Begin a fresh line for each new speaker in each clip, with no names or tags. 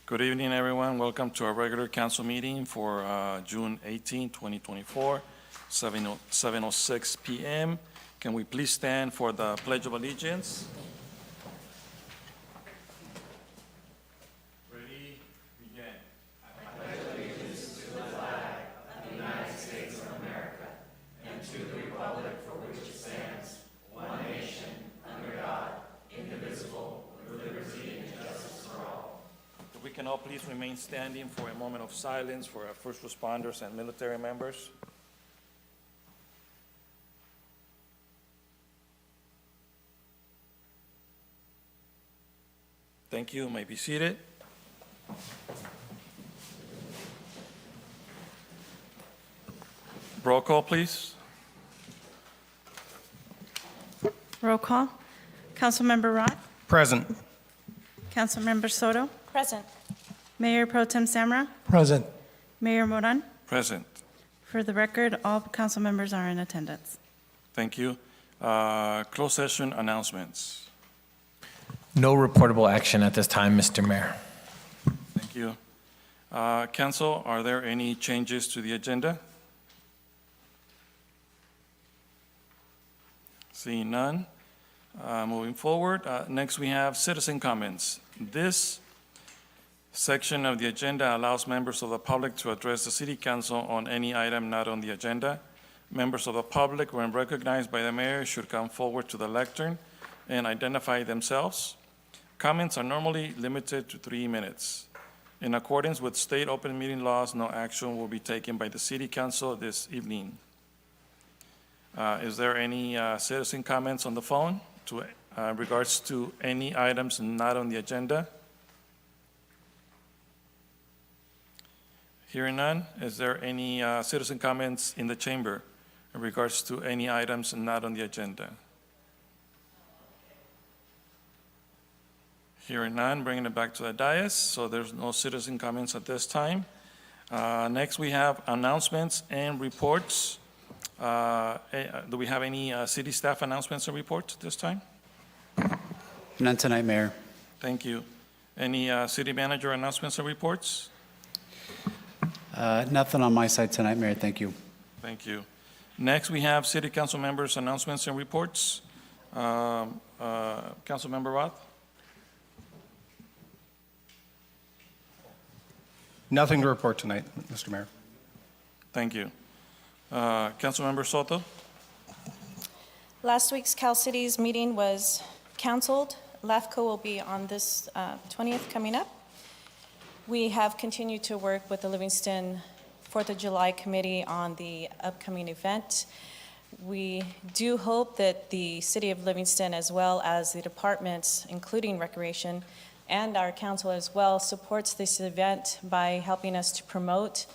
Good evening, everyone. Welcome to our regular council meeting for June 18, 2024, 7:06 p.m. Can we please stand for the Pledge of Allegiance? Ready, begin.
I pledge allegiance to the flag of the United States of America and to the republic for which it stands, one nation, under God, indivisible, with liberty and justice for all.
If we can all please remain standing for a moment of silence for our first responders and military members. Thank you. You may be seated. Roll call, please.
Roll call. Councilmember Roth?
Present.
Councilmember Soto?
Present.
Mayor Pro Tem Samra?
Present.
Mayor Moran?
Present.
For the record, all council members are in attendance.
Thank you. Closed session announcements.
No reportable action at this time, Mr. Mayor.
Thank you. Council, are there any changes to the agenda? Seeing none. Moving forward, next we have citizen comments. This section of the agenda allows members of the public to address the City Council on any item not on the agenda. Members of the public, when recognized by the mayor, should come forward to the lectern and identify themselves. Comments are normally limited to 3 minutes. In accordance with state open meeting laws, no action will be taken by the City Council this evening. Is there any citizen comments on the phone to regards to any items not on the agenda? Hearing none, is there any citizen comments in the chamber in regards to any items not on the agenda? Hearing none, bringing it back to the dais, so there's no citizen comments at this time. Next, we have announcements and reports. Do we have any city staff announcements and reports at this time?
None tonight, Mayor.
Thank you. Any city manager announcements and reports?
Nothing on my side tonight, Mayor. Thank you.
Thank you. Next, we have city council members' announcements and reports. Councilmember Roth?
Nothing to report tonight, Mr. Mayor.
Thank you. Councilmember Soto?
Last week's Cal Cities meeting was canceled. LAFCO will be on this 20th coming up. We have continued to work with the Livingston 4th of July committee on the upcoming event. We do hope that the city of Livingston, as well as the departments, including recreation, and our council as well, supports this event by helping us to promote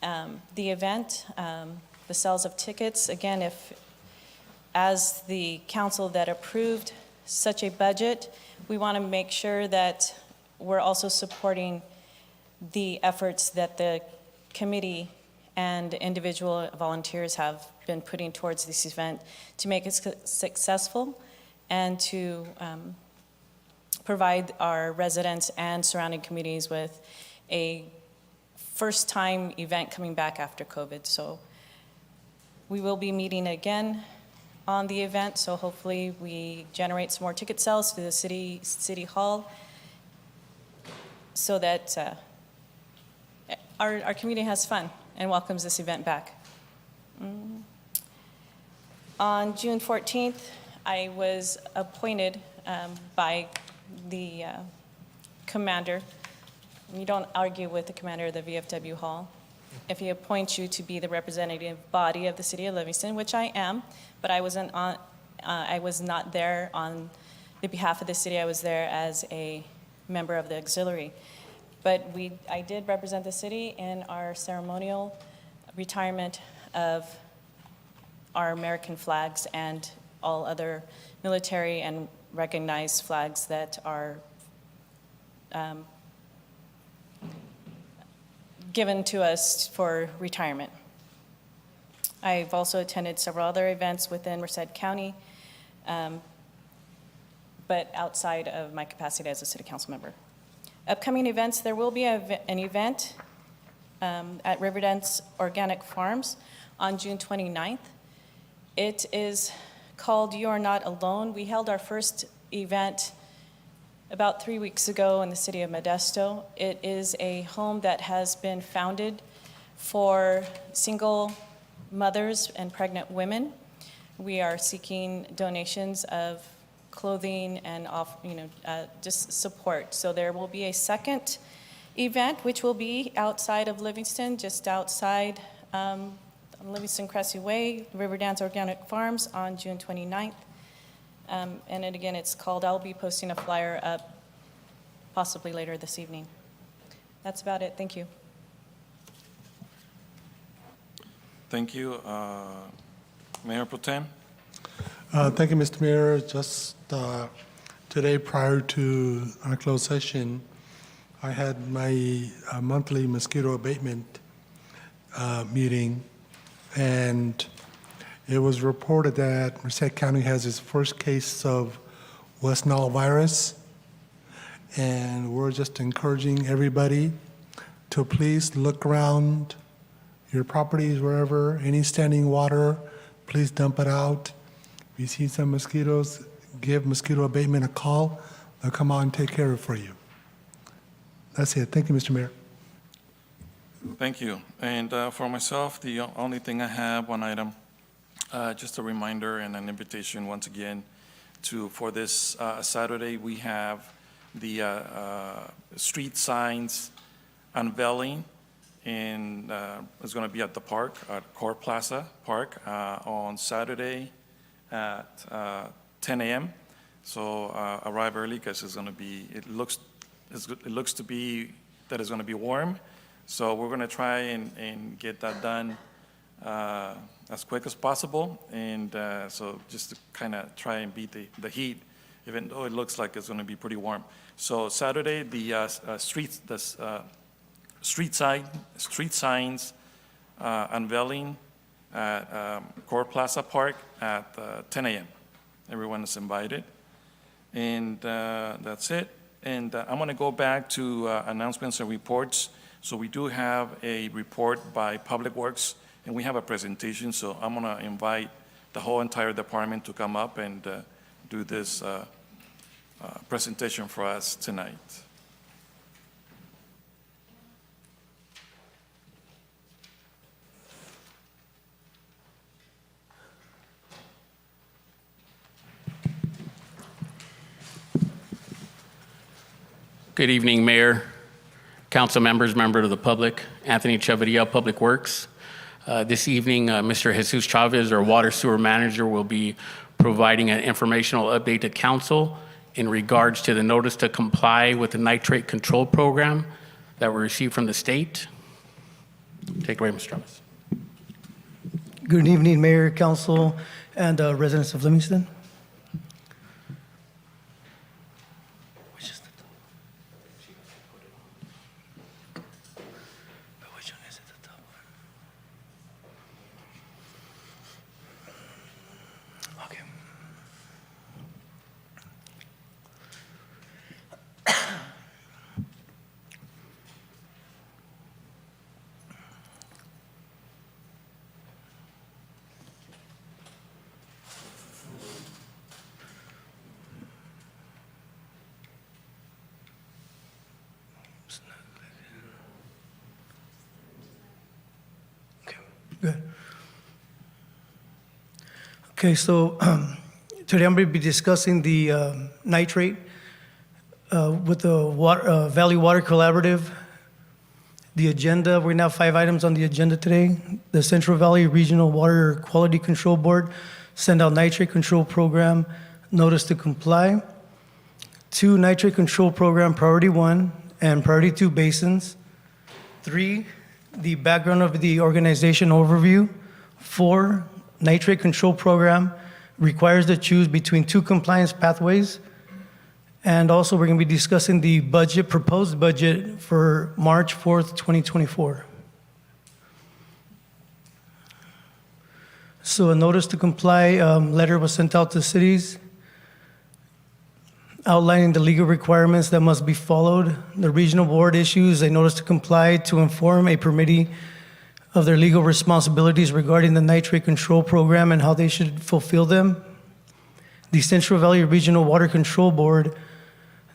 the event, the sales of tickets. Again, as the council that approved such a budget, we want to make sure that we're also supporting the efforts that the committee and individual volunteers have been putting towards this event to make it successful and to provide our residents and surrounding communities with a first-time event coming back after COVID. So we will be meeting again on the event, so hopefully we generate some more ticket sales to the city hall so that our community has fun and welcomes this event back. On June 14th, I was appointed by the commander. You don't argue with the commander of the VFW Hall. If he appoints you to be the representative body of the city of Livingston, which I am, but I was not there on the behalf of the city. I was there as a member of the auxiliary. But I did represent the city in our ceremonial retirement of our American flags and all other military and recognized flags that are given to us for retirement. I've also attended several other events within Merced County, but outside of my capacity as a city council member. Upcoming events, there will be an event at Riverdance Organic Farms on June 29th. It is called You Are Not Alone. We held our first event about 3 weeks ago in the city of Modesto. It is a home that has been founded for single mothers and pregnant women. We are seeking donations of clothing and just support. So there will be a second event, which will be outside of Livingston, just outside Livingston Cressy Way, Riverdance Organic Farms on June 29th. And then again, it's called, I'll be posting a flyer up possibly later this evening. That's about it. Thank you.
Thank you. Mayor Pro Tem?
Thank you, Mr. Mayor. Just today, prior to our closed session, I had my monthly mosquito abatement meeting, and it was reported that Merced County has its first case of West Nile virus, and we're just encouraging everybody to please look around your properties, wherever, any standing water, please dump it out. If you see some mosquitoes, give mosquito abatement a call. They'll come out and take care of it for you. That's it. Thank you, Mr. Mayor.
Thank you. And for myself, the only thing I have, one item, just a reminder and an invitation once again for this Saturday, we have the street signs unveiling, and it's going to be at the park, at Core Plaza Park, on Saturday at 10 a.m. So arrive early because it's going to be, it looks to be that it's going to be warm. So we're going to try and get that done as quick as possible. And so just to kind of try and beat the heat, even though it looks like it's going to be pretty warm. So Saturday, the street signs unveiling at Core Plaza Park at 10 a.m. Everyone is invited. And that's it. And I'm going to go back to announcements and reports. So we do have a report by Public Works, and we have a presentation. So I'm going to invite the whole entire department to come up and do this presentation for us tonight.
Good evening, Mayor, council members, member of the public, Anthony Chavarria, Public Works. This evening, Mr. Jesus Chavez, our water sewer manager, will be providing an informational update to council in regards to the notice to comply with the nitrate control program that we received from the state. Take it away, Mr. Chavez.
Good evening, Mayor, Council, and residents of Livingston. Good. Okay, so today I'm going to be discussing the nitrate with the Valley Water Collaborative. The agenda, we now have 5 items on the agenda today. The Central Valley Regional Water Quality Control Board send out nitrate control program notice to comply. 2, nitrate control program priority 1 and priority 2 basins. 3, the background of the organization overview. 4, nitrate control program requires to choose between 2 compliance pathways. And also, we're going to be discussing the budget, proposed budget for March 4th, 2024. So a notice to comply letter was sent out to cities. outlining the legal requirements that must be followed. The regional board issues a notice to comply to inform a permittee of their legal responsibilities regarding the nitrate control program and how they should fulfill them. The Central Valley Regional Water Control Board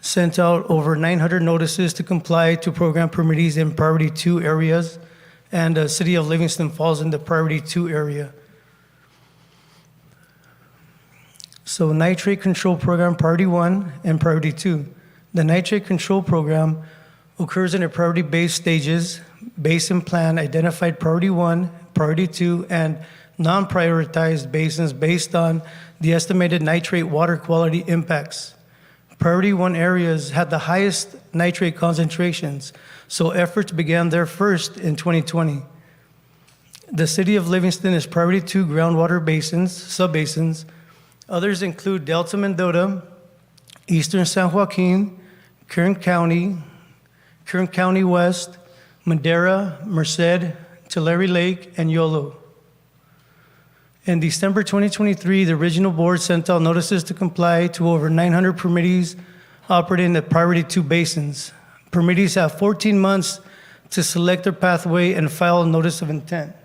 sent out over 900 notices to comply to program permittees in Priority 2 areas, and the City of Livingston falls in the Priority 2 area. So Nitrate Control Program Priority 1 and Priority 2. The Nitrate Control Program occurs in a priority-based stages, basin plan identified Priority 1, Priority 2, and non-prioritized basins based on the estimated nitrate water quality impacts. Priority 1 areas had the highest nitrate concentrations, so efforts began there first in 2020. The City of Livingston is Priority 2 groundwater basins, subbasins. Others include Delta Mendota, Eastern San Joaquin, Kern County West, Madera, Merced, Tulare Lake, and Yolo. In December 2023, the regional board sent out notices to comply to over 900 permittees operating in the Priority 2 basins. Permittees have 14 months to select their pathway and file a notice of intent.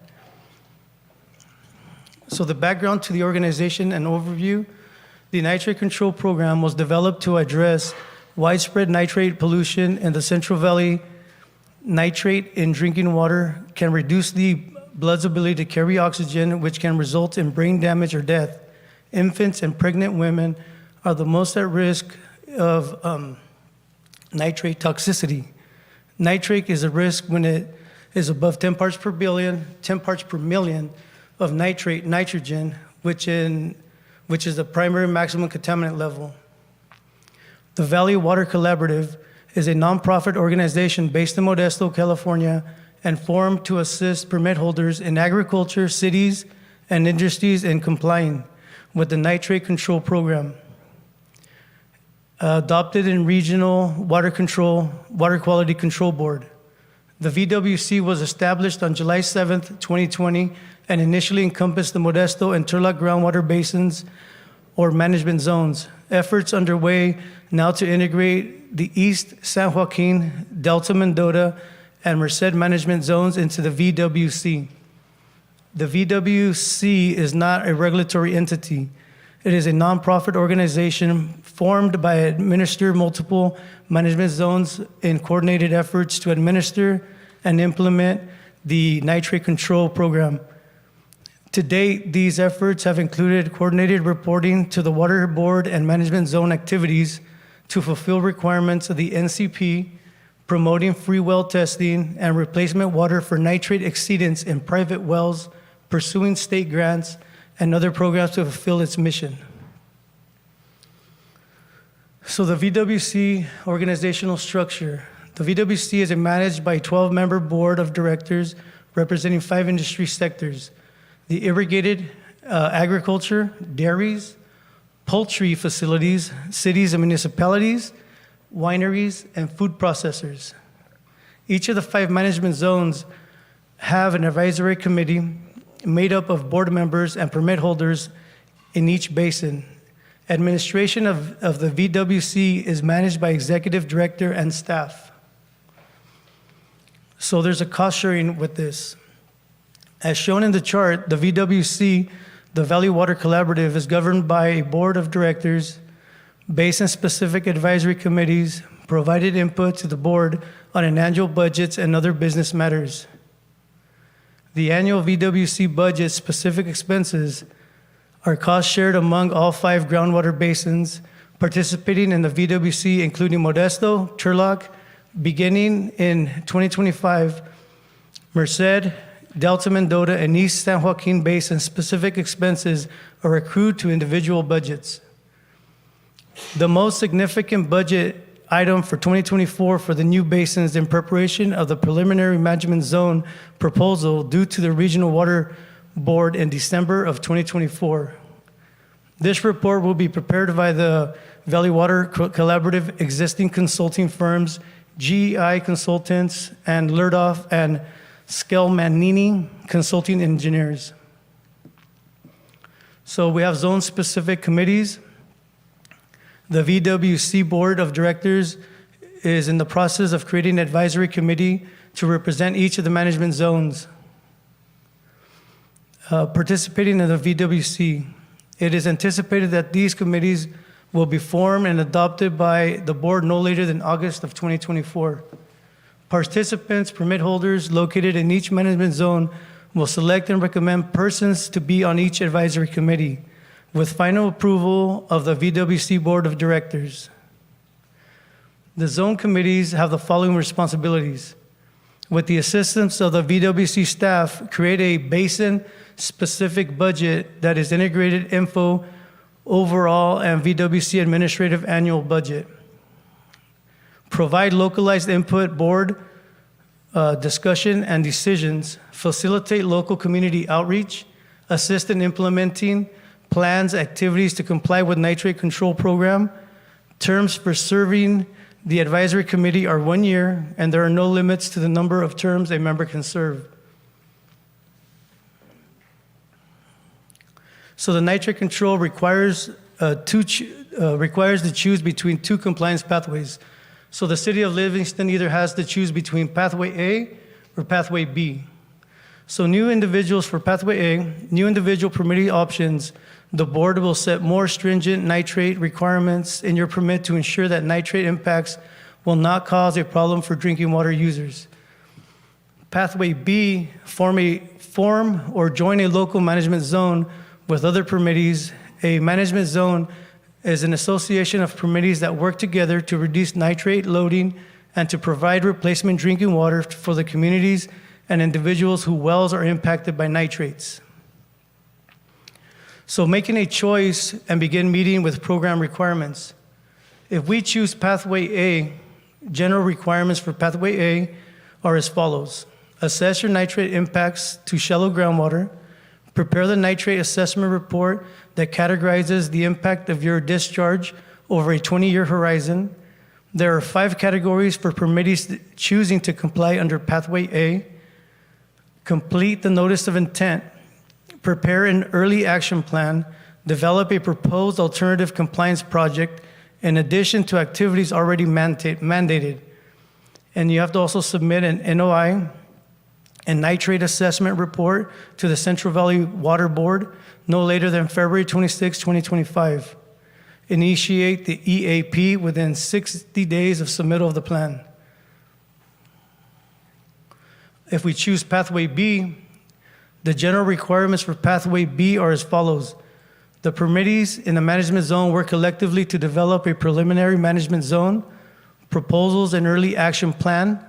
So the background to the organization and overview: the Nitrate Control Program was developed to address widespread nitrate pollution in the Central Valley. Nitrate in drinking water can reduce the blood's ability to carry oxygen, which can result in brain damage or death. Infants and pregnant women are the most at risk of nitrate toxicity. Nitrate is a risk when it is above 10 parts per billion, 10 parts per million of nitrogen, which is the primary maximum contaminant level. The Valley Water Collaborative is a nonprofit organization based in Modesto, California, and formed to assist permit holders in agriculture, cities, and industries in complying with the Nitrate Control Program. Adopted in Regional Water Quality Control Board. The VWC was established on July 7th, 2020, and initially encompassed the Modesto and Turlock groundwater basins or management zones. Efforts underway now to integrate the East San Joaquin, Delta Mendota, and Merced management zones into the VWC. The VWC is not a regulatory entity. It is a nonprofit organization formed by administer multiple management zones in coordinated efforts to administer and implement the Nitrate Control Program. To date, these efforts have included coordinated reporting to the Water Board and management zone activities to fulfill requirements of the NCP, promoting free well testing and replacement water for nitrate exceedance in private wells, pursuing state grants, and other programs to fulfill its mission. So the VWC organizational structure. The VWC is managed by a 12-member board of directors representing 5 industry sectors: the irrigated agriculture, dairies, poultry facilities, cities and municipalities, wineries, and food processors. Each of the 5 management zones have an advisory committee made up of board members and permit holders in each basin. Administration of the VWC is managed by executive director and staff. So there's a cost sharing with this. As shown in the chart, the VWC, the Valley Water Collaborative, is governed by a board of directors, basin-specific advisory committees, provided input to the board on an annual budgets and other business matters. The annual VWC budget specific expenses are cost shared among all 5 groundwater basins participating in the VWC, including Modesto, Turlock, beginning in 2025, Merced, Delta Mendota, and East San Joaquin Basin. Specific expenses are accrued to individual budgets. The most significant budget item for 2024 for the new basins in preparation of the preliminary management zone proposal due to the Regional Water Board in December of 2024. This report will be prepared by the Valley Water Collaborative existing consulting firms, GEI Consultants, and Lerdoff and Skelmanini Consulting Engineers. So we have zone-specific committees. The VWC Board of Directors is in the process of creating an advisory committee to represent each of the management zones participating in the VWC. It is anticipated that these committees will be formed and adopted by the board no later than August of 2024. Participants, permit holders located in each management zone will select and recommend persons to be on each advisory committee, with final approval of the VWC Board of Directors. The zone committees have the following responsibilities. With the assistance of the VWC staff, create a basin-specific budget that is integrated info, overall, and VWC administrative annual budget. Provide localized input, board discussion and decisions, facilitate local community outreach, assist in implementing plans, activities to comply with nitrate control program. Terms for serving the advisory committee are 1 year, and there are no limits to the number of terms a member can serve. So the nitrate control requires to choose between two compliance pathways. So the city of Livingston either has to choose between pathway A or pathway B. So new individuals for pathway A, new individual permitting options, the board will set more stringent nitrate requirements in your permit to ensure that nitrate impacts will not cause a problem for drinking water users. Pathway B, form or join a local management zone with other permittees. A management zone is an association of permittees that work together to reduce nitrate loading and to provide replacement drinking water for the communities and individuals whose wells are impacted by nitrates. So making a choice and begin meeting with program requirements. If we choose pathway A, general requirements for pathway A are as follows. Assess your nitrate impacts to shallow groundwater. Prepare the nitrate assessment report that categorizes the impact of your discharge over a 20-year horizon. There are 5 categories for permittees choosing to comply under pathway A. Complete the notice of intent. Prepare an early action plan. Develop a proposed alternative compliance project in addition to activities already mandated. And you have to also submit an NOI and nitrate assessment report to the Central Valley Water Board no later than February 26, 2025. Initiate the EAP within 60 days of submittal of the plan. If we choose pathway B, the general requirements for pathway B are as follows. The permittees in the management zone work collectively to develop a preliminary management zone, proposals, and early action plan.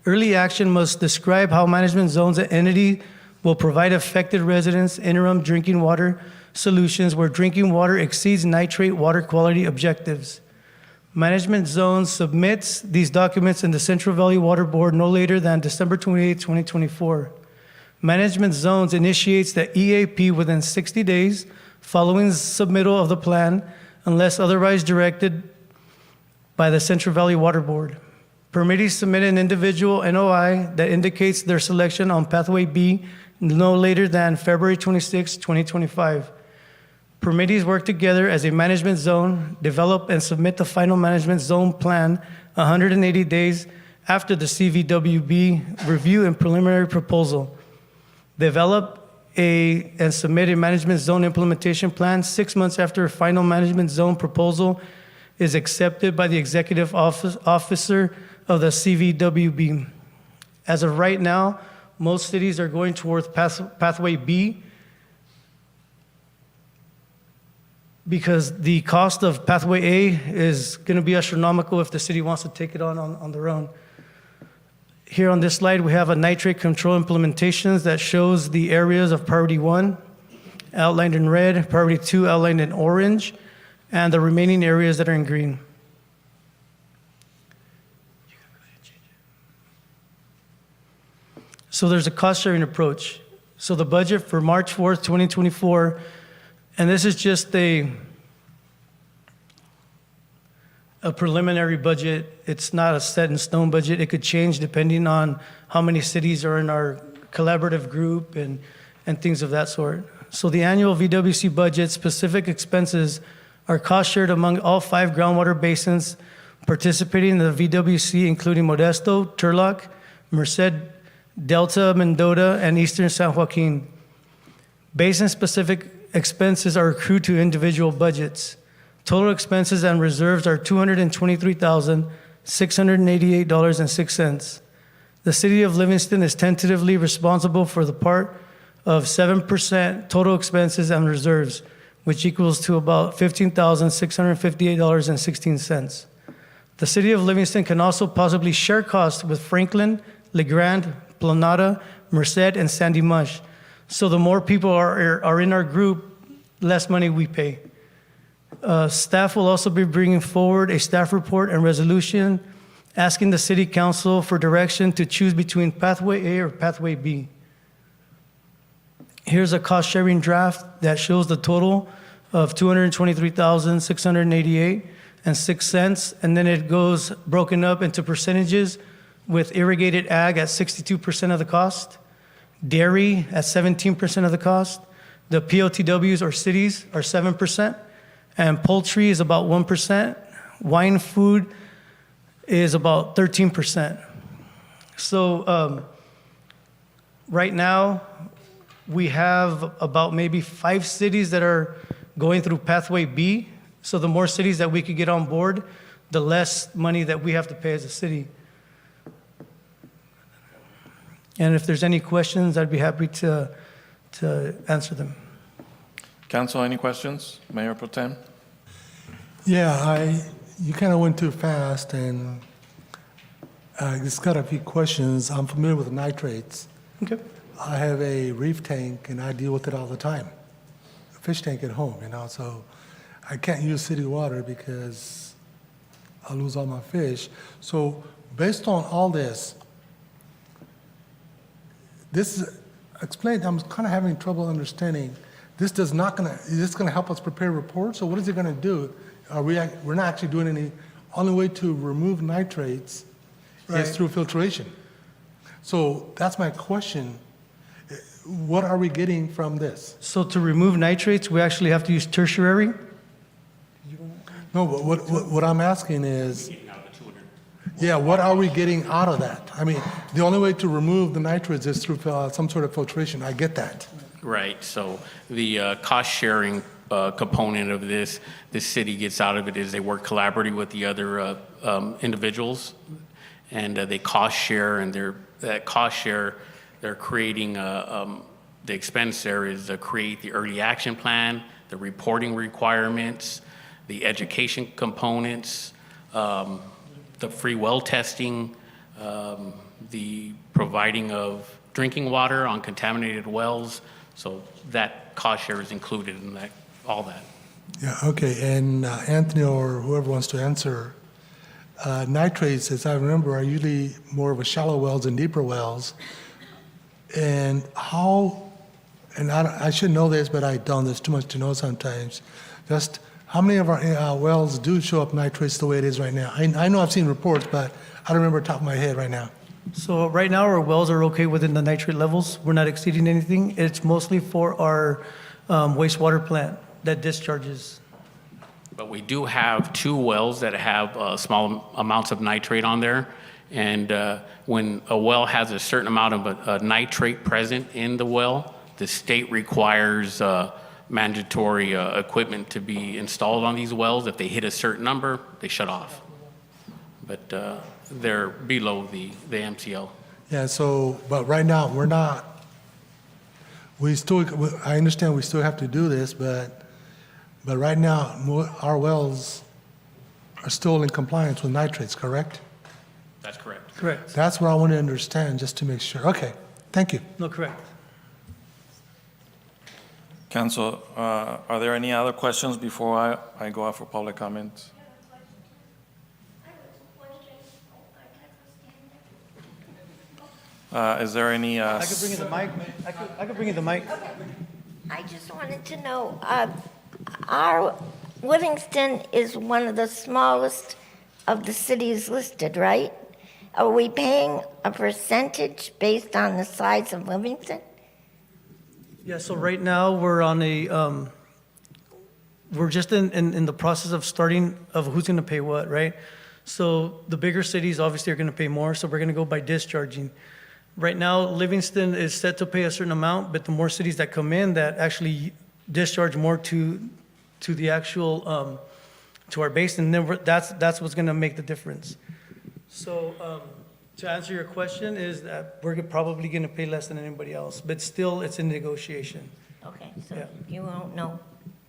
Early action must describe how management zones and entity will provide affected residents interim drinking water solutions where drinking water exceeds nitrate water quality objectives. Management zone submits these documents in the Central Valley Water Board no later than December 28, 2024. Management zones initiates the EAP within 60 days following submittal of the plan unless otherwise directed by the Central Valley Water Board. Permittees submit an individual NOI that indicates their selection on pathway B no later than February 26, 2025. Permittees work together as a management zone, develop and submit the final management zone plan 180 days after the CVWB review and preliminary proposal. Develop and submit a management zone implementation plan 6 months after a final management zone proposal is accepted by the executive officer of the CVWB. As of right now, most cities are going towards pathway B because the cost of pathway A is going to be astronomical if the city wants to take it on their own. Here on this slide, we have a nitrate control implementations that shows the areas of priority 1 outlined in red, priority 2 outlined in orange, and the remaining areas that are in green. So there's a cost-sharing approach. So the budget for March 4th, 2024, and this is just a preliminary budget. It's not a set-in-stone budget. It could change depending on how many cities are in our collaborative group and things of that sort. So the annual VWC budget specific expenses are cost shared among all 5 groundwater basins participating in the VWC, including Modesto, Turlock, Merced, Delta, Mendota, and Eastern San Joaquin. Basin-specific expenses are accrued to individual budgets. Total expenses and reserves are $223,688.06. The city of Livingston is tentatively responsible for the part of 7% total expenses and reserves, which equals to about $15,658.16. The city of Livingston can also possibly share costs with Franklin, LeGrand, Planada, Merced, and Sandy Mush. So the more people are in our group, less money we pay. Staff will also be bringing forward a staff report and resolution asking the city council for direction to choose between pathway A or pathway B. Here's a cost-sharing draft that shows the total of $223,688.06, and then it goes broken up into percentages with irrigated ag at 62% of the cost, dairy at 17% of the cost, the POTWs or cities are 7%, and poultry is about 1%, wine food is about 13%. So right now, we have about maybe 5 cities that are going through pathway B. So the more cities that we could get on board, the less money that we have to pay as a city. And if there's any questions, I'd be happy to answer them.
Council, any questions? Mayor Pro Tem?
Yeah, you kind of went too fast, and I just got a few questions. I'm familiar with nitrates.
Okay.
I have a reef tank, and I deal with it all the time. A fish tank at home, so I can't use city water because I'll lose all my fish. So based on all this is explained. I'm kind of having trouble understanding. This is this gonna help us prepare reports, or what is it gonna do? We're not actually doing any. Only way to remove nitrates is through filtration. So that's my question. What are we getting from this?
So to remove nitrates, we actually have to use tertiary.
No, but what I'm asking is, what are we getting out of that? I mean, the only way to remove the nitrates is through some sort of filtration. I get that.
Right, so the cost-sharing component of this, the city gets out of it is they work collaboratively with the other individuals, and they cost share, and that cost share, they're creating, the expense there is to create the early action plan, the reporting requirements, the education components, the free well testing, the providing of drinking water on contaminated wells. So that cost share is included in that, all that.
Yeah, okay, and Anthony or whoever wants to answer, nitrates, as I remember, are usually more of a shallow wells than deeper wells. And I should know this, but I don't, there's too much to know sometimes. Just how many of our wells do show up nitrates the way it is right now? I know I've seen reports, but I don't remember top of my head right now.
So right now, our wells are okay within the nitrate levels. We're not exceeding anything. It's mostly for our wastewater plant that discharges.
But we do have 2 wells that have small amounts of nitrate on there. And when a well has a certain amount of nitrate present in the well, the state requires mandatory equipment to be installed on these wells. If they hit a certain number, they shut off. But they're below the MCL.
Yeah, so, but right now, I understand we still have to do this, but right now, our wells are still in compliance with nitrates, correct?
That's correct.
Correct.
That's what I want to understand, just to make sure. Okay, thank you.
No, correct.
Council, are there any other questions before I go out for public comments? Is there any?
I could bring you the mic. I could bring you the mic.
I just wanted to know, our Livingston is one of the smallest of the cities listed, right? Are we paying a percentage based on the size of Livingston?
Yeah, so right now, we're on a, we're just in the process of starting of who's going to pay what, right? So the bigger cities obviously are going to pay more, so we're going to go by discharging. Right now, Livingston is set to pay a certain amount, but the more cities that come in that actually discharge more to the actual, to our base, and then that's what's going to make the difference. So to answer your question is that we're probably going to pay less than anybody else, but still it's in negotiation.
Okay, so
Yeah.
you won't know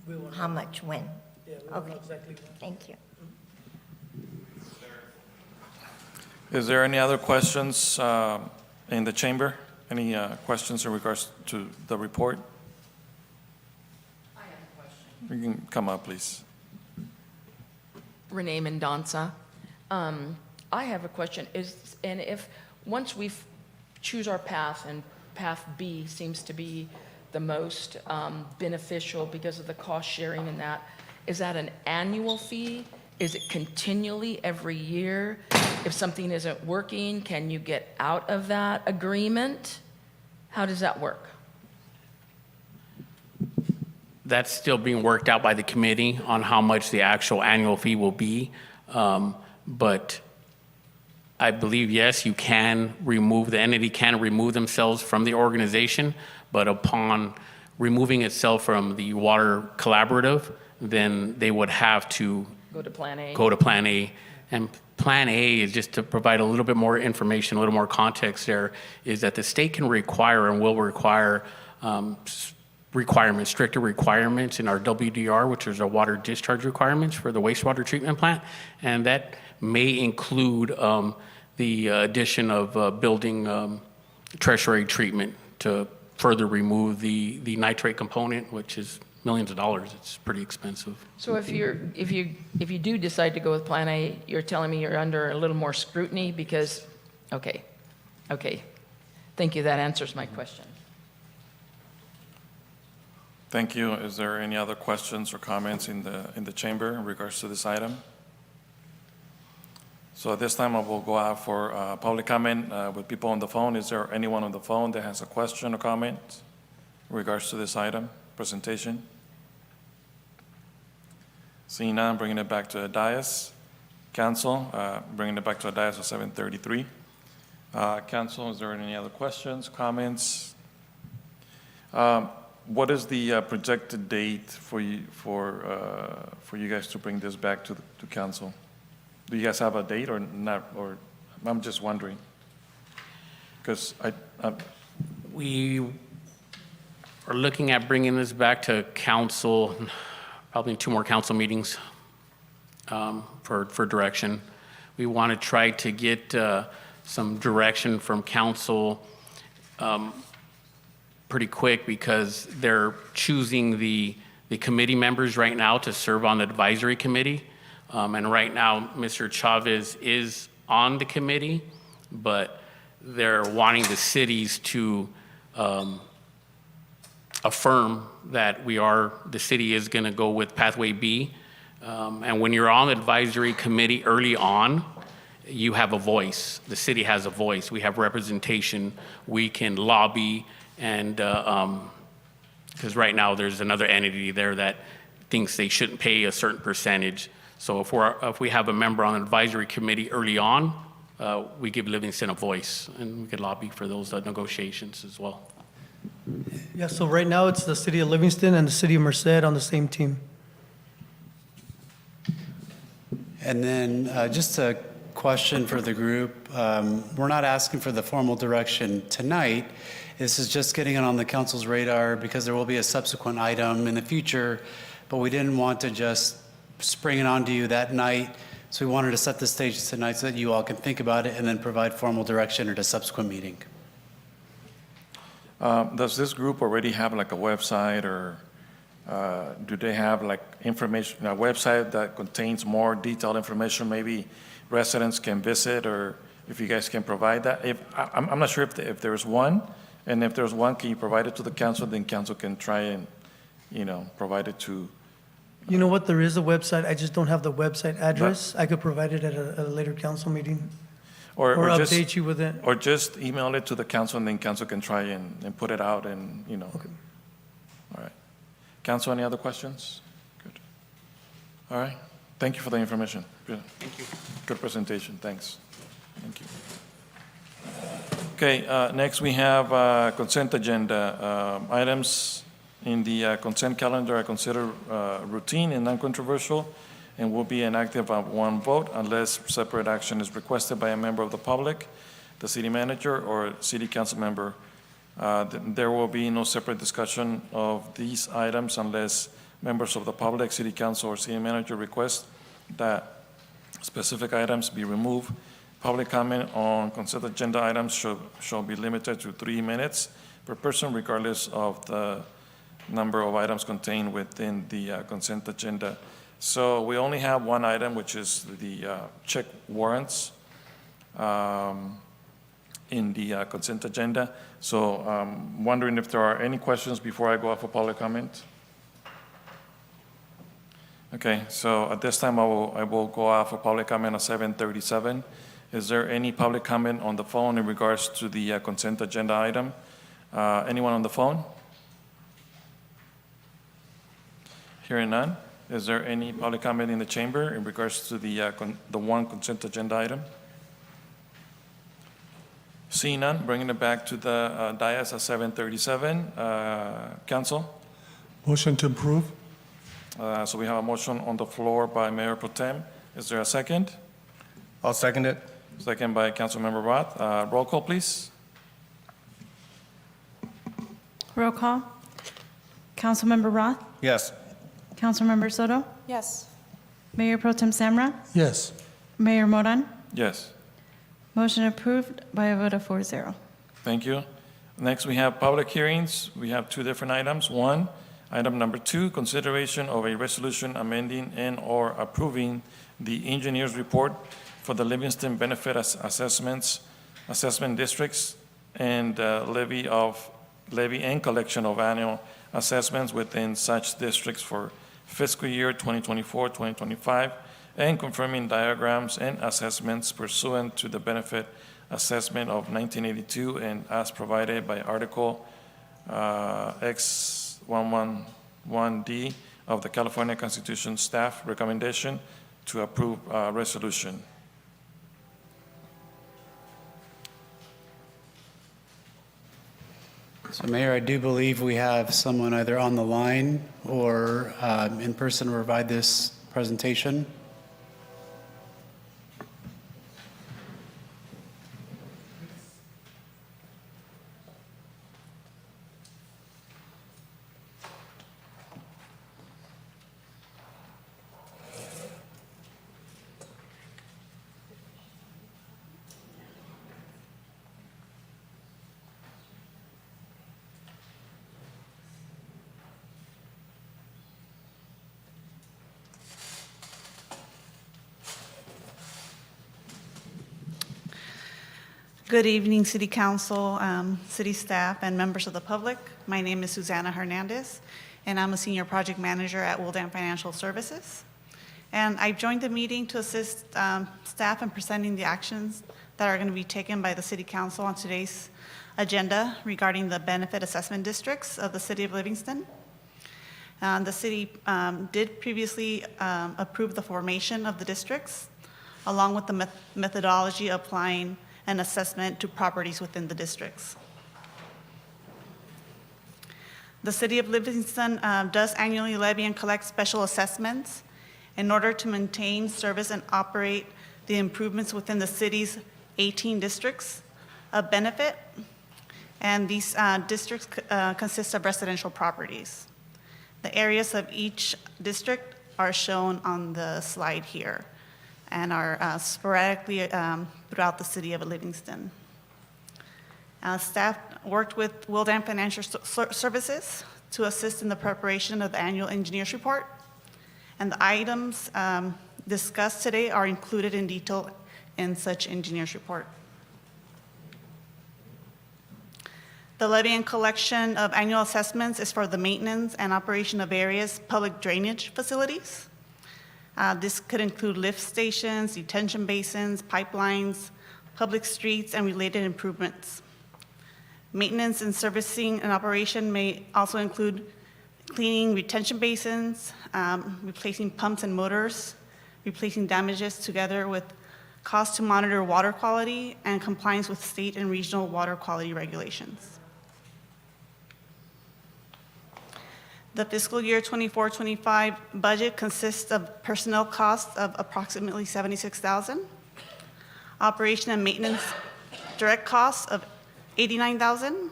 We won't
how much when?
Yeah, we don't know
Okay.
exactly when.
Thank you.
Is there any other questions in the chamber? Any questions in regards to the report?
I have a question.
You can come up, please.
Renee Mendonça. I have a question. And if, once we choose our path, and path B seems to be the most beneficial because of the cost sharing and that, is that an annual fee? Is it continually every year? If something isn't working, can you get out of that agreement? How does that work?
That's still being worked out by the committee on how much the actual annual fee will be. But I believe, yes, you can remove, the entity can remove themselves from the organization, but upon removing itself from the water collaborative, then they would have to
Go to Plan A?
go to Plan A. And Plan A is, just to provide a little bit more information, a little more context there, is that the state can require and will require requirements, stricter requirements in our WDR, which is our water discharge requirements for the wastewater treatment plant. And that may include the addition of building tertiary treatment to further remove the nitrate component, which is millions of dollars. It's pretty expensive.
So if you do decide to go with Plan A, you're telling me you're under a little more scrutiny because, okay. Thank you, that answers my question.
Thank you. Is there any other questions or comments in the chamber in regards to this item? So at this time, I will go out for public comment with people on the phone. Is there anyone on the phone that has a question or comment in regards to this item, presentation? Seeing none, bringing it back to the dais. Council, bringing it back to the dais at 7:33. Council, is there any other questions, comments? What is the projected date for you guys to bring this back to council? Do you guys have a date or not? Or I'm just wondering, because
We are looking at bringing this back to council, probably 2 more council meetings for direction. We want to try to get some direction from council pretty quick, because they're choosing the committee members right now to serve on the advisory committee. And right now, Mr. Chavez is on the committee, but they're wanting the cities to affirm that the city is going to go with Pathway B. And when you're on the advisory committee early on, you have a voice. The city has a voice. We have representation. We can lobby, and because right now there's another entity there that thinks they shouldn't pay a certain percentage. So if we have a member on an advisory committee early on, we give Livingston a voice, and we could lobby for those negotiations as well.
Yeah, so right now it's the city of Livingston and the city of Merced on the same team.
And then just a question for the group. We're not asking for the formal direction tonight. This is just getting it on the council's radar because there will be a subsequent item in the future, but we didn't want to just spring it onto you that night. So we wanted to set the stage tonight so that you all can think about it and then provide formal direction at a subsequent meeting.
Does this group already have like a website, or do they have like information, a website that contains more detailed information maybe residents can visit, or if you guys can provide that? I'm not sure if there's one, and if there's one, can you provide it to the council? Then council can try and, provide it to.
You know what, there is a website, I just don't have the website address. I could provide it at a later council meeting, or
just,
update you with it.
or just email it to the council, and then council can try and put it out, and.
Okay.
All right. Council, any other questions? Good. All right. Thank you for the information. Good. Thank you. Good presentation. Thanks. Thank you. Okay, next we have consent agenda. Items in the consent calendar are considered routine and non-controversial and will be enacted by one vote unless separate action is requested by a member of the public, the city manager, or city council member. There will be no separate discussion of these items unless members of the public, city council, or city manager request that specific items be removed. Public comment on consent agenda items shall be limited to 3 minutes per person, regardless of the number of items contained within the consent agenda. So we only have one item, which is the check warrants in the consent agenda. So I'm wondering if there are any questions before I go out for public comment. Okay, so at this time, I will go out for public comment at 7:37. Is there any public comment on the phone in regards to the consent agenda item? Anyone on the phone? Hearing none. Is there any public comment in the chamber in regards to the one consent agenda item? Seeing none, bringing it back to the dais at 7:37. Council?
Motion to approve?
So we have a motion on the floor by Mayor Pro Tem. Is there a second?
I'll second it.
Second by Councilmember Roth. Roll call, please.
Roll call. Councilmember Roth?
Yes.
Councilmember Soto?
Yes.
Mayor Pro Tem Samra?
Yes.
Mayor Moran?
Yes.
Motion approved by a vote of 4-0.
Thank you. Next, we have public hearings. We have two different items. One, item number 2, consideration of a resolution amending and/or approving the engineer's report for the Livingston Benefit Assessment Districts and levy and collection of annual assessments within such districts for fiscal year 2024-2025, and confirming diagrams and assessments pursuant to the Benefit Assessment of 1982 and as provided by Article X111D of the California Constitution. Staff recommendation to approve resolution.
So Mayor, I do believe we have someone either on the line or in person to provide this presentation.
Good evening, City Council, city staff, and members of the public. My name is Susana Hernandez, and I'm a Senior Project Manager at Wildan Financial Services. And I joined the meeting to assist staff in presenting the actions that are going to be taken by the City Council on today's agenda regarding the benefit assessment districts of the City of Livingston. The city did previously approve the formation of the districts, along with the methodology applying an assessment to properties within the districts. The City of Livingston does annually levy and collect special assessments in order to maintain, service, and operate the improvements within the city's 18 districts of benefit. And these districts consist of residential properties. The areas of each district are shown on the slide here and are sporadically throughout the City of Livingston. Staff worked with Wildan Financial Services to assist in the preparation of the annual engineer's report, and the items discussed today are included in detail in such engineer's report. The levy and collection of annual assessments is for the maintenance and operation of various public drainage facilities. This could include lift stations, detention basins, pipelines, public streets, and related improvements. Maintenance and servicing and operation may also include cleaning retention basins, replacing pumps and motors, replacing damages together with costs to monitor water quality and compliance with state and regional water quality regulations. The fiscal year 24-25 budget consists of personnel costs of approximately $76,000, operation and maintenance direct costs of $89,000,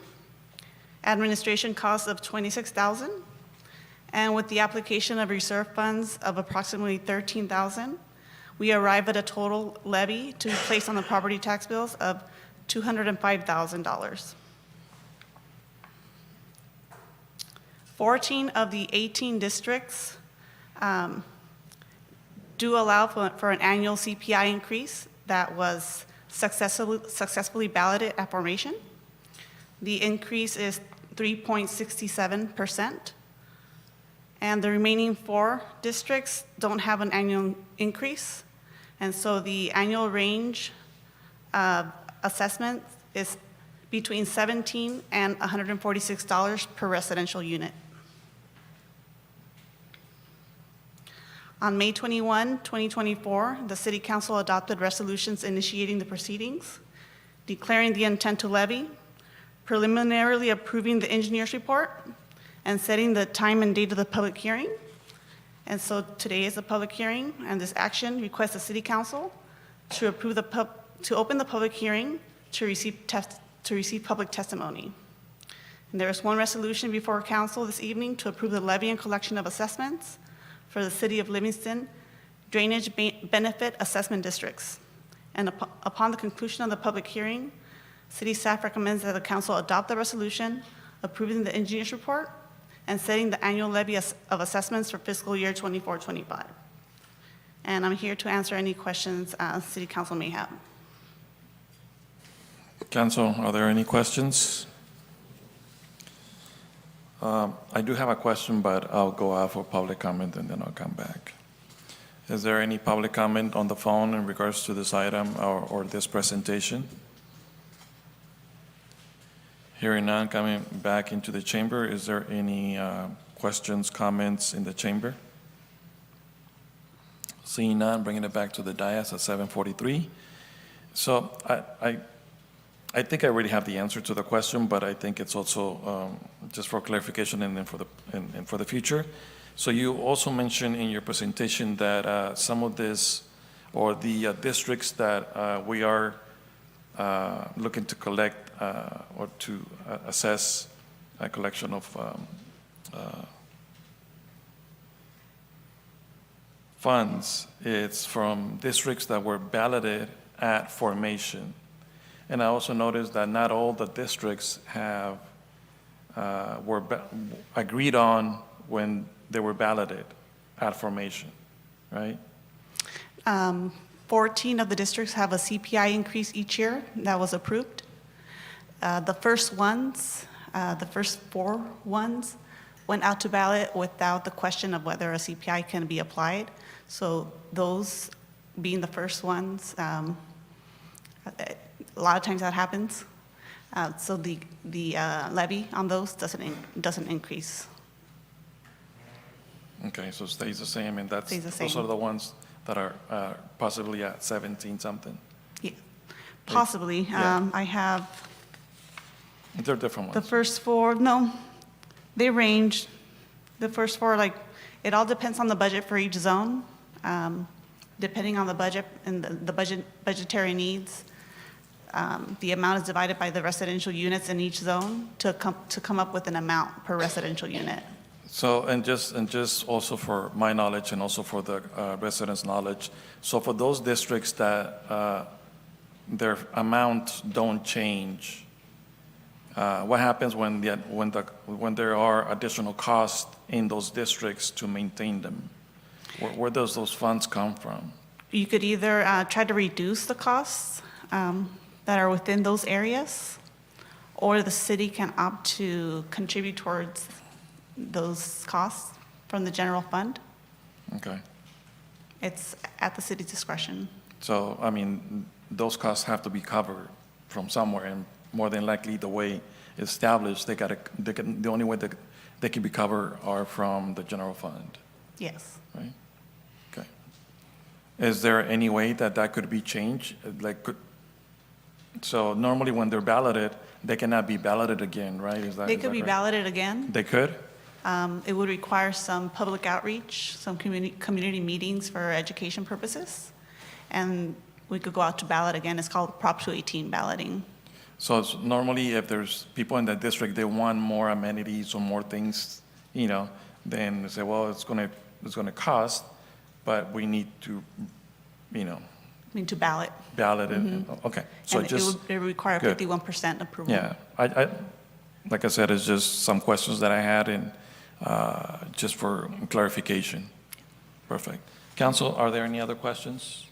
administration costs of $26,000, and with the application of reserve funds of approximately $13,000, we arrive at a total levy to be placed on the property tax bills of $205,000. 14 of the 18 districts do allow for an annual CPI increase that was successfully balloted at formation. The increase is 3.67%, and the remaining 4 districts don't have an annual increase, and so the annual range of assessment is between $17 and $146 per residential unit. On May 21, 2024, the City Council adopted resolutions initiating the proceedings, declaring the intent to levy, preliminarily approving the engineer's report, and setting the time and date of the public hearing. And so today is the public hearing, and this action requests the City Council to approve to open the public hearing to receive public testimony. And there is one resolution before Council this evening to approve the levy and collection of assessments for the City of Livingston Drainage Benefit Assessment Districts. And upon the conclusion of the public hearing, City staff recommends that the Council adopt the resolution approving the engineer's report and setting the annual levy of assessments for fiscal year 24-25. And I'm here to answer any questions City Council may have.
Council, are there any questions? I do have a question, but I'll go out for public comment and then I'll come back. Is there any public comment on the phone in regards to this item or this presentation? Hearing none, coming back into the chamber, is there any questions, comments in the chamber? Seeing none, bringing it back to the dais at 7:43. So I think I already have the answer to the question, but I think it's also just for clarification and then for the future. So you also mentioned in your presentation that some of this, or the districts that we are looking to collect or to assess a collection of funds, it's from districts that were balloted at formation. And I also noticed that not all the districts have were agreed on when they were balloted at formation, right?
14 of the districts have a CPI increase each year that was approved. The first 4 ones went out to ballot without the question of whether a CPI can be applied. So those being the first ones, a lot of times that happens. So the levy on those doesn't increase.
Okay, so it stays the same, and that's
Stays the same.
those are the ones that are possibly at 17 something.
Yeah, possibly.
Yeah.
I have
They're different
the
ones.
first 4. No, they range. The first 4, like, it all depends on the budget for each zone. Depending on the budget and the budgetary needs, the amount is divided by the residential units in each zone to come up with an amount per residential unit.
So, and just also for my knowledge and also for the residents' knowledge, so for those districts that their amounts don't change, what happens when there are additional costs in those districts to maintain them? Where does those funds come from?
You could either try to reduce the costs that are within those areas, or the city can opt to contribute towards those costs from the general fund.
Okay.
It's at the city's discretion.
So, I mean, those costs have to be covered from somewhere, and more than likely, the way it's established, the only way that they can be covered are from the general fund.
Yes.
right? Okay. Is there any way that that could be changed? So normally when they're balloted, they cannot be balloted again, right?
They could be
correct?
balloted again.
They could?
It would require some public outreach, some community meetings for education purposes. And we could go out to ballot again. It's called Prop 218 balloting.
So it's normally if there's people in the district, they want more amenities or more things, then they say, well, it's gonna cost, but we need to,
To ballot.
ballot it. Okay, so
And
just,
it would require
good.
51% approval.
yeah, I, like I said, it's just some questions that I had and, just for clarification. Perfect. Council, are there any other questions?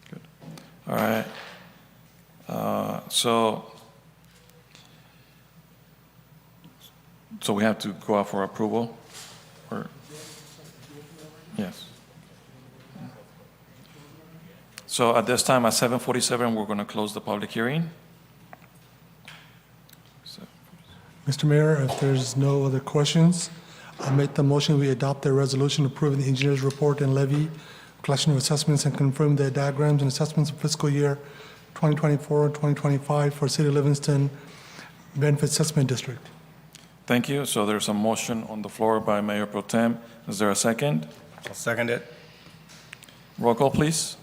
Good. All right. So we have to go out for approval? Or, yes. So at this time, at 7:47, we're going to close the public hearing.
Mr. Mayor, if there's no other questions, I'll make the motion we adopt the resolution approving the engineer's report and levy collection of assessments and confirm the diagrams and assessments of fiscal year 2024 and 2025 for City of Livingston Benefit Assessment District.
Thank you. So there's a motion on the floor by Mayor Pro Tem. Is there a second?
I'll second it.
Roll call, please.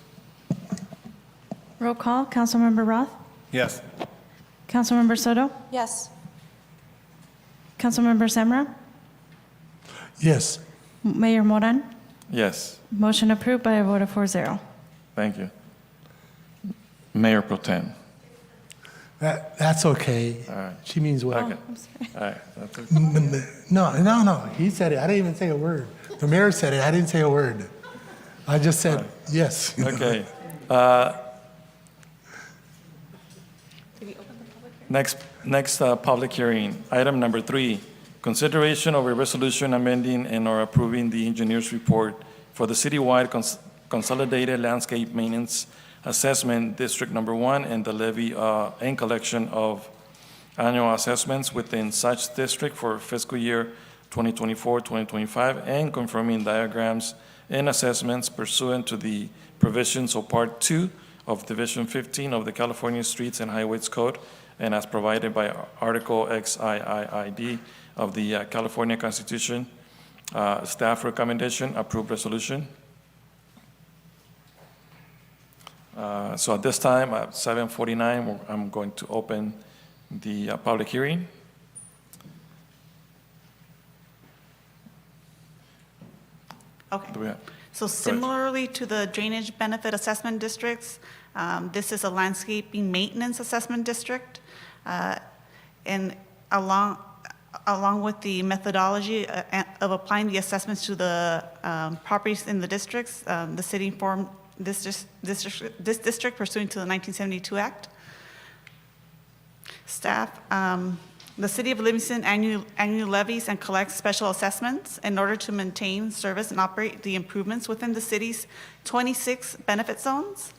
Roll call, Councilmember Roth,
Yes.
Councilmember Soto,
Yes.
Councilmember Semra,
Yes.
Mayor Moran.
Yes.
Motion approved by a vote of 4-0.
Thank you. Mayor Pro Tem.
That's okay.
All right.
She means well.
Okay. All right. That's okay.
No. He said it. I didn't even say a word. The mayor said it. I didn't say a word. I just said yes.
Okay. Next public hearing, item number 3, consideration of a resolution amending and/or approving the engineer's report for the citywide consolidated landscape maintenance assessment district number 1 and the levy and collection of annual assessments within such district for fiscal year 2024-2025 and confirming diagrams and assessments pursuant to the provisions of Part 2 of Division 15 of the California Streets and Highways Code and as provided by Article XIIID of the California Constitution. Staff recommendation, approved resolution. So at this time, at 7:49, I'm going to open the public hearing.
Okay.
Do we have?
So similarly to the drainage benefit assessment districts, this is a landscaping maintenance assessment district. And along with the methodology of applying the assessments to the properties in the districts, the city formed this district pursuant to the 1972 Act. Staff, the City of Livingston annually levies and collects special assessments in order to maintain, service, and operate the improvements within the city's 26 benefit zones.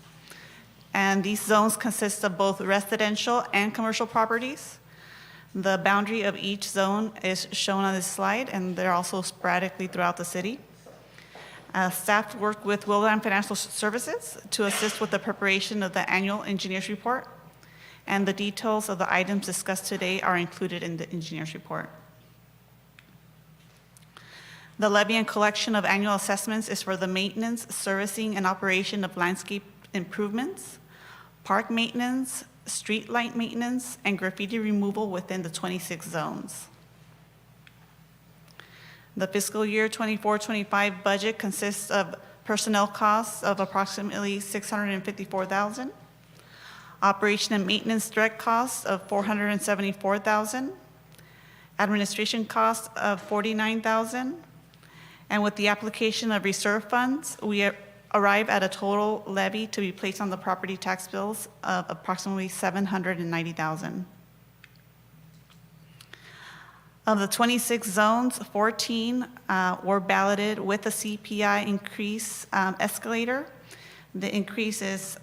And these zones consist of both residential and commercial properties. The boundary of each zone is shown on this slide, and they're also sporadically throughout the city. Staff worked with Wildan Financial Services to assist with the preparation of the annual engineer's report, and the details of the items discussed today are included in the engineer's report. The levy and collection of annual assessments is for the maintenance, servicing, and operation of landscape improvements, park maintenance, street light maintenance, and graffiti removal within the 26 zones. The fiscal year 24-25 budget consists of personnel costs of approximately $654,000, operation and maintenance direct costs of $474,000, administration costs of $49,000, and with the application of reserve funds, we arrive at a total levy to be placed on the property tax bills of approximately $790,000. Of the 26 zones, 14 were balloted with a CPI increase escalator. The increase is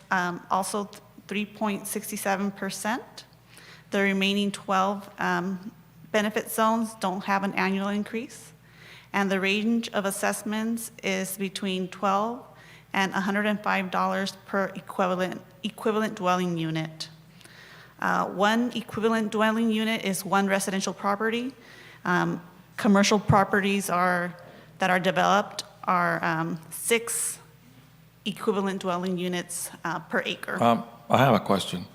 also 3.67%. The remaining 12 benefit zones don't have an annual increase. and the range of assessments is between $12 and $105 per equivalent dwelling unit. One equivalent dwelling unit is one residential property. Commercial properties that are developed are 6 equivalent dwelling units per acre.
I have a question.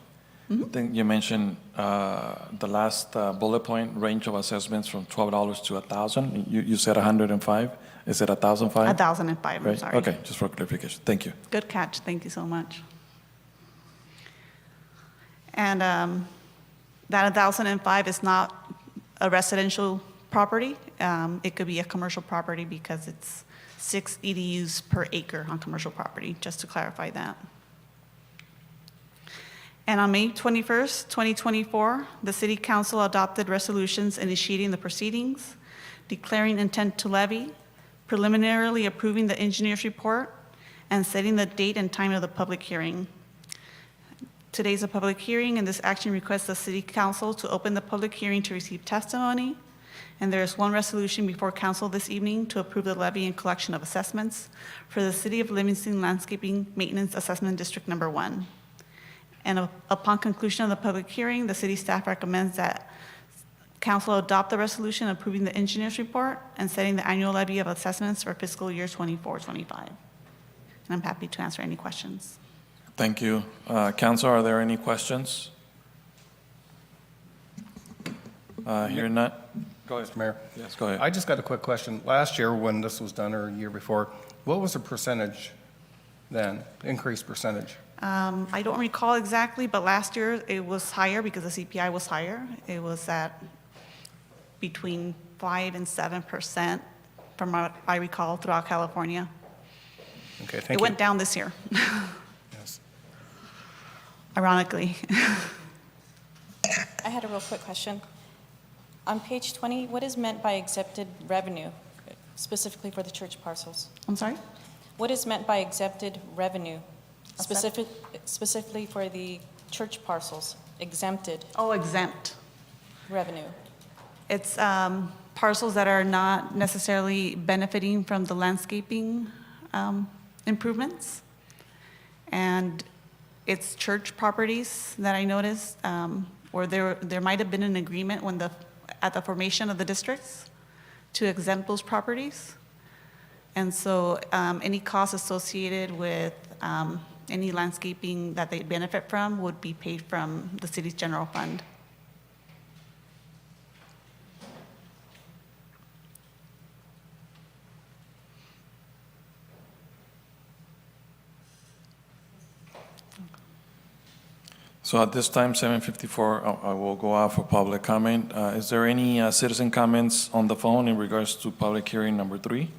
I think you mentioned the last bullet point, range of assessments from $12 to $1,000. You said 105? Is it 1,005?
1,005, I'm
Right?
sorry.
Okay, just for clarification. Thank you.
Good catch, thank you so much. And that 1,005 is not a residential property. It could be a commercial property because it's 6 EDUs per acre on commercial property, just to clarify that. And on May 21st, 2024, the City Council adopted resolutions initiating the proceedings, declaring intent to levy, preliminarily approving the engineer's report, and setting the date and time of the public hearing. Today's a public hearing, and this action requests the City Council to open the public hearing to receive testimony. And there is one resolution before council this evening to approve the levy and collection of assessments for the City of Livingston Landscaping Maintenance Assessment District Number 1. And upon conclusion of the public hearing, the city staff recommends that council adopt the resolution approving the engineer's report and setting the annual levy of assessments for fiscal year 24-25. And I'm happy to answer any questions.
Thank you. Council, are there any questions? Hearing none? Go ahead.
Mr. Mayor,
Yes, go ahead.
I just got a quick question. Last year, when this was done, or a year before, what was the percentage then, increased percentage?
I don't recall exactly, but last year it was higher because the CPI was higher. It was at between 5 and 7% from what I recall throughout California.
Okay, thank
It
you.
went down this year,
Yes.
ironically.
I had a real quick question. On page 20, what is meant by accepted revenue, specifically for the church parcels?
I'm sorry?
What is meant by accepted revenue, specifically for the church parcels, exempted
Oh, exempt.
revenue?
It's parcels that are not necessarily benefiting from the landscaping improvements. And it's church properties that I noticed, where there might have been an agreement at the formation of the districts to exempt those properties. And so any costs associated with any landscaping that they benefit from would be paid from the city's general fund.
So at this time, 7:54, I will go out for public comment. Is there any citizen comments on the phone in regards to public hearing number 3,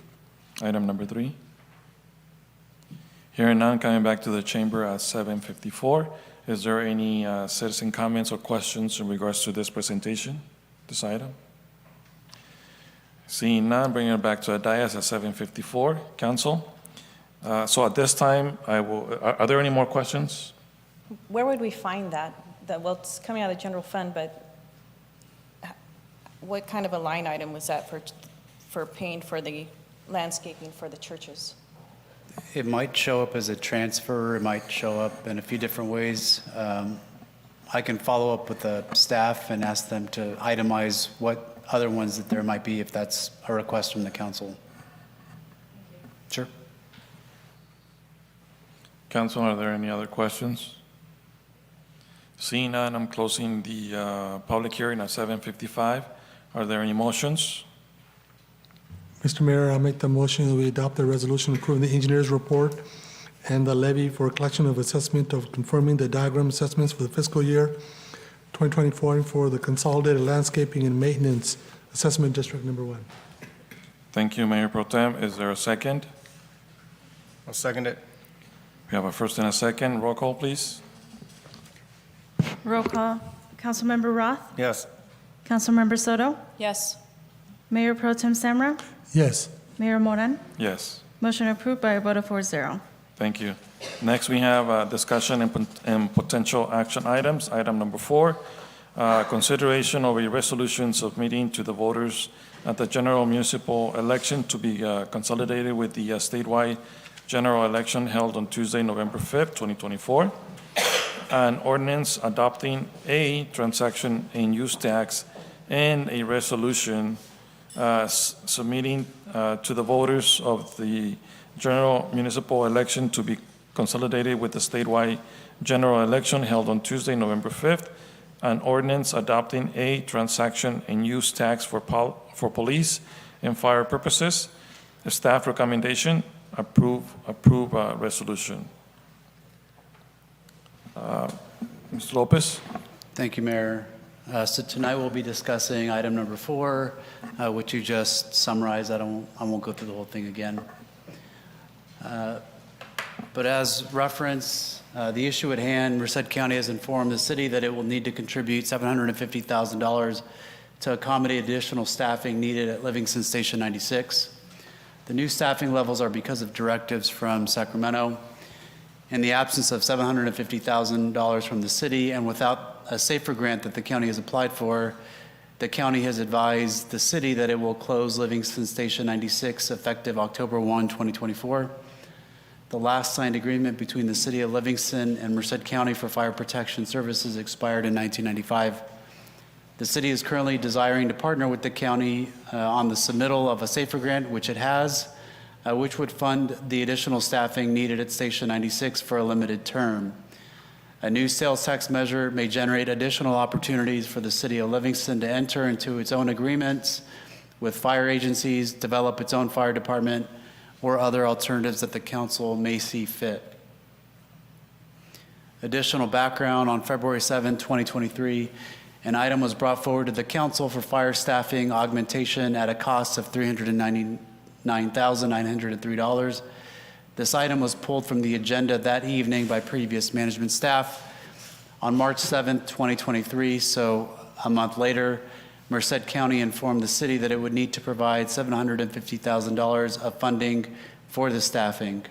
item number 3? Hearing none, coming back to the chamber at 7:54. Is there any citizen comments or questions in regards to this presentation, this item? Seeing none, bringing it back to the dais at 7:54. Council? So at this time, are there any more questions?
Where would we find that? Well, it's coming out of the general fund, but what kind of a line item was that for paying for the landscaping for the churches?
It might show up as a transfer, it might show up in a few different ways. I can follow up with the staff and ask them to itemize what other ones that there might be if that's a request from the council. Sure.
Council, are there any other questions? Seeing none, I'm closing the public hearing at 7:55. Are there any motions?
Mr. Mayor, I'll make the motion that we adopt the resolution approving the engineer's report and the levy for collection of assessment of confirming the diagram assessments for the fiscal year 2024 and for the consolidated landscaping and maintenance assessment district number 1.
Thank you, Mayor Pro Tem. Is there a second?
I'll second it.
We have a first and a second. Roll call, please.
Roll call. Councilmember Roth?
Yes.
Councilmember Soto?
Yes.
Mayor Pro Tem Samra?
Yes.
Mayor Moran?
Yes.
Motion approved by a vote of 4-0.
Thank you. Next, we have discussion and potential action items. Item number 4, consideration of a resolution submitting to the voters at the general municipal election to be consolidated with the statewide general election held on Tuesday, November 5th, 2024. An ordinance adopting a transaction and use tax and a resolution submitting to the voters of the general municipal election to be consolidated with the statewide general election held on Tuesday, November 5th. An ordinance adopting a transaction and use tax for police and fire purposes. The staff recommendation, approve resolution. Mr. Lopez?
Thank you, Mayor. So tonight we'll be discussing item number 4, which you just summarized. I won't go through the whole thing again. But as reference, the issue at hand, Merced County has informed the city that it will need to contribute $750,000 to accommodate additional staffing needed at Livingston Station 96. The new staffing levels are because of directives from Sacramento. In the absence of $750,000 from the city and without a SAFER grant that the county has applied for, the county has advised the city that it will close Livingston Station 96 effective October 1, 2024. The last signed agreement between the city of Livingston and Merced County for fire protection services expired in 1995. The city is currently desiring to partner with the county on the submittal of a SAFER grant, which it has, which would fund the additional staffing needed at Station 96 for a limited term. A new sales tax measure may generate additional opportunities for the city of Livingston to enter into its own agreements with fire agencies, develop its own fire department, or other alternatives that the council may see fit. Additional background: on February 7, 2023, an item was brought forward to the council for fire staffing augmentation at a cost of $399,903. This item was pulled from the agenda that evening by previous management staff. On March 7, 2023, so a month later, Merced County informed the city that it would need to provide $750,000 of funding for the staffing.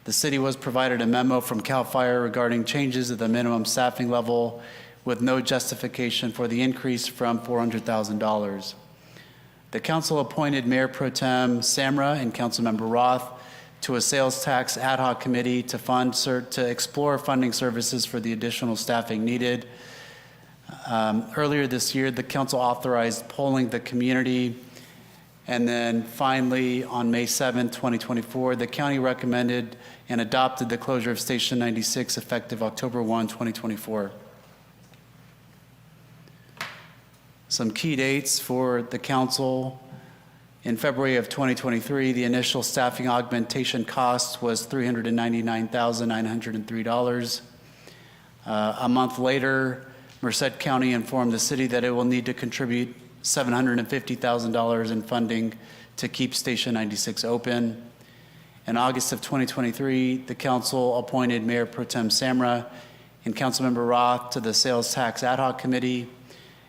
The city was provided a memo from CAL FIRE regarding changes to the minimum staffing level with no justification for the increase from $400,000. The council appointed Mayor Pro Tem Samra and Councilmember Roth to a sales tax ad hoc committee to explore funding services for the additional staffing needed. Earlier this year, the council authorized polling the community. And then finally, on May 7, 2024, the county recommended and adopted the closure of Station 96 effective October 1, 2024. Some key dates for the council. In February of 2023, the initial staffing augmentation cost was $399,903. A month later, Merced County informed the city that it will need to contribute $750,000 in funding to keep Station 96 open. In August of 2023, the council appointed Mayor Pro Tem Samra and Councilmember Roth to the Sales Tax Ad Hoc Committee.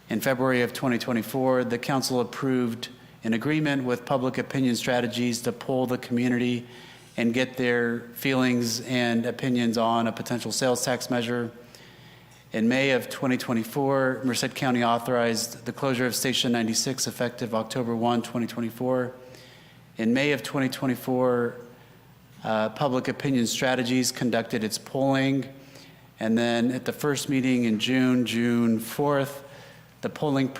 In February of 2024, the council approved an agreement with Public Opinion Strategies to poll the community and get their feelings and opinions on a potential sales tax measure. In May of 2024, Merced County authorized the closure of Station 96 effective October 1, 2024. In May of 2024, Public Opinion Strategies conducted its polling. And then at the first meeting in June 4th, the polling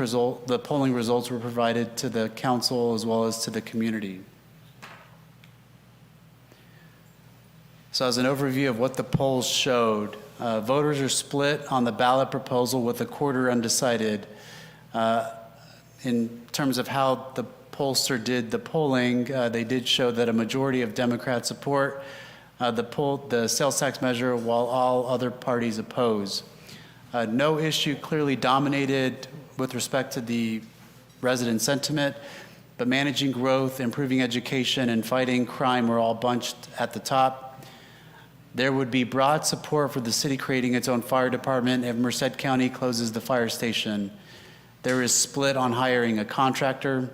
results were provided to the council as well as to the community. So as an overview of what the polls showed, voters are split on the ballot proposal with a quarter undecided. In terms of how the pollster did the polling, they did show that a majority of Democrats support the sales tax measure while all other parties oppose. No issue clearly dominated with respect to the resident sentiment, but managing growth, improving education, and fighting crime were all bunched at the top. There would be broad support for the city creating its own fire department if Merced County closes the fire station. There is split on hiring a contractor.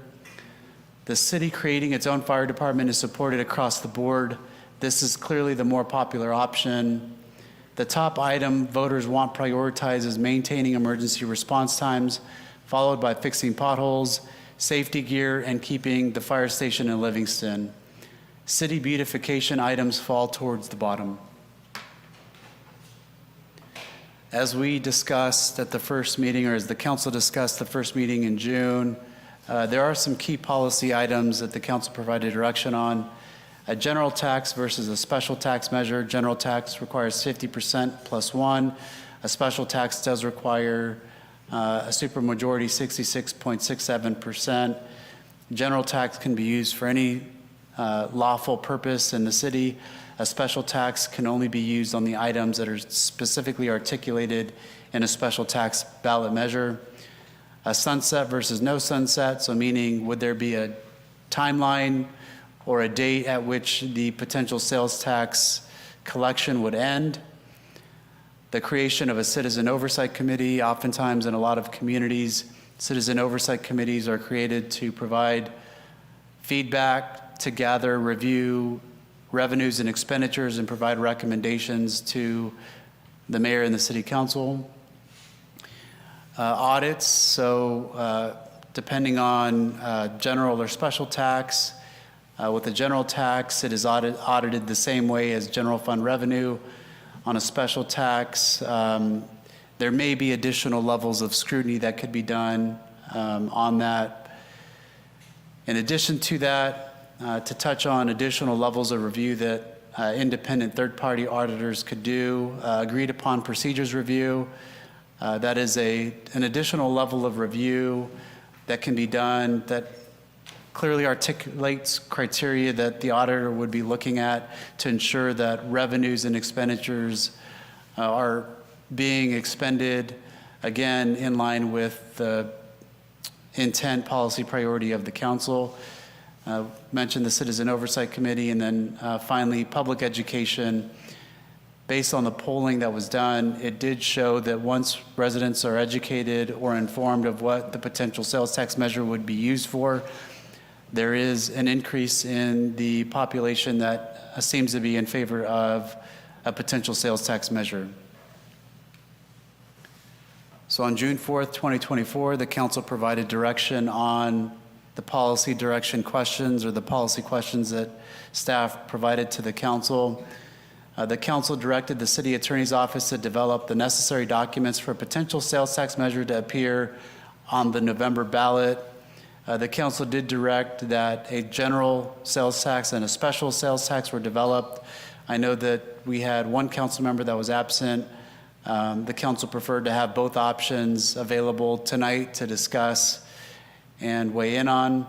The city creating its own fire department is supported across the board. This is clearly the more popular option. The top item voters want prioritized is maintaining emergency response times, followed by fixing potholes, safety gear, and keeping the fire station in Livingston. City beautification items fall towards the bottom. As we discussed at the first meeting, or as the council discussed the first meeting in June, there are some key policy items that the council provided direction on. A general tax versus a special tax measure. General tax requires 50% plus one. A special tax does require a supermajority 66.67%. General tax can be used for any lawful purpose in the city. A special tax can only be used on the items that are specifically articulated in a special tax ballot measure. A sunset versus no sunset, so meaning would there be a timeline or a date at which the potential sales tax collection would end. The creation of a citizen oversight committee. Oftentimes in a lot of communities, citizen oversight committees are created to provide feedback, to gather, review revenues and expenditures, and provide recommendations to the mayor and the city council. Audits, so depending on general or special tax, with the general tax, it is audited the same way as general fund revenue. On a special tax, there may be additional levels of scrutiny that could be done on that. In addition to that, to touch on additional levels of review that independent third-party auditors could do, agreed upon procedures review. That is an additional level of review that can be done that clearly articulates criteria that the auditor would be looking at to ensure that revenues and expenditures are being expended, again, in line with the intent, policy, priority of the council. Mentioned the Citizen Oversight Committee, and then finally, public education. Based on the polling that was done, it did show that once residents are educated or informed of what the potential sales tax measure would be used for, there is an increase in the population that seems to be in favor of a potential sales tax measure. So on June 4th, 2024, the council provided direction on the policy direction questions, or the policy questions that staff provided to the council. The council directed the city attorney's office to develop the necessary documents for a potential sales tax measure to appear on the November ballot. The council did direct that a general sales tax and a special sales tax were developed. I know that we had one council member that was absent. The council preferred to have both options available tonight to discuss and weigh in on.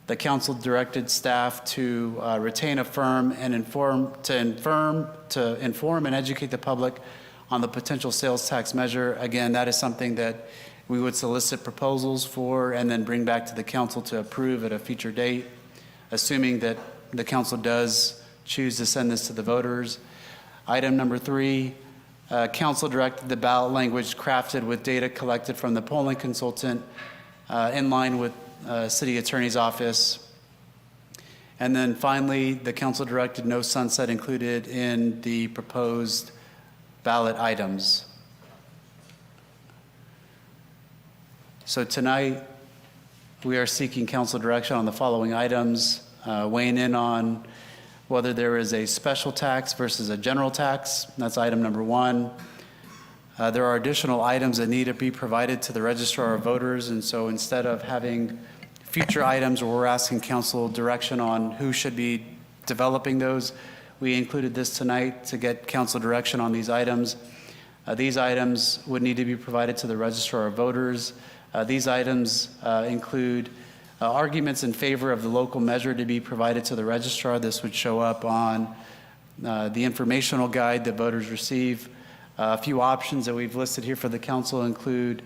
The council directed staff to retain a firm and inform and educate the public on the potential sales tax measure. Again, that is something that we would solicit proposals for and then bring back to the council to approve at a future date, assuming that the council does choose to send this to the voters. Item number 3, council directed the ballot language crafted with data collected from the polling consultant in line with city attorney's office. And then finally, the council directed no sunset included in the proposed ballot items. So tonight, we are seeking council direction on the following items, weighing in on whether there is a special tax versus a general tax. That's item number 1. There are additional items that need to be provided to the registrar of voters, and so instead of having future items where we're asking council direction on who should be developing those, we included this tonight to get council direction on these items. These items would need to be provided to the registrar of voters. These items include arguments in favor of the local measure to be provided to the registrar. This would show up on the informational guide that voters receive. A few options that we've listed here for the council include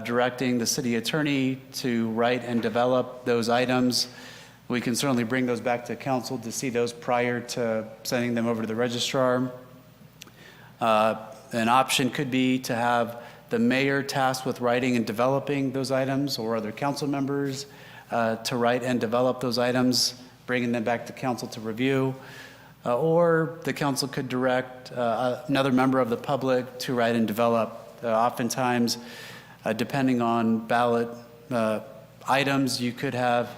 directing the city attorney to write and develop those items. We can certainly bring those back to council to see those prior to sending them over to the registrar. An option could be to have the mayor tasked with writing and developing those items, or other council members to write and develop those items, bringing them back to council to review. Or the council could direct another member of the public to write and develop. Oftentimes, depending on ballot items. You could have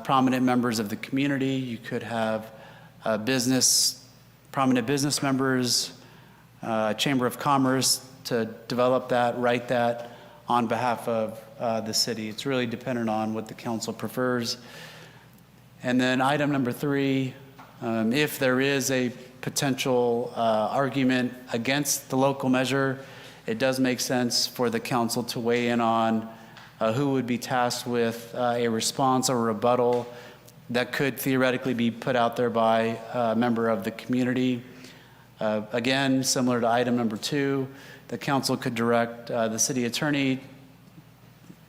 prominent members of the community. You could have prominent business members, Chamber of Commerce to develop that, write that on behalf of the city. It's really dependent on what the council prefers. And then item number 3, if there is a potential argument against the local measure, it does make sense for the council to weigh in on who would be tasked with a response or rebuttal that could theoretically be put out there by a member of the community. Again, similar to item number 2, the council could direct the city attorney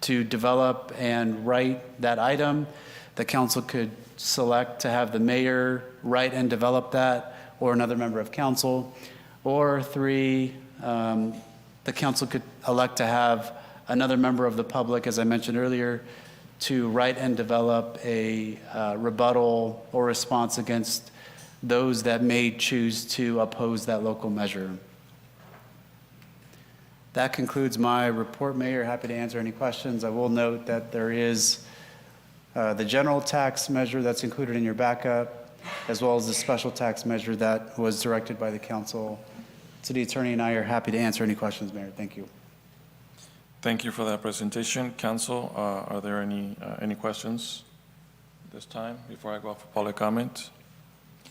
to develop and write that item. The council could select to have the mayor write and develop that, or another member of council. Or 3, the council could elect to have another member of the public, as I mentioned earlier, to write and develop a rebuttal or response against those that may choose to oppose that local measure. That concludes my report, Mayor. Happy to answer any questions. I will note that there is the general tax measure that's included in your backup, as well as the special tax measure that was directed by the council. City Attorney and I are happy to answer any questions, Mayor. Thank you.
Thank you for that presentation. Council, are there any questions this time before I go for public comment?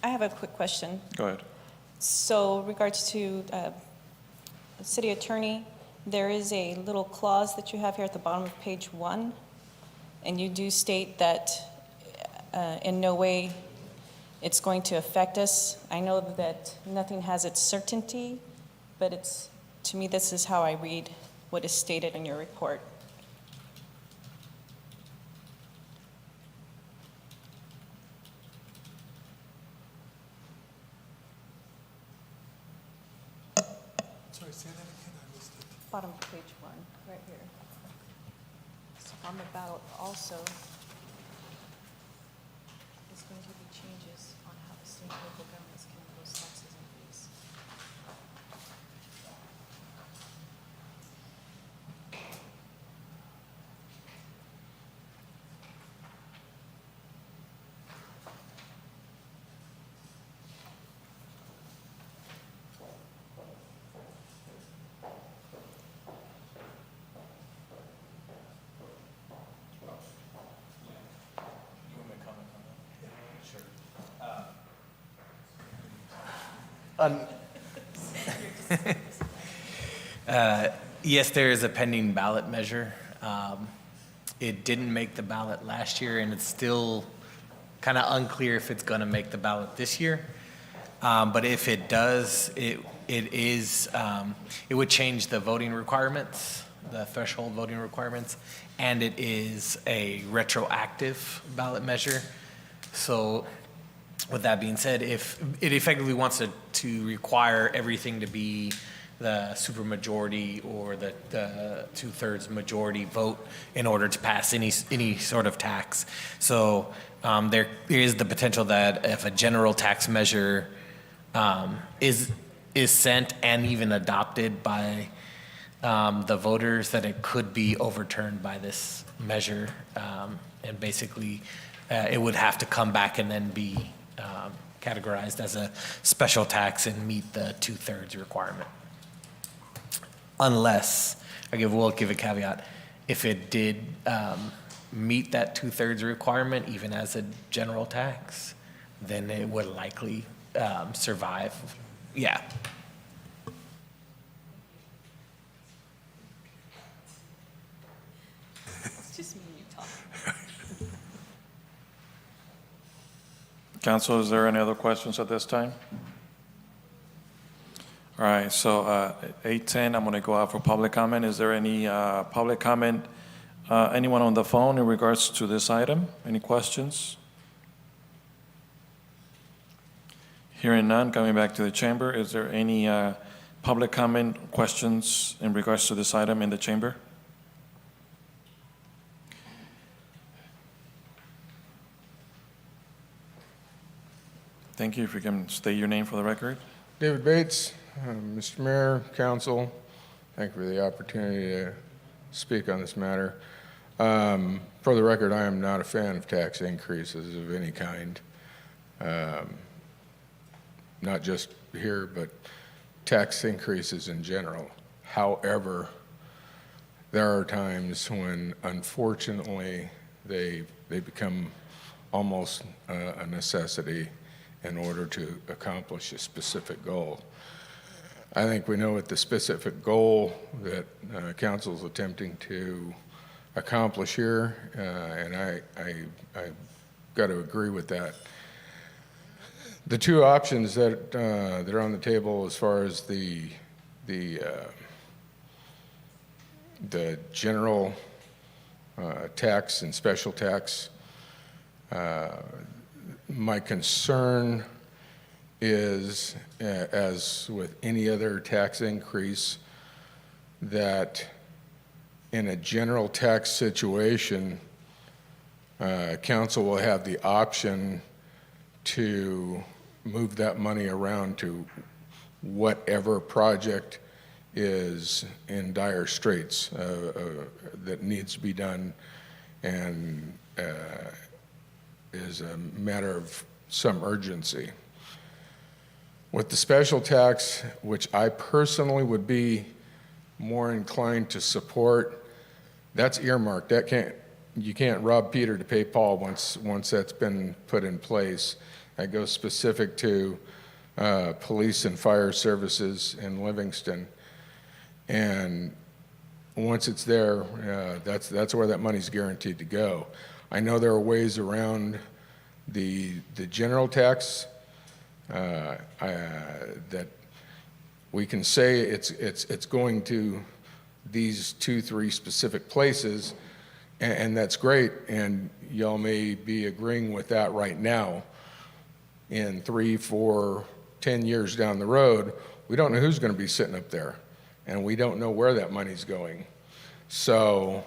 I have a quick question.
Go ahead.
So regards to City Attorney, there is a little clause that you have here at the bottom of page 1, and you do state that in no way it's going to affect us. I know that nothing has its certainty, but to me, this is how I read what is stated in your report.
Sorry, say that again, I missed it.
Bottom of page 1, right here. So on the ballot also, there's going to be changes on how the state and local governments can impose taxes and fees.
Yes, there is a pending ballot measure. It didn't make the ballot last year, and it's still kind of unclear if it's going to make the ballot this year. But if it does, it would change the voting requirements, the threshold voting requirements, and it is a retroactive ballot measure. So with that being said, if it effectively wants to require everything to be the supermajority or the 2/3 majority vote in order to pass any sort of tax. So there is the potential that if a general tax measure is sent and even adopted by the voters, that it could be overturned by this measure, and basically it would have to come back and then be categorized as a special tax and meet the 2/3 requirement. Unless, will give a caveat, if it did meet that 2/3 requirement, even as a general tax, then it would likely survive. Yeah.
It's just me talking.
Council, is there any other questions at this time? All right, so 8:10, I'm going to go out for public comment. Is there any public comment? Anyone on the phone in regards to this item? Any questions? Hearing none, coming back to the chamber, is there any public comment, questions in regards to this item in the chamber? Thank you. If you can state your name for the record.
David Bates, Mr. Mayor, Council, thank you for the opportunity to speak on this matter. For the record, I am not a fan of tax increases of any kind. Not just here, but tax increases in general. However, there are times when, unfortunately, they become almost a necessity in order to accomplish a specific goal. I think we know what the specific goal that council is attempting to accomplish here, and I got to agree with that. The two options that that are on the table as far as the general tax and special tax, my concern is, as with any other tax increase, that in a general tax situation, council will have the option to move that money around to whatever project is in dire straits that needs to be done and is a matter of some urgency. With the special tax, which I personally would be more inclined to support, that's earmarked. You can't rob Peter to pay Paul once that's been put in place. That goes specific to police and fire services in Livingston. And once it's there, that's where that money's guaranteed to go. I know there are ways around the general tax that we can say it's going to these 2-3 specific places, and that's great, and y'all may be agreeing with that right now. In 3, 4, 10 years down the road, we don't know who's going to be sitting up there, and we don't know where that money's going. So,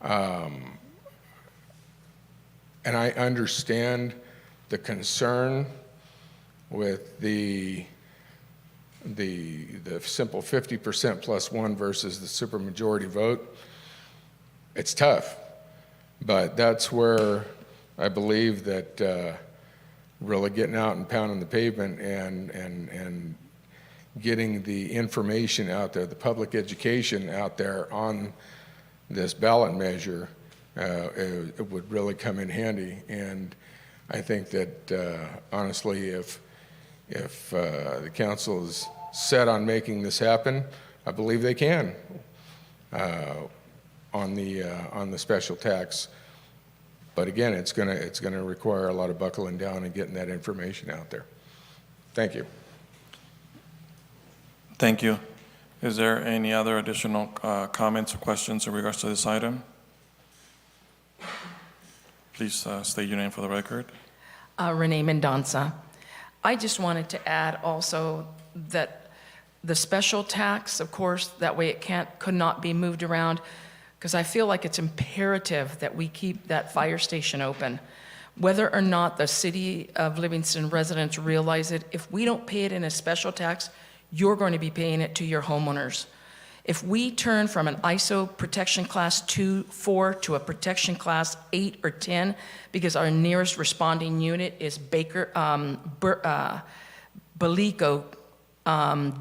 and I understand the concern with the simple 50% plus one versus the supermajority vote. It's tough, but that's where I believe that really getting out and pounding the pavement and getting the information out there, the public education out there on this ballot measure, it would really come in handy. And I think that honestly, if the council is set on making this happen, I believe they can on the special tax. But again, it's gonna require a lot of buckling down and getting that information out there. Thank you.
Thank you. Is there any other additional comments or questions in regards to this item? Please state your name for the record.
Renee Mendonça. I just wanted to add also that the special tax, of course, that way it could not be moved around, because I feel like it's imperative that we keep that fire station open. Whether or not the city of Livingston residents realize it, if we don't pay it in a special tax, you're going to be paying it to your homeowners. If we turn from an ISO protection class 2-4 to a protection class 8 or 10, because our nearest responding unit is Balico,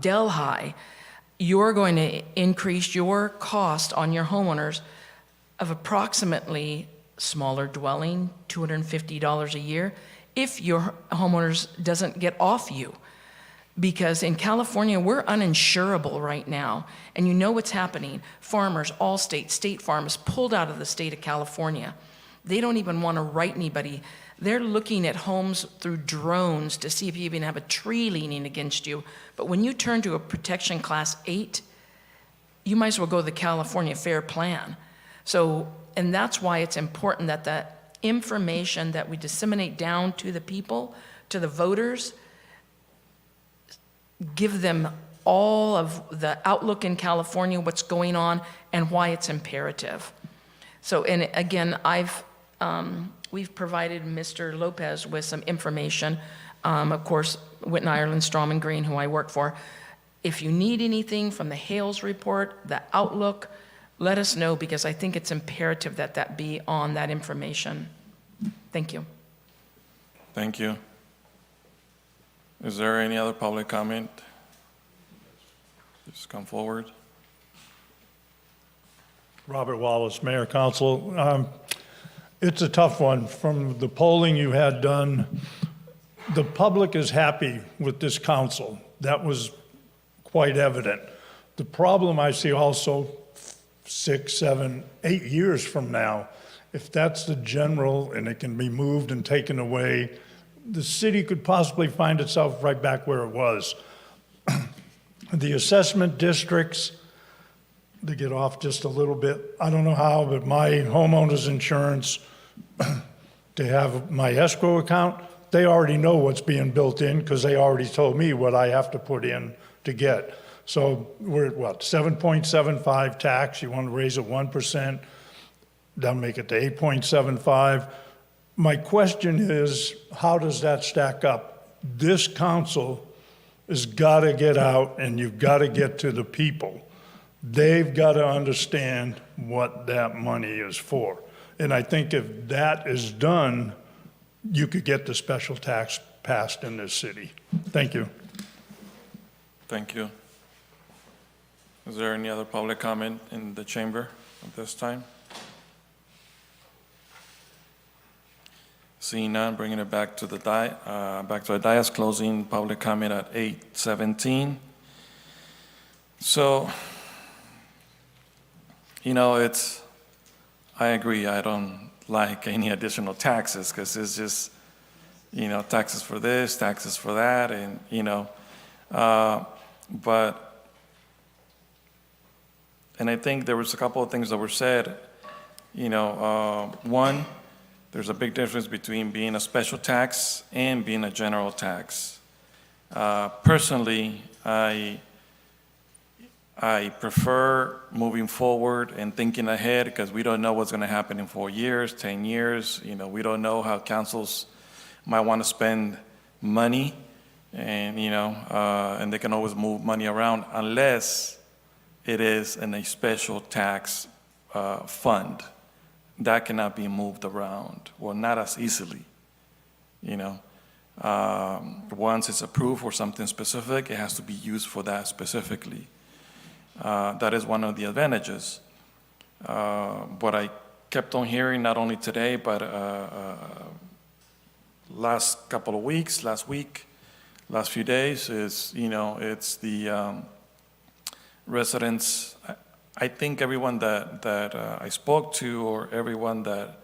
Delhi, you're going to increase your cost on your homeowners of approximately, smaller dwelling, $250 a year, if your homeowners doesn't get off you. Because in California, we're uninsurable right now. And you know what's happening. Farmers, Allstate, State Farm is pulled out of the state of California. They don't even want to write anybody. They're looking at homes through drones to see if you even have a tree leaning against you. But when you turn to a protection class 8, you might as well go to the California Fair Plan. So, and that's why it's important that the information that we disseminate down to the people, to the voters, give them all of the outlook in California, what's going on, and why it's imperative. So, and again, we've provided Mr. Lopez with some information. Of course, Whitten, Ireland, Strawman Green, who I work for. If you need anything from the Hales report, the outlook, let us know, because I think it's imperative that that be on that information. Thank you.
Thank you. Is there any other public comment? Just come forward.
Robert Wallace, Mayor, Council. It's a tough one. From the polling you had done, the public is happy with this council. That was quite evident. The problem I see also 6, 7, 8 years from now, if that's the general and it can be moved and taken away, the city could possibly find itself right back where it was. The assessment districts, to get off just a little bit, I don't know how, but my homeowner's insurance, to have my escrow account, they already know what's being built in because they already told me what I have to put in to get. So we're at what, 7.75 tax, you want to raise it 1%, that'll make it to 8.75. My question is, how does that stack up? This council has got to get out and you've got to get to the people. They've got to understand what that money is for. And I think if that is done, you could get the special tax passed in this city. Thank you.
Thank you. Is there any other public comment in the chamber at this time? Seeing none, bringing it back to the dais, closing public comment at 8:17. So, you know, I agree, I don't like any additional taxes because it's just, you know, taxes for this, taxes for that, and, you know, and I think there was a couple of things that were said, you know, one, there's a big difference between being a special tax and being a general tax. Personally, I prefer moving forward and thinking ahead because we don't know what's going to happen in 4 years, 10 years. You know, we don't know how councils might want to spend money, and you know, and they can always move money around unless it is in a special tax fund. That cannot be moved around, well, not as easily, you know. Once it's approved for something specific, it has to be used for that specifically. That is one of the advantages. What I kept on hearing, not only today, but last couple of weeks, last week, last few days, is, you know, it's the residents. I think everyone that I spoke to, or everyone that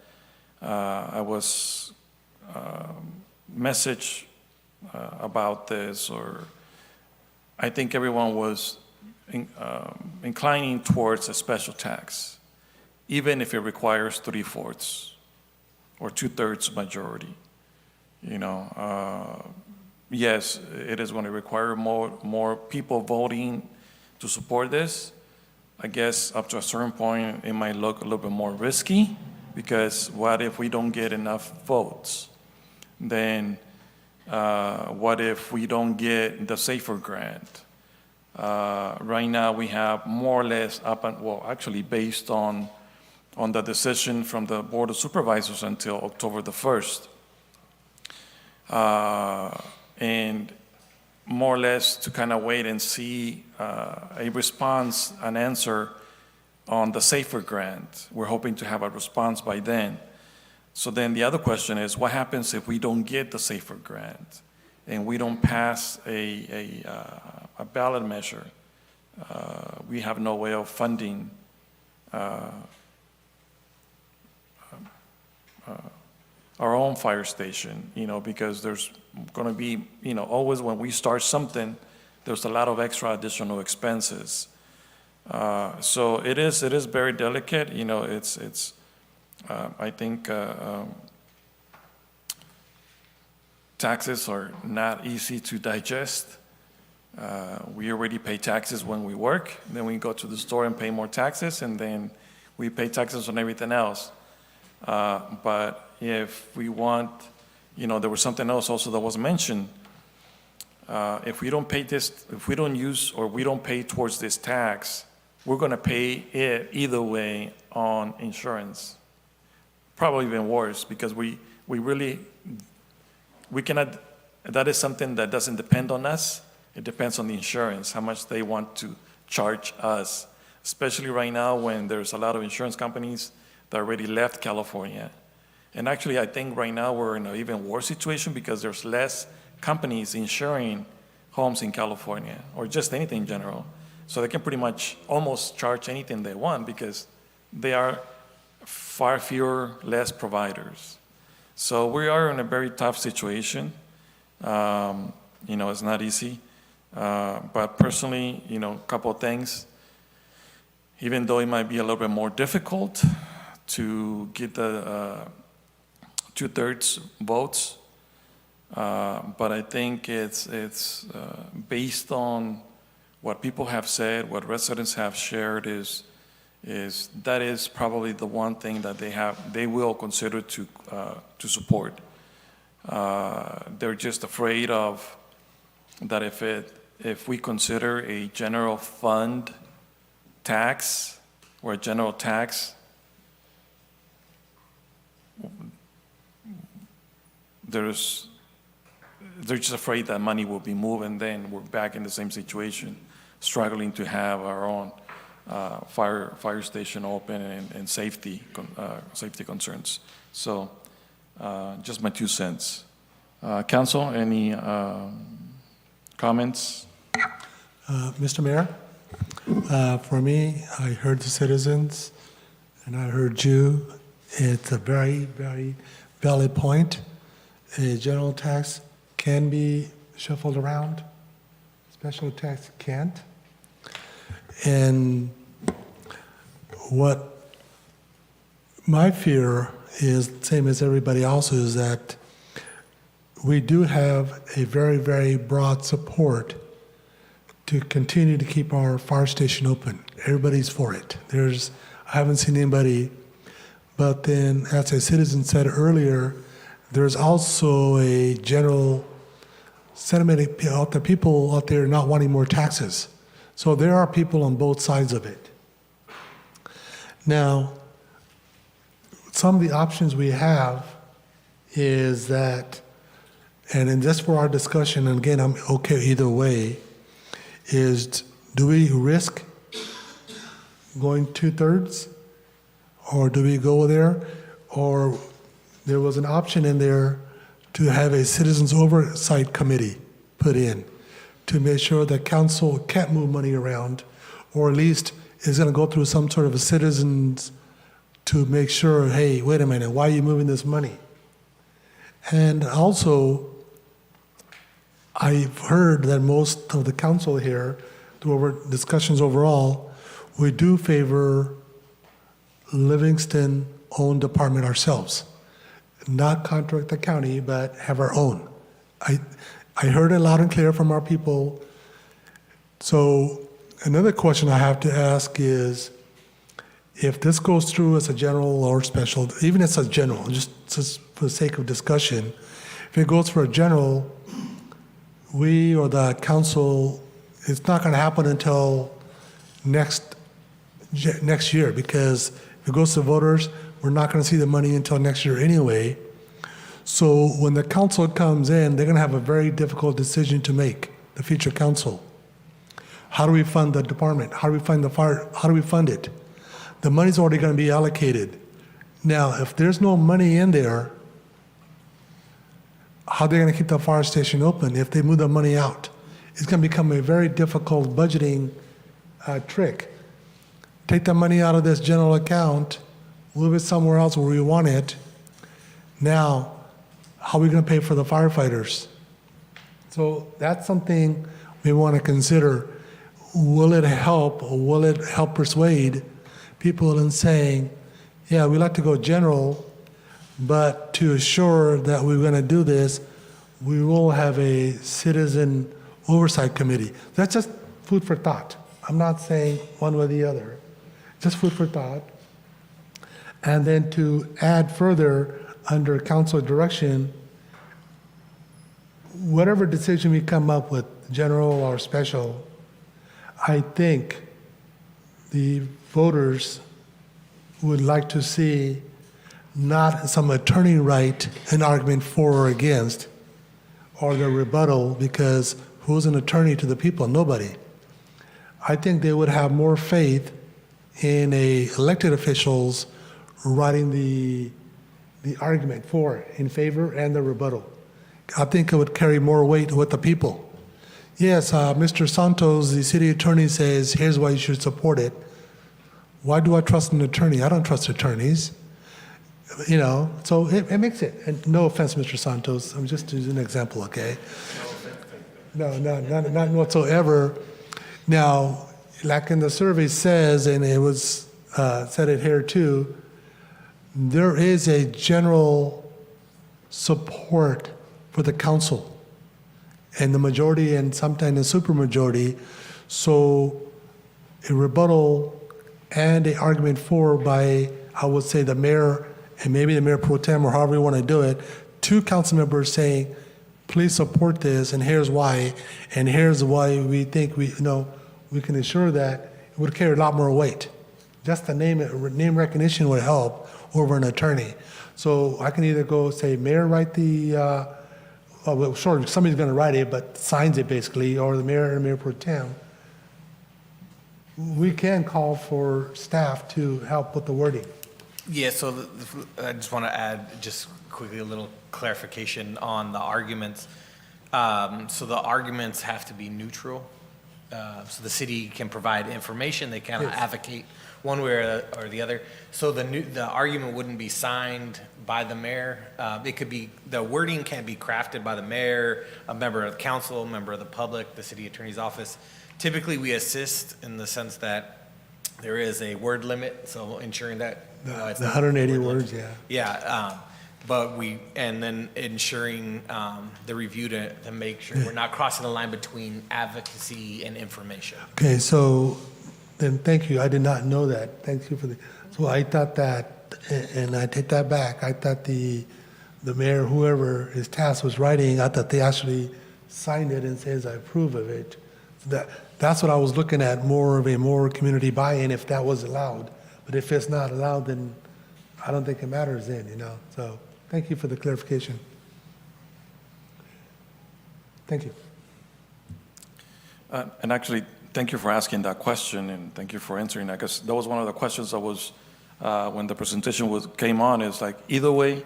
I was messaged about this, or I think everyone was inclining towards a special tax, even if it requires 3/4 or 2/3 majority. You know, yes, it is going to require more people voting to support this. I guess up to a certain point, it might look a little bit more risky, because what if we don't get enough votes? Then what if we don't get the SAFER grant? Right now, we have more or less actually based on the decision from the Board of Supervisors until October the 1st. And more or less to kind of wait and see a response, an answer on the SAFER grant. We're hoping to have a response by then. So then the other question is, what happens if we don't get the SAFER grant and we don't pass a ballot measure? We have no way of funding our own fire station, you know, because there's going to be, you know, always when we start something, there's a lot of extra additional expenses. So it is very delicate, you know. It's I think taxes are not easy to digest. We already pay taxes when we work, then we go to the store and pay more taxes, and then we pay taxes on everything else. But if we want, you know, there was something else also that was mentioned. If we don't pay this, if we don't use or we don't pay towards this tax we're going to pay it either way on insurance. Probably even worse, because we cannot, that is something that doesn't depend on us. It depends on the insurance, how much they want to charge us, especially right now when there's a lot of insurance companies that already left California. And actually, I think right now we're in an even worse situation because there's less companies insuring homes in California, or just anything in general. So they can pretty much almost charge anything they want because they are far fewer, less providers. So we are in a very tough situation. It's not easy. But personally, a couple of things. Even though it might be a little bit more difficult to get the 2/3 votes, but I think it's based on what people have said, what residents have shared is that is probably the one thing that they will consider to support. They're just afraid of that if we consider a general fund tax or a general tax, they're just afraid that money will be moved, and then we're back in the same situation, struggling to have our own fire station open and safety concerns. So just my 2 cents. Council, any comments?
Mr. Mayor, for me, I heard the citizens and I heard you. It's a very, very valid point. A general tax can be shuffled around. Special tax can't. And what my fear is, same as everybody else, is that we do have a very, very broad support to continue to keep our fire station open. Everybody's for it. I haven't seen anybody, but then, as a citizen said earlier, there's also a general sentiment out there, people out there not wanting more taxes. So there are people on both sides of it. Now, some of the options we have is that, and then just for our discussion, and again, I'm okay either way, is do we risk going 2/3? Or do we go there? Or there was an option in there to have a citizens oversight committee put in to make sure that council can't move money around, or at least is going to go through some sort of a citizens to make sure, hey, wait a minute, why are you moving this money? And also, I've heard that most of the council here, through our discussions overall, we do favor Livingston-owned department ourselves. Not contract the county, but have our own. I heard it loud and clear from our people. So another question I have to ask is, if this goes through as a general or special, even as a general, just for the sake of discussion, if it goes for a general, we or the council, it's not going to happen until next year, because if it goes to voters, we're not going to see the money until next year anyway. So when the council comes in, they're going to have a very difficult decision to make, the future council. How do we fund the department? How do we fund the fire? How do we fund it? The money's already going to be allocated. Now, if there's no money in there, how are they going to keep the fire station open if they move the money out? It's going to become a very difficult budgeting trick. Take the money out of this general account, move it somewhere else where we want it. Now, how are we going to pay for the firefighters? So that's something we want to consider. Will it help, or will it help persuade people in saying, yeah, we like to go general, but to assure that we're going to do this, we will have a citizen oversight committee. That's just food for thought. I'm not saying one way or the other, just food for thought. And then to add further, under council direction, whatever decision we come up with, general or special, I think the voters would like to see not some attorney write an argument for or against, or the rebuttal, because who's an attorney to the people? Nobody. I think they would have more faith in elected officials writing the argument for, in favor, and the rebuttal. I think it would carry more weight with the people. Yes, Mr. Santos, the city attorney, says, here's why you should support it. Why do I trust an attorney? I don't trust attorneys. You know, so it makes it. And no offense, Mr. Santos. I'm just using an example, okay? No, not whatsoever. Now, like in the survey says, and it was said it here too, there is a general support for the council, and the majority and sometimes the supermajority. So a rebuttal and an argument for by, I would say, the mayor and maybe the mayor pro tem, or however you want to do it, two council members saying, please support this, and here's why we think we can ensure that, it would carry a lot more weight. Just the name recognition would help over an attorney. So I can either go say, mayor, write the, well, sure, somebody's going to write it, but signs it basically, or the mayor and mayor pro tem. We can call for staff to help with the wording.
Yeah, so I just want to add just quickly a little clarification on the arguments. So the arguments have to be neutral. So the city can provide information, they cannot advocate one way or the other. So the argument wouldn't be signed by the mayor. It could be, the wording can be crafted by the mayor, a member of the council, a member of the public, the city attorney's office. Typically, we assist in the sense that there is a word limit, so ensuring that
The 180 words, yeah.
yeah, and then ensuring the review to make sure we're not crossing the line between advocacy and information.
Okay, so then thank you. I did not know that. Thank you for the. So I thought that, and I take that back. I thought the mayor, whoever his task was writing, I thought they actually signed it and says I approve of it. That's what I was looking at, more community buy-in if that was allowed. But if it's not allowed, then I don't think it matters then, So thank you for the clarification. Thank you.
And actually, thank you for asking that question, and thank you for answering that, because that was one of the questions that was, when the presentation came on, is like, either way,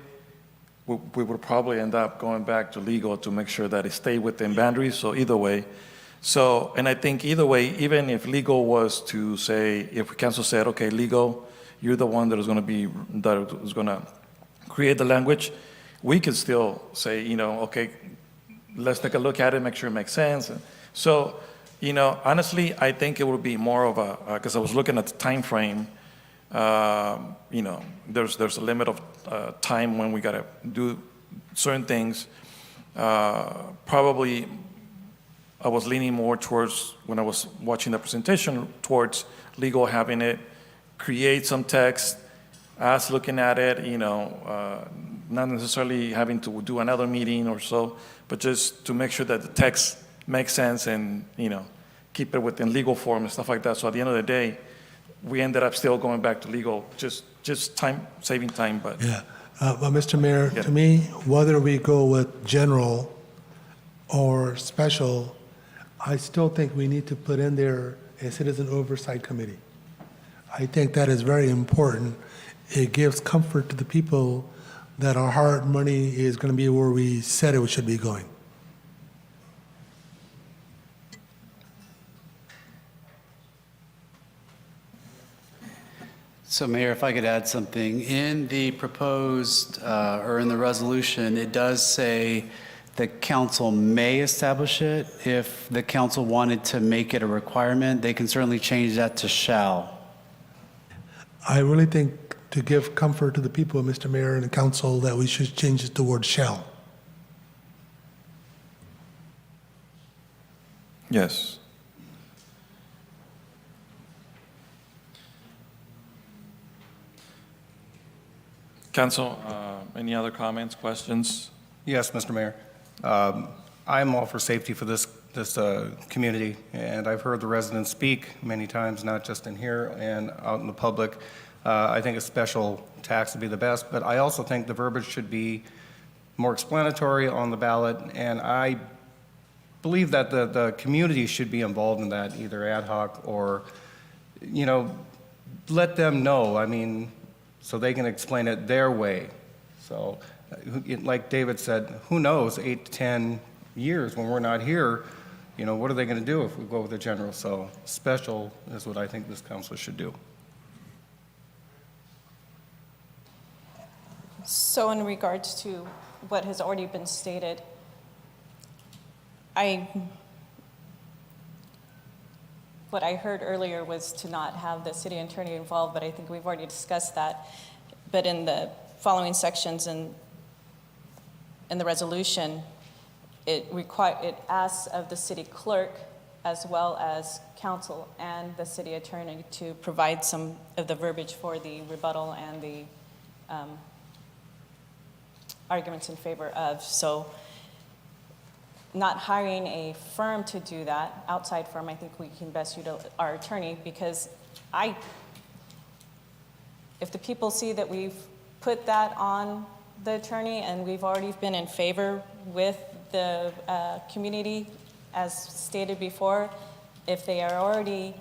we would probably end up going back to legal to make sure that it stayed within boundaries, so either way. So, and I think either way, even if legal was to say, if council said, okay, legal, you're the one that is going to create the language, we could still say, okay, let's take a look at it, make sure it makes sense. And so, honestly, I think it would be more of because I was looking at the time frame, there's a limit of time when we got to do certain things. Probably I was leaning more towards, when I was watching the presentation, towards legal having it create some text, us looking at it, not necessarily having to do another meeting or so, but just to make sure that the text makes sense and, keep it within legal form and stuff like that. So at the end of the day, we ended up still going back to legal, just time, saving time, but.
Yeah, but Mr. Mayor, to me, whether we go with general or special, I still think we need to put in there a citizen oversight committee. I think that is very important. It gives comfort to the people that our hard money is going to be where we said it should be going.
So Mayor, if I could add something. In the proposed, or in the resolution, it does say the council may establish it. If the council wanted to make it a requirement, they can certainly change that to shall.
I really think to give comfort to the people, Mr. Mayor and the council, that we should change it to word shall.
Yes. Council, any other comments, questions?
Yes, Mr. Mayor. I'm all for safety for this this community, and I've heard the residents speak many times, not just in here and out in the public. I think a special tax would be the best, but I also think the verbiage should be more explanatory on the ballot, and I believe that the community should be involved in that, either ad hoc or, you know, let them know, I mean, so they can explain it their way. So, like David said, who knows, 8 to 10 years when we're not here, you know, what are they going to do if we go with the general? So special is what I think this council should do.
So in regards to what has already been stated, what I heard earlier was to not have the city attorney involved, but I think we've already discussed that. But in the following sections in the resolution, it asks of the city clerk as well as council and the city attorney to provide some of the verbiage for the rebuttal and the arguments in favor of. So not hiring a firm to do that, outside firm, I think we can best utilize our attorney, because if the people see that we've put that on the attorney and we've already been in favor with the community, as stated before, if they are already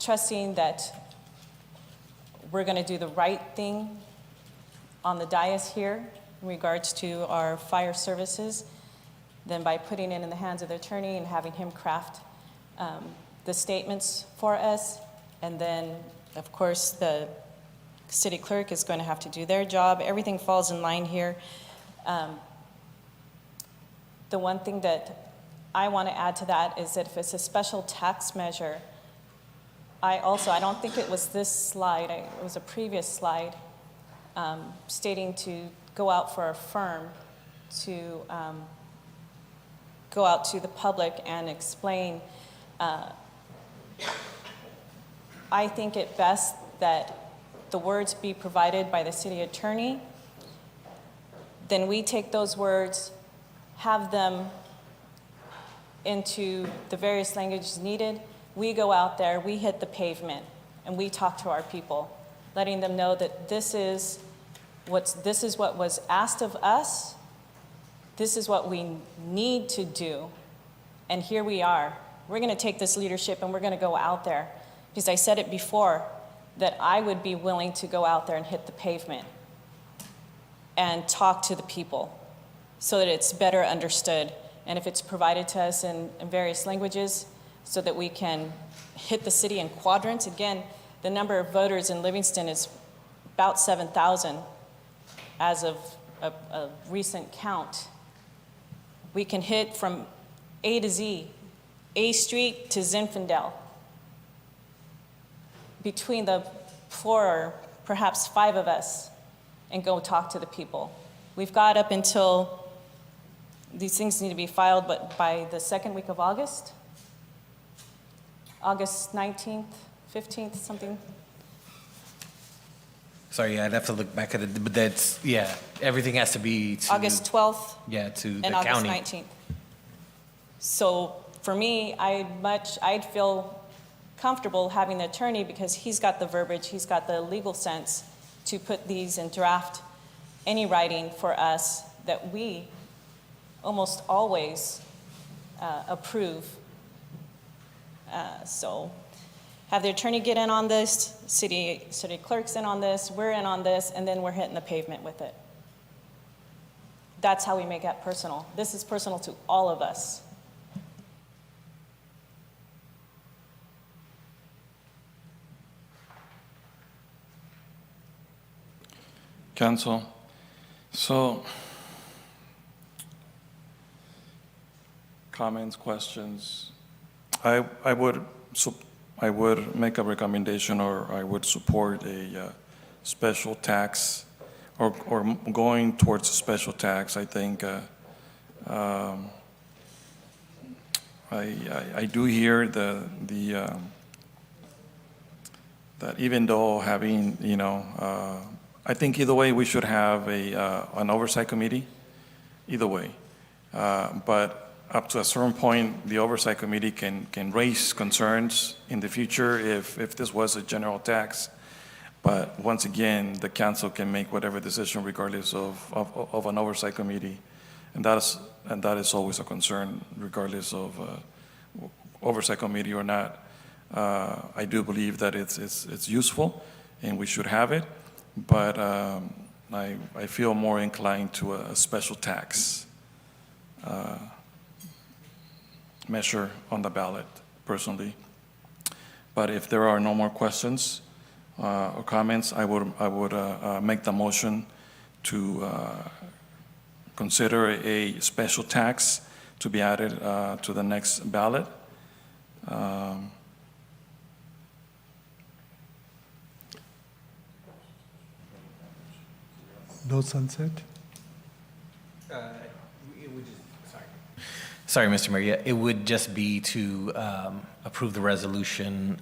trusting that we're going to do the right thing on the dais here in regards to our fire services, then by putting it in the hands of the attorney and having him craft the statements for us, and then, of course, the city clerk is going to have to do their job. Everything falls in line here. The one thing that I want to add to that is that if it's a special tax measure, I don't think it was this slide, it was a previous slide, stating to go out for a firm to go out to the public and explain. I think it best that the words be provided by the city attorney. Then we take those words, have them into the various languages needed. We go out there, we hit the pavement, and we talk to our people, letting them know that this is what was asked of us. This is what we need to do, and here we are. We're going to take this leadership and we're going to go out there, because I said it before that I would be willing to go out there and hit the pavement and talk to the people so that it's better understood, and if it's provided to us in various languages so that we can hit the city in quadrants. Again, the number of voters in Livingston is about 7,000 as of a recent count. We can hit from A to Z, A Street to Zinfandel, between the 4 or perhaps 5 of us, and go talk to the people. We've got up until, these things need to be filed, but by the second week of August 19th, 15th, something.
Sorry, I'd have to look back at it, but that's, yeah, everything has to be to.
August 12th.
Yeah, to the
And
county.
August 19th. So for me, I'd feel comfortable having the attorney, because he's got the verbiage, he's got the legal sense to put these in draft, any writing for us that we almost always approve. So have the attorney get in on this, city clerk's in on this, we're in on this, and then we're hitting the pavement with it. That's how we make that personal. This is personal to all of us.
Council, so comments, questions? I would make a recommendation, or I would support a special tax, or going towards a special tax. I think I do hear that even though having, I think either way we should have an oversight committee, either way. But up to a certain point, the Oversight Committee can raise concerns in the future if this was a general tax. But once again, the council can make whatever decision regardless of an Oversight Committee. And that is always a concern regardless of Oversight Committee or not. I do believe that it's useful and we should have it, but I feel more inclined to a special tax measure on the ballot, personally. But if there are no more questions or comments, I would make the motion to consider a special tax to be added to the next ballot.
No sunset?
Sorry, Mr. Mayor. Yeah, it would just be to approve the resolution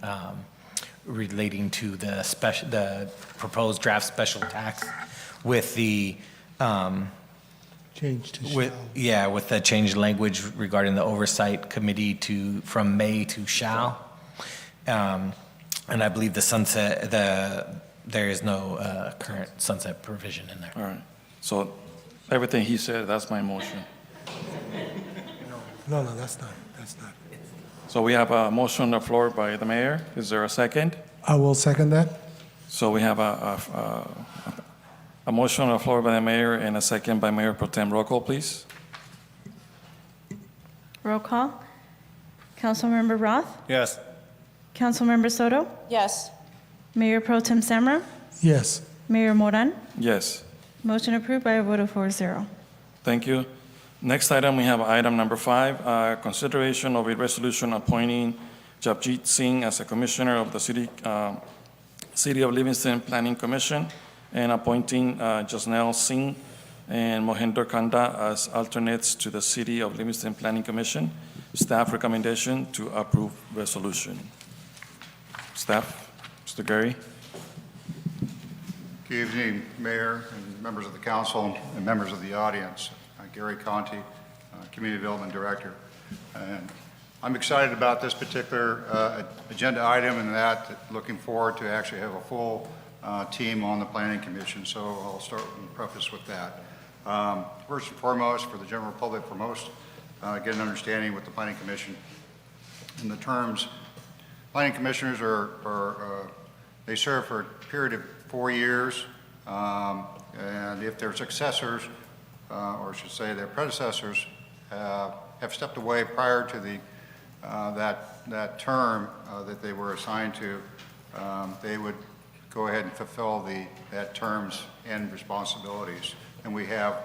relating to the proposed draft special tax with the
Change to shall.
with the changed language regarding the oversight committee from may to shall. And I believe there is no current sunset provision in there.
All right. So everything he said, that's my motion.
No, that's not.
So we have a motion on the floor by the mayor. Is there a second?
I will second that.
So we have a motion on the floor by the mayor and a second by Mayor Pro Tem. Roll call, please.
Roll call. Councilmember Roth?
Yes.
Councilmember Soto?
Yes.
Mayor Pro Tem Samra?
Yes.
Mayor Moran?
Yes.
Motion approved by a vote of 4-0.
Thank you. Next item, we have item number 5, consideration of a resolution appointing Japjit Singh as a commissioner of the City of Livingston Planning Commission and appointing Jasnel Singh and Mohinder Kanda as alternates to the City of Livingston Planning Commission. Staff recommendation to approve resolution. Staff, Mr. Gary.
Good evening, Mayor and members of the council and members of the audience. Gary Conti, Community Development Director. And I'm excited about this particular agenda item and looking forward to actually have a full team on the Planning Commission. So I'll start and preface with that. First and foremost, for the general public, get an understanding with the Planning Commission. In the terms, Planning Commissioners they serve for a period of 4 years, and if their successors, or I should say their predecessors, have stepped away prior to that term that they were assigned to, they would go ahead and fulfill that term's end responsibilities. And we have,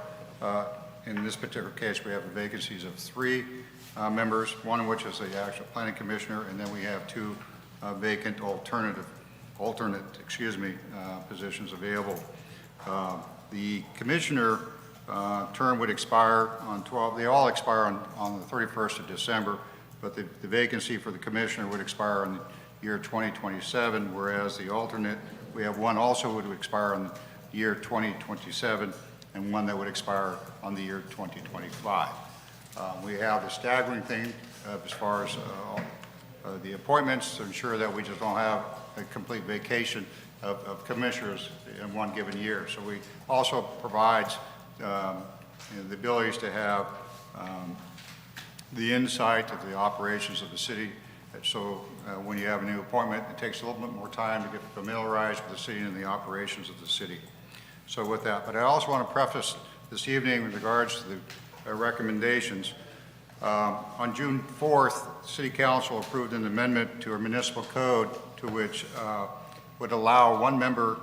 in this particular case, we have the vacancies of 3 members, one of which is the actual planning commissioner, and then we have 2 vacant alternate positions available. The commissioner term would expire they all expire on the 31st of December, but the vacancy for the commissioner would expire in the year 2027, whereas the alternate, we have one also would expire in the year 2027 and one that would expire on the year 2025. We have the staggering thing as far as the appointments to ensure that we just don't have a complete vacation of commissioners in one given year. So we also provides the abilities to have the insight of the operations of the city. So when you have a new appointment, it takes a little bit more time to get familiarized with the city and the operations of the city. So with that, but I also want to preface this evening with regards to the recommendations. On June 4th, City Council approved an amendment to our municipal code to which would allow one member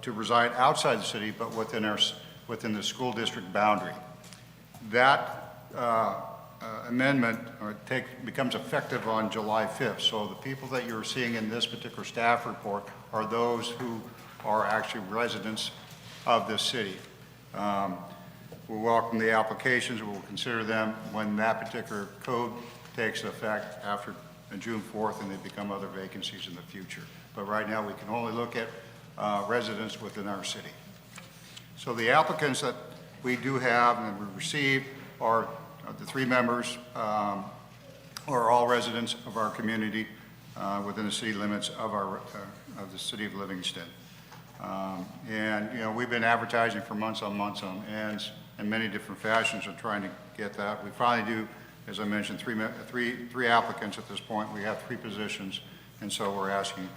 to reside outside the city, but within the school district boundary. That amendment becomes effective on July 5th. So the people that you're seeing in this particular staff report are those who are actually residents of this city. We'll welcome the applications. We'll consider them when that particular code takes effect after June 4th and they become other vacancies in the future. But right now we can only look at residents within our city. So the applicants that we do have and we received are the three members are all residents of our community within the city limits of of the city of Livingston. And, you know, we've been advertising for months on ends in many different fashions of trying to get that. We finally do, as I mentioned, three applicants at this point. We have 3 positions, and so we're asking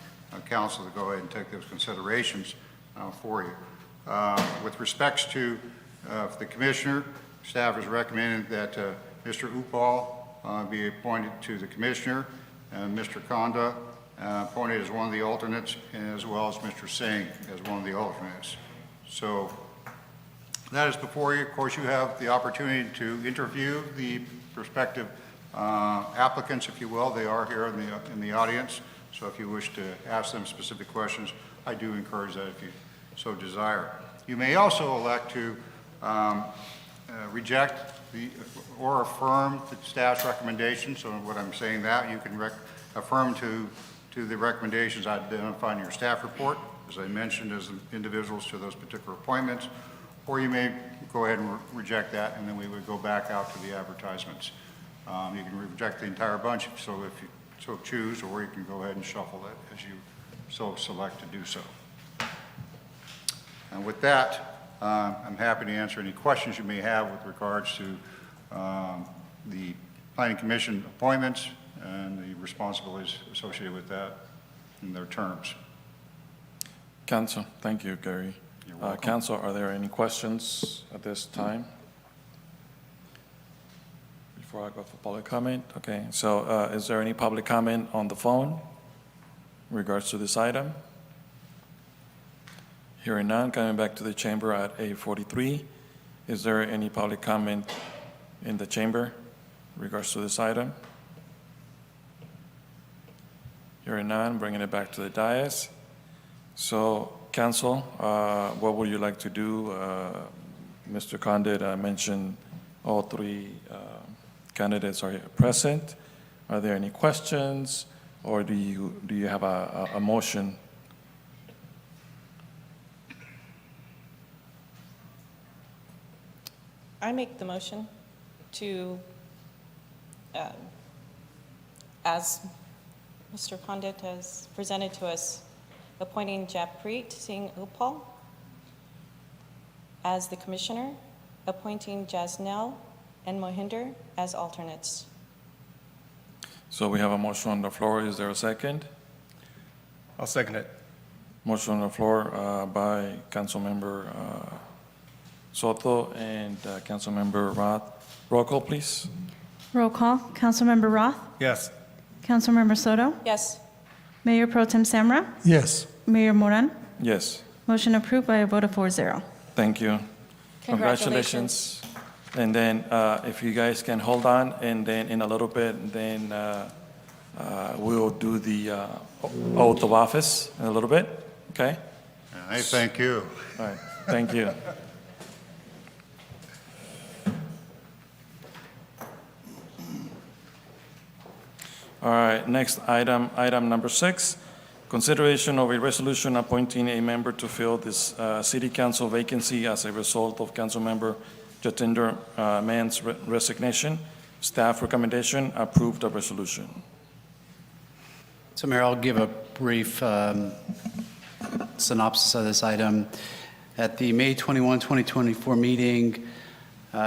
council to go ahead and take those considerations for you. With respects to the commissioner, staff is recommending that Mr. Upal be appointed to the commissioner, and Mr. Konda appointed as one of the alternates, and as well as Mr. Singh as one of the alternates. So that is before you. Of course, you have the opportunity to interview the prospective applicants, if you will. They are here in the audience. So if you wish to ask them specific questions, I do encourage that if you so desire. You may also elect to reject or affirm the staff's recommendations. So what I'm saying that, you can affirm to the recommendations identified in your staff report, as I mentioned, as individuals to those particular appointments, or you may go ahead and reject that, and then we would go back out to the advertisements. You can reject the entire bunch, so if you so choose, or you can go ahead and shuffle it as you so select to do so. And with that, I'm happy to answer any questions you may have with regards to the Planning Commission appointments and the responsibilities associated with that and their terms.
Council, thank you, Gary.
You're welcome.
Council, are there any questions at this time? Before I go for public comment? Okay, so is there any public comment on the phone in regards to this item? Hearing none, coming back to the chamber at 8:43. Is there any public comment in the chamber in regards to this item? Hearing none, bringing it back to the dais. So, council, what would you like to do? Mr. Condit mentioned all 3 candidates are present. Are there any questions, or do you have a motion?
I make the motion to, as Mr. Condit has presented to us, appointing Jappreet Singh Upal as the commissioner, appointing Jasnel and Mohinder as alternates.
So we have a motion on the floor. Is there a second?
I'll second it.
Motion on the floor by Councilmember Soto and Councilmember Roth. Roll call, please.
Roll call. Councilmember Roth.
Yes.
Councilmember Soto.
Yes.
Mayor Pro Tem Samra.
Yes.
Mayor Moran.
Yes.
Motion approved by a vote of 4-0.
Thank you.
Congratulations.
And then if you guys can hold on, and then in a little bit, then we'll do the oath of office in a little bit, okay?
I thank you.
All right, thank you. All right, next item, item number 6, consideration of a resolution appointing a member to fill this city council vacancy as a result of Councilmember Jatinder Mann's resignation. Staff recommendation, approve the resolution.
So Mayor, I'll give a brief synopsis of this item. At the May 21, 2024 meeting,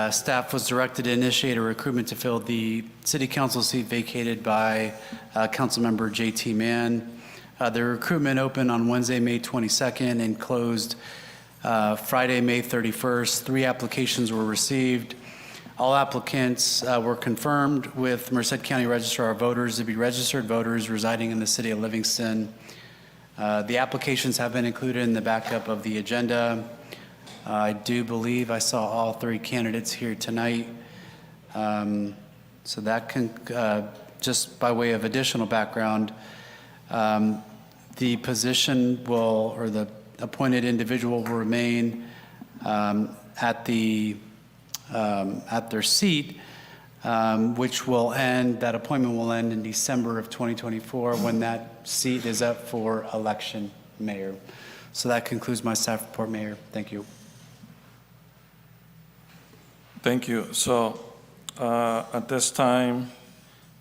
staff was directed to initiate a recruitment to fill the city council seat vacated by Councilmember J.T. Mann. The recruitment opened on Wednesday, May 22nd, and closed Friday, May 31st. 3 applications were received. All applicants were confirmed with Merced County Registrar of Voters to be registered voters residing in the city of Livingston. The applications have been included in the backup of the agenda. I do believe I saw all 3 candidates here tonight. So that can, just by way of additional background, the position will, or the appointed individual will remain at their seat, which will end, that appointment will end in December of 2024 when that seat is up for election, Mayor. So that concludes my staff report, Mayor. Thank you.
Thank you. So At this time,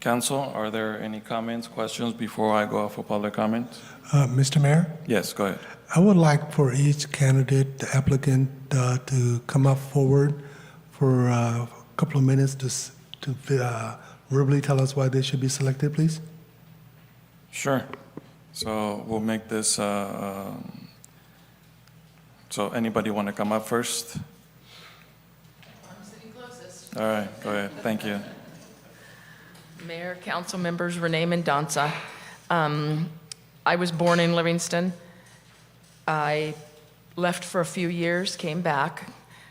council, are there any comments, questions before I go out for public comment?
Mr. Mayor,
Yes, go ahead.
I would like for each candidate, the applicant, to come up forward for a couple of minutes to verbally tell us why they should be selected, please.
Sure. So we'll make this, so anybody want to come up first?
I'm sitting closest.
All right, go ahead. Thank you.
Mayor, council members, Renee Mendoza. I was born in Livingston. I left for a few years, came back,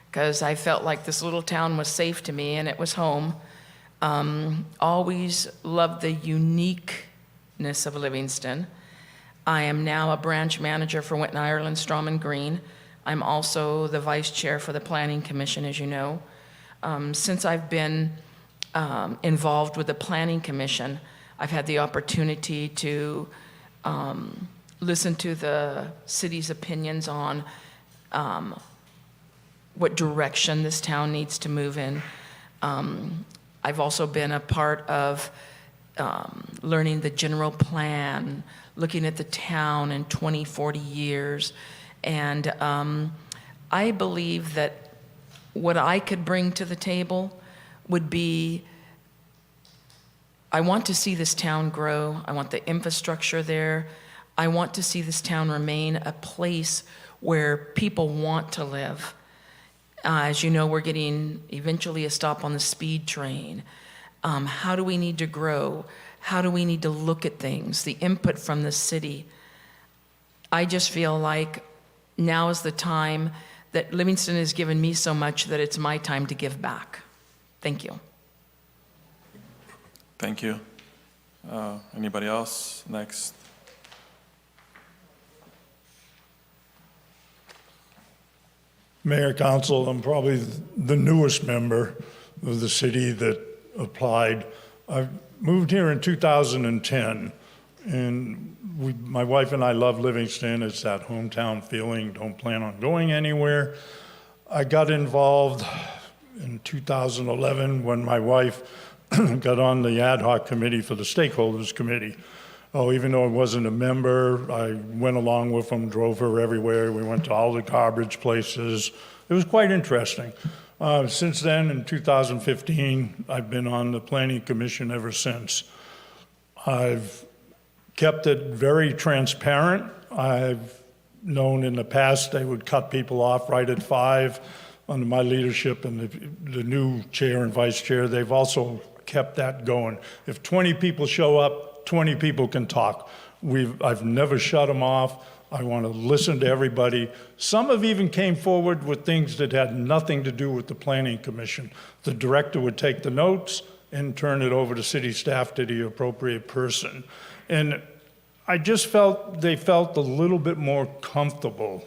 because I felt like this little town was safe to me and it was home. Always loved the uniqueness of Livingston. I am now a branch manager for Winton, Ireland, Strom and Green. I'm also the vice chair for the Planning Commission, as you know. Since I've been involved with the Planning Commission, I've had the opportunity to listen to the city's opinions on what direction this town needs to move in. I've also been a part of learning the general plan, looking at the town in 20, 40 years. And I believe that what I could bring to the table would be, I want to see this town grow. I want the infrastructure there. I want to see this town remain a place where people want to live. As you know, we're getting eventually a stop on the speed train. How do we need to grow? How do we need to look at things? The input from the city. I just feel like now is the time that Livingston has given me so much that it's my time to give back. Thank you.
Thank you. Anybody else? Next.
Mayor, council, I'm probably the newest member of the city that applied. I moved here in 2010, and my wife and I love Livingston. It's that hometown feeling, don't plan on going anywhere. I got involved in 2011 when my wife got on the ad hoc committee for the stakeholders committee. Oh, even though I wasn't a member, I went along with them, drove her everywhere. We went to all the garbage places. It was quite interesting. Since then, in 2015, I've been on the Planning Commission ever since. I've kept it very transparent. I've known in the past they would cut people off right at 5 under my leadership, and the new chair and vice chair, they've also kept that going. If 20 people show up, 20 people can talk. I've never shut them off. I want to listen to everybody. Some have even came forward with things that had nothing to do with the Planning Commission. The director would take the notes and turn it over to city staff to the appropriate person. And I just felt they felt a little bit more comfortable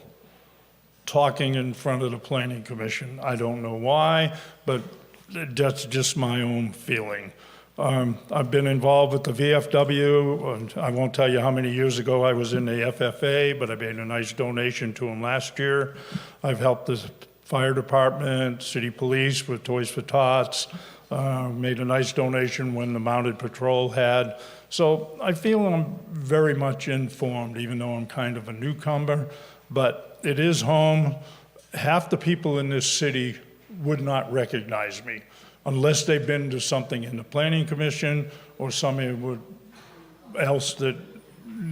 talking in front of the Planning Commission. I don't know why, but that's just my own feeling. I've been involved with the VFW, and I won't tell you how many years ago I was in the FFA, but I made a nice donation to them last year. I've helped the fire department, city police with Toys for Tots, made a nice donation when the mounted patrol had. So I feel I'm very much informed, even though I'm kind of a newcomer, but it is home. Half the people in this city would not recognize me unless they've been to something in the Planning Commission or something else that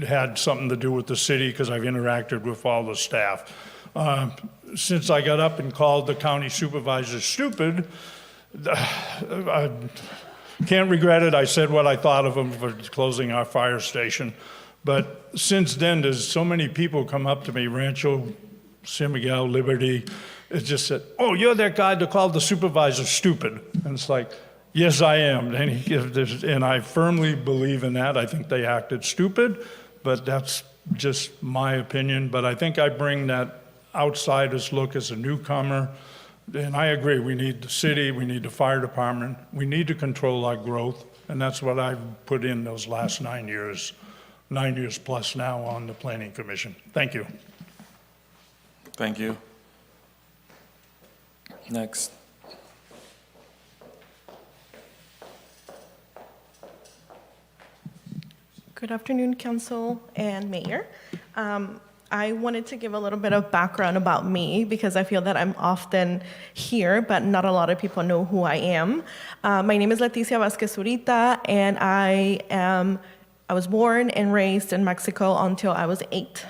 had something to do with the city, because I've interacted with all the staff. Since I got up and called the county supervisor stupid, I can't regret it. I said what I thought of him for closing our fire station. But since then, there's so many people come up to me, Rancho, San Miguel, Liberty. It just said, oh, you're that guy that called the supervisor stupid. And it's like, yes, I am. And I firmly believe in that. I think they acted stupid, but that's just my opinion. But I think I bring that outsider's look as a newcomer. And I agree, we need the city, we need the fire department, we need to control our growth. And that's what I've put in those last 9 years plus now on the Planning Commission. Thank you.
Thank you. Next.
Good afternoon, Council and Mayor. I wanted to give a little bit of background about me because I feel that I'm often here, but not a lot of people know who I am. My name is Leticia Vasquez Zurita, and I was born and raised in Mexico until I was 8.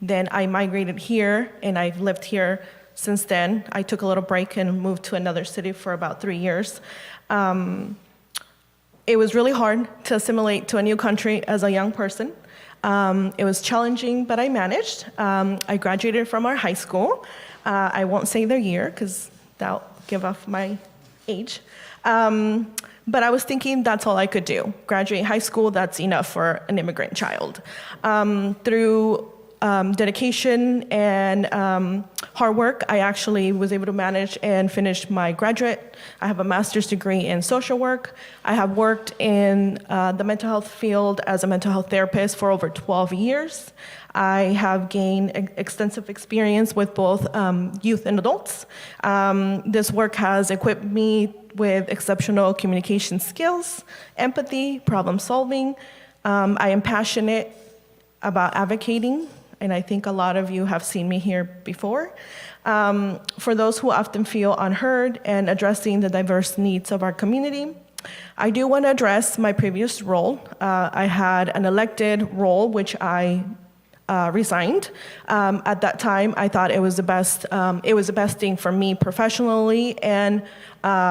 Then I migrated here, and I've lived here since then. I took a little break and moved to another city for about 3 years. It was really hard to assimilate to a new country as a young person. It was challenging, but I managed. I graduated from our high school. I won't say the year because that'll give off my age. But I was thinking that's all I could do. Graduate high school, that's enough for an immigrant child. Through dedication and hard work, I actually was able to manage and finish my graduate. I have a master's degree in social work. I have worked in the mental health field as a mental health therapist for over 12 years. I have gained extensive experience with both youth and adults. This work has equipped me with exceptional communication skills, empathy, problem solving. I am passionate about advocating, and I think a lot of you have seen me here before, for those who often feel unheard and addressing the diverse needs of our community. I do want to address my previous role. I had an elected role, which I resigned. At that time, I thought it was the best thing for me professionally and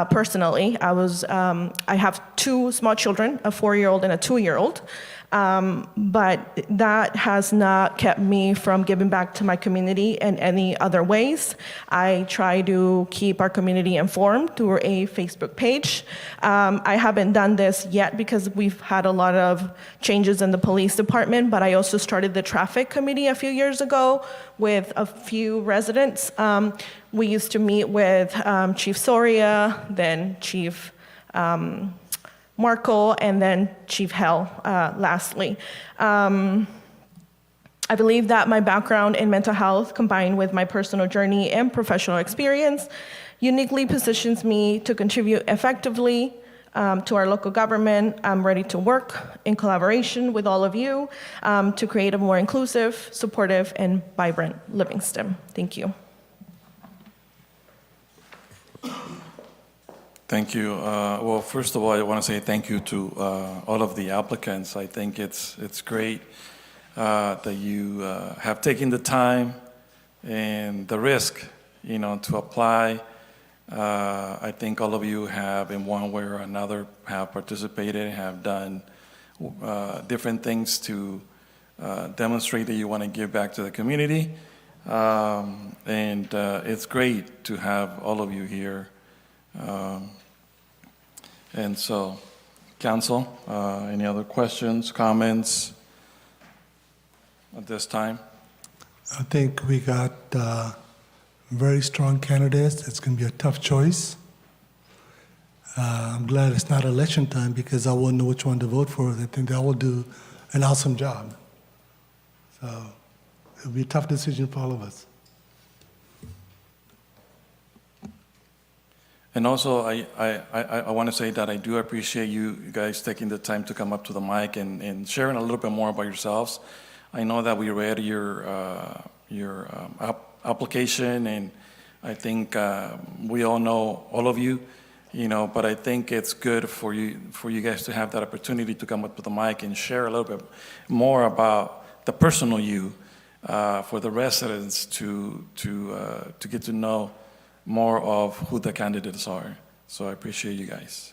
personally. I have 2 small children, a 4-year-old and a 2-year-old. But that has not kept me from giving back to my community in any other ways. I try to keep our community informed through a Facebook page. I haven't done this yet because we've had a lot of changes in the police department, but I also started the traffic committee a few years ago with a few residents. We used to meet with Chief Soria, then Chief Markle, and then Chief Hell, lastly. I believe that my background in mental health, combined with my personal journey and professional experience, uniquely positions me to contribute effectively to our local government. I'm ready to work in collaboration with all of you to create a more inclusive, supportive, and vibrant Livingston. Thank you.
Thank you. Well, first of all, I want to say thank you to all of the applicants. I think it's great that you have taken the time and the risk, to apply. I think all of you have, in one way or another, have participated, have done different things to demonstrate that you want to give back to the community. And it's great to have all of you here. And so, Council, any other questions, comments at this time?
I think we got very strong candidates. It's going to be a tough choice. I'm glad it's not election time because I wouldn't know which one to vote for. I think they will do an awesome job. So it'll be a tough decision for all of us.
And also, I want to say that I do appreciate you guys taking the time to come up to the mic and sharing a little bit more about yourselves. I know that we read your application, and I think we all know all of you, but I think it's good for you guys to have that opportunity to come up to the mic and share a little bit more about the personal you for the residents to get to know more of who the candidates are. So I appreciate you guys.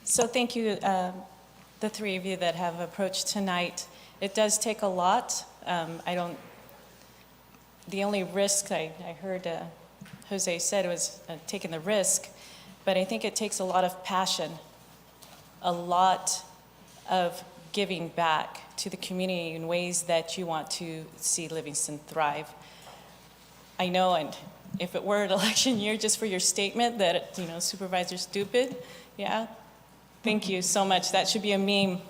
So thank you, the 3 of you that have approached tonight. It does take a lot. The only risk I heard Jose said was taking the risk, but I think it takes a lot of passion, a lot of giving back to the community in ways that you want to see Livingston thrive. I know, and if it were an election year, just for your statement that, Supervisor's stupid, yeah, thank you so much. That should be a meme.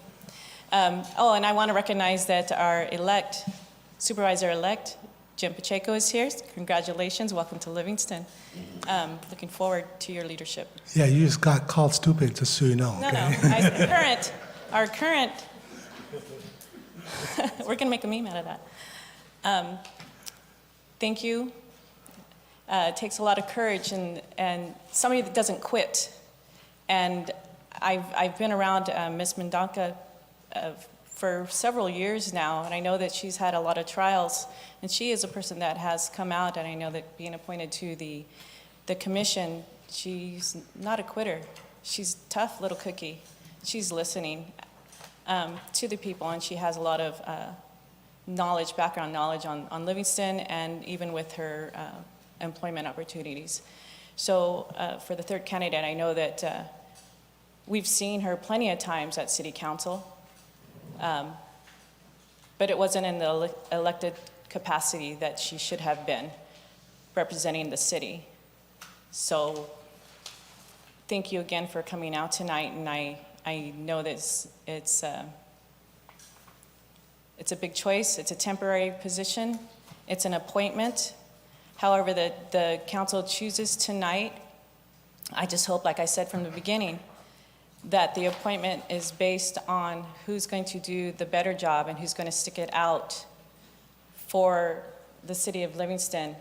And I want to recognize that our Supervisor-elect, Jim Pacheco is here. Congratulations, welcome to Livingston. Looking forward to your leadership.
Yeah, you just got called stupid, just so you know.
No,
Okay?
our current, we're gonna make a meme out of that. Thank you. It takes a lot of courage and somebody that doesn't quit. And I've been around Ms. Mendonca for several years now, and I know that she's had a lot of trials, and she is a person that has come out, and I know that being appointed to the commission, she's not a quitter. She's a tough little cookie. She's listening to the people, and she has a lot of knowledge, background knowledge on Livingston, and even with her employment opportunities. So for the third candidate, I know that we've seen her plenty of times at City Council, but it wasn't in the elected capacity that she should have been representing the city. So thank you again for coming out tonight, and I know that it's a big choice. It's a temporary position. It's an appointment. However, the council chooses tonight, I just hope, like I said from the beginning, that the appointment is based on who's going to do the better job and who's going to stick it out for the city of Livingston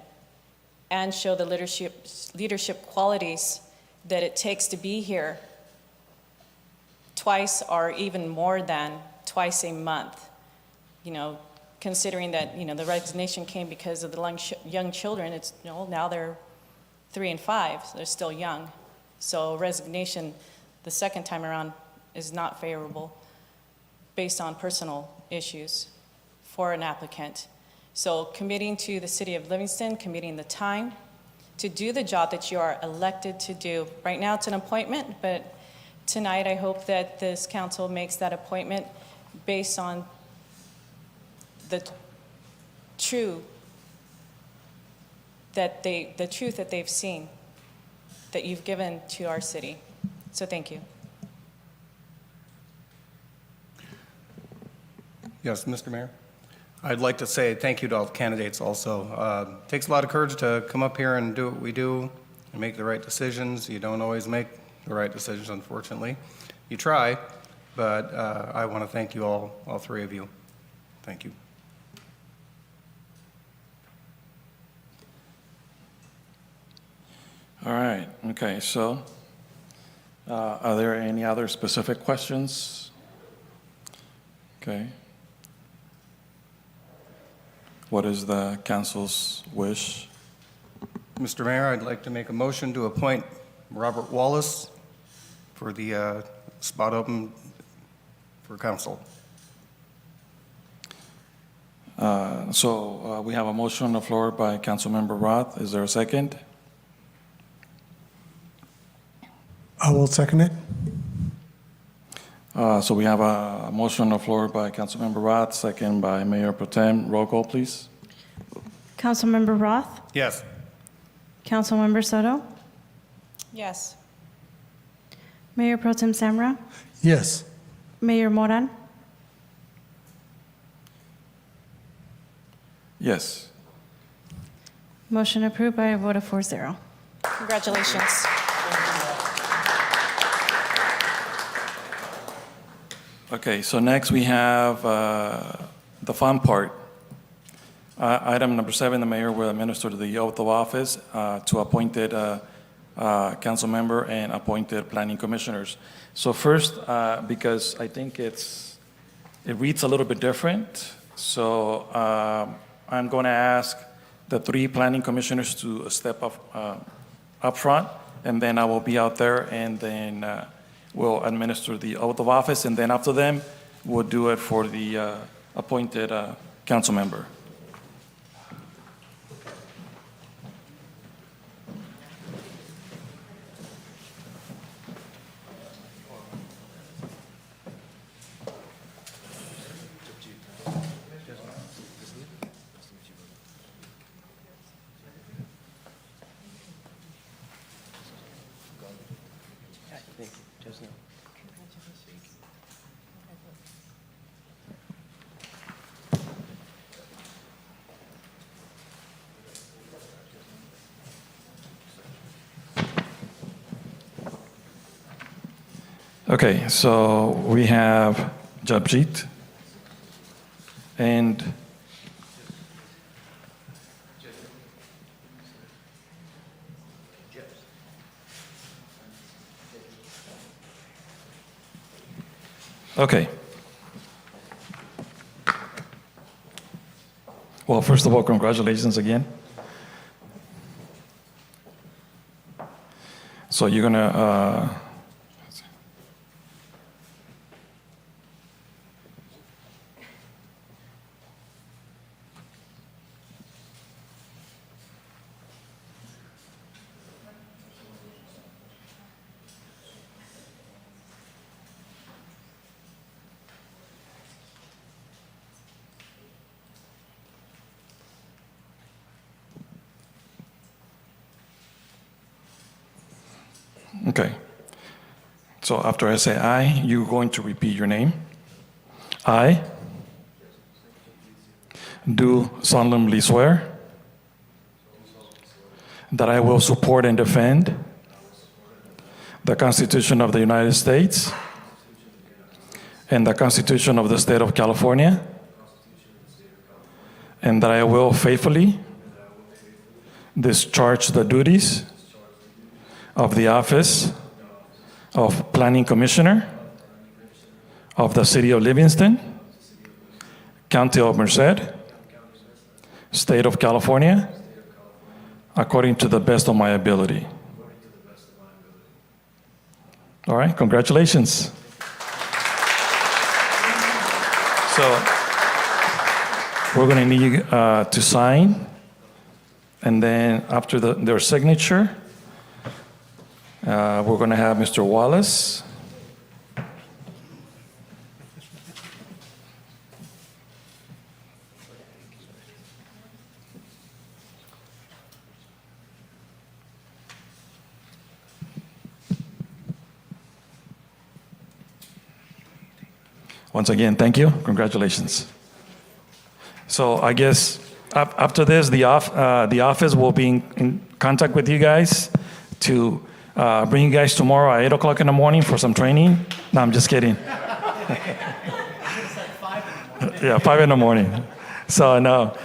and show the leadership qualities that it takes to be here twice or even more than twice a month. You know, considering that, you know, the resignation came because of the young children. It's, you know, now they're 3 and 5, so they're still young. So resignation the second time around is not favorable based on personal issues for an applicant. So committing to the city of Livingston, committing the time to do the job that you are elected to do. Right now it's an appointment, but tonight I hope that this council makes that appointment based on the truth that they've seen, that you've given to our city. So thank you.
Yes, Mr. Mayor. I'd like to say thank you to all the candidates also. It takes a lot of courage to come up here and do what we do and make the right decisions. You don't always make the right decisions, unfortunately. You try, but I want to thank you all three of you. Thank you.
All right, okay, so are there any other specific questions? Okay. What is the council's wish?
Mr. Mayor, I'd like to make a motion to appoint Robert Wallace for the spot open for council.
So we have a motion on the floor by Councilmember Roth. Is there a second?
I will second it.
So we have a motion on the floor by Councilmember Roth, second by Mayor Pro Tem. Roll call, please.
Councilmember Roth,
Yes.
Councilmember Soto,
Yes.
Mayor Pro Tem Samra,
Yes.
Mayor Moran,
Yes.
motion approved by a vote of 4-0.
Congratulations.
Okay, so next we have the fun part. Item number 7, the mayor will administer the oath of office to appointed council member and appointed planning commissioners. So first, because I think it reads a little bit different, so I'm going to ask the 3 planning commissioners to step up front, and then I will be out there, and then we'll administer the oath of office, and then after them, we'll do it for the appointed council member. Okay, so we have Jabjit and okay. Well, first of all, congratulations again. So you're gonna okay. So after I say I, you're going to repeat your name. I do solemnly swear that I will support and defend the Constitution of the United States and the Constitution of the State of California, and that I will faithfully discharge the duties of the office of Planning Commissioner of the City of Livingston, County of Merced, State of California, according to the best of my ability. All right, congratulations. So we're going to need you to sign, and then after their signature, we're going to have Mr. Wallace. Once again, thank you. Congratulations. So I guess after this, the office will be in contact with you guys to bring you guys tomorrow at 8 o'clock in the morning for some training. No, I'm just kidding. Yeah, 5 in the morning. So no,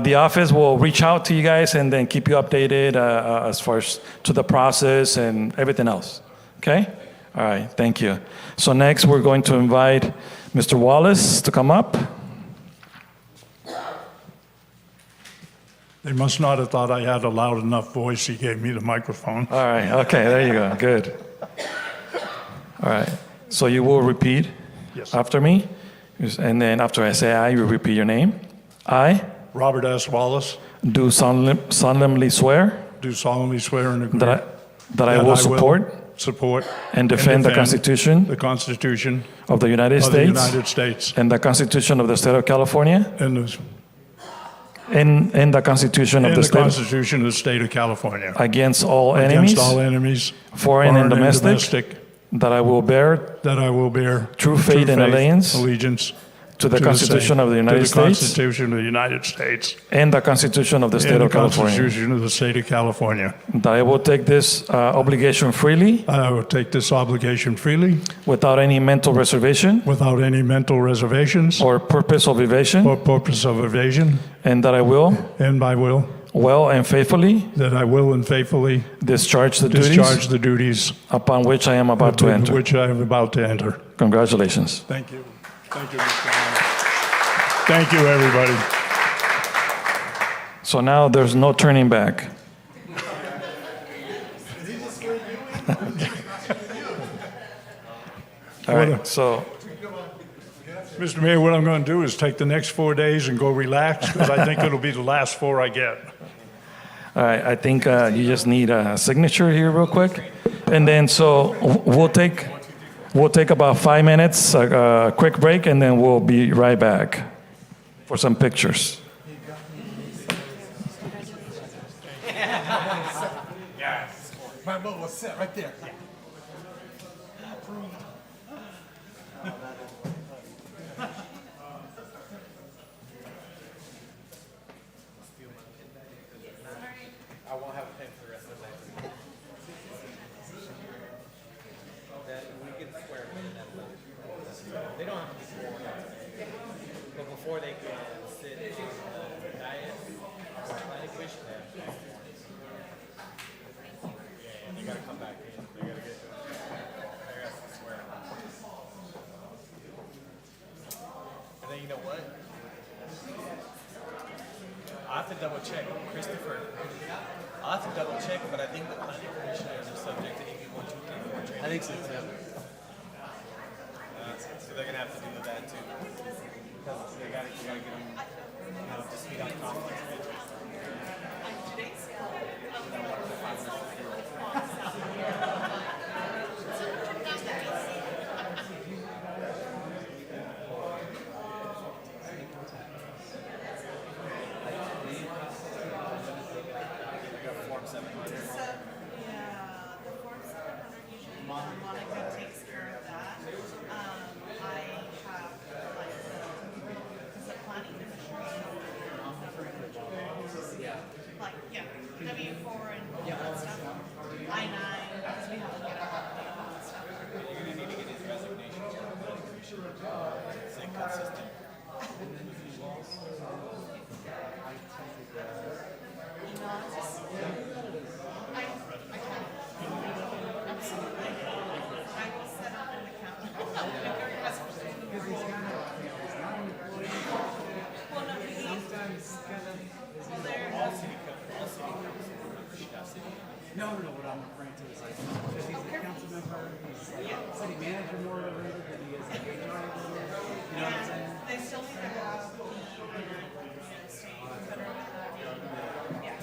the office will reach out to you guys and then keep you updated as far as to the process and everything else. Okay? All right, thank you. So next we're going to invite Mr. Wallace to come up.
They must not have thought I had a loud enough voice. He gave me the microphone.
All right, okay, there you go, good. All right, so you will repeat after me, and then after I say I, you repeat your name. I,
Robert S. Wallace,
do solemnly swear
do solemnly swear and agree
that I will support and defend the Constitution of the United States and the Constitution of the State of California and the Constitution of the
State of California
against all enemies, foreign and domestic, that I will bear true faith and allegiance to the Constitution of the United States and the Constitution of the State of California. That I will take this obligation freely.
I will take this obligation freely.
Without any mental reservation.
Without any mental reservations.
Or purpose of evasion. And that I will.
And I will.
Well and faithfully.
That I will and faithfully.
Discharge the duties. Upon which I am about to enter.
Which I am about to enter.
Congratulations.
Thank you. Thank you, Mr. Allen. Thank you, everybody.
So now there's no turning back. All right, so.
Mr. Mayor, what I'm going to do is take the next 4 days and go relax, because I think it'll be the last 4 I get.
All right, I think you just need a signature here real quick. And then so we'll take about 5 minutes, a quick break, and then we'll be right back for some pictures.
My boat was set right there.
I won't have a pen for the rest of the night. Then we can swear. double check, but I think the planning commissioners are subject to AB 123 training.
I think so too.
So they're gonna have to do with that too. Because you gotta get them, up to speed on conflicts.
Yeah, the Form 700 usually, Monica takes care of that. I have, like, because the planning commission. Like, yeah, W4 and all that stuff. I-9, because we have to get our update on that stuff.
You're gonna need to get his resignation from the planning commission. Stay consistent.
I will set up an account. Well, no, he needs well, there.
No, what I'm referring to is like, because he's a council member, he's like city manager more related than he is a HR. You know what I'm saying?
They still need to have the state federal. Yeah.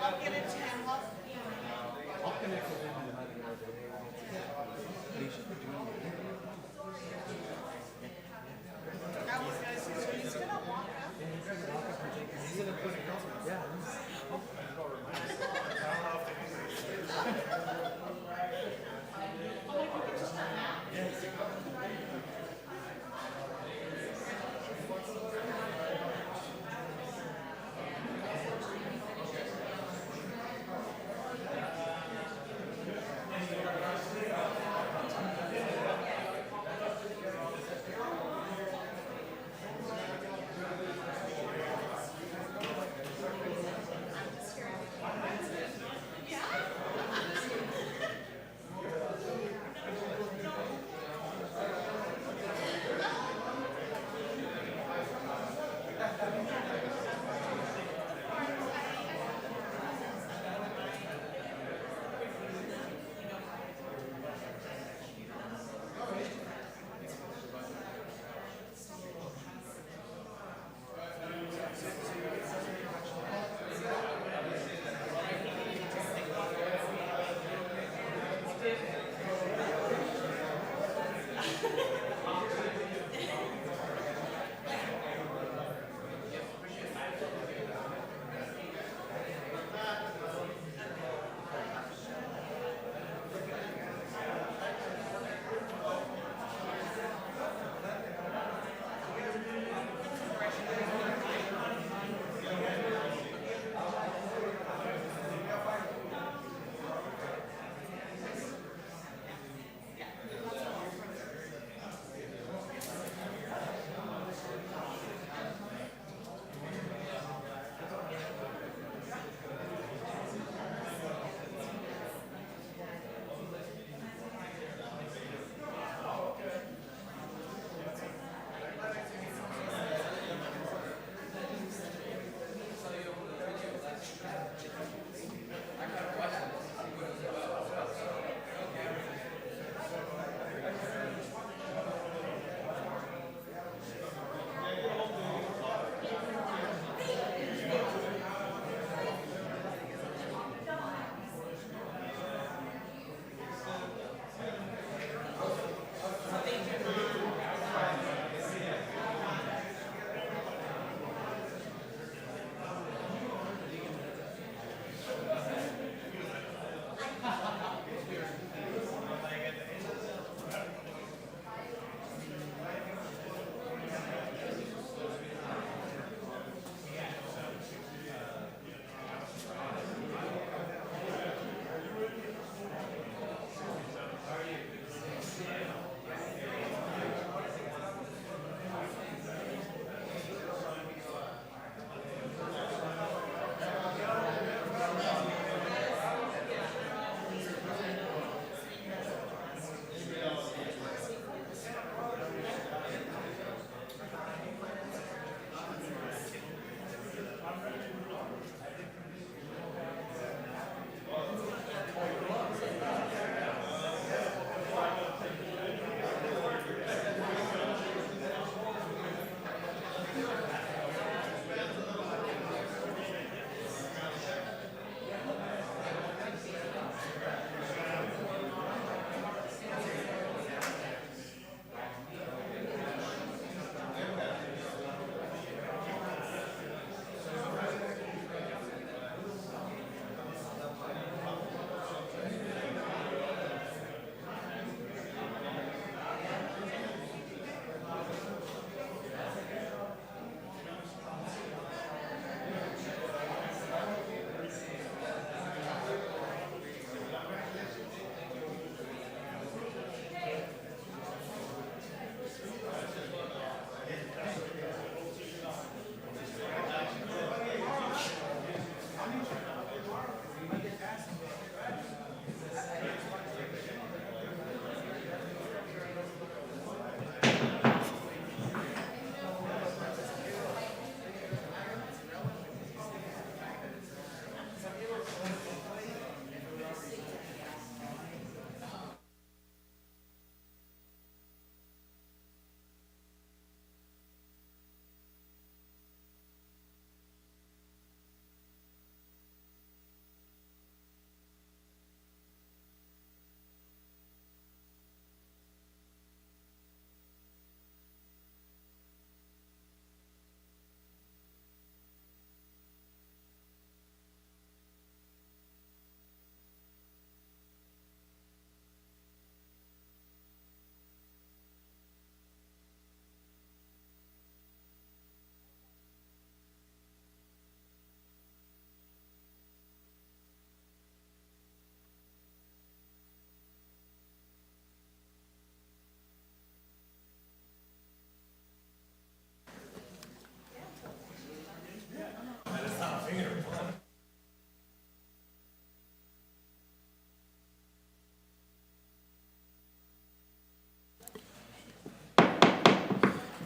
I'll get it to him.
I'll connect with him and let him know that he should be doing it.
He's gonna walk up.
He's gonna put it on. Yeah.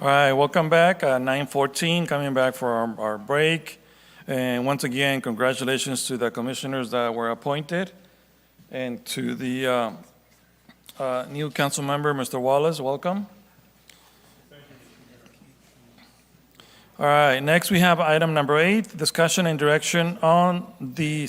All right, welcome back. 9:14, coming back for our break. And once again, congratulations to the commissioners that were appointed and to the new council member, Mr. Wallace, welcome. All right, next we have item number 8, discussion and direction on the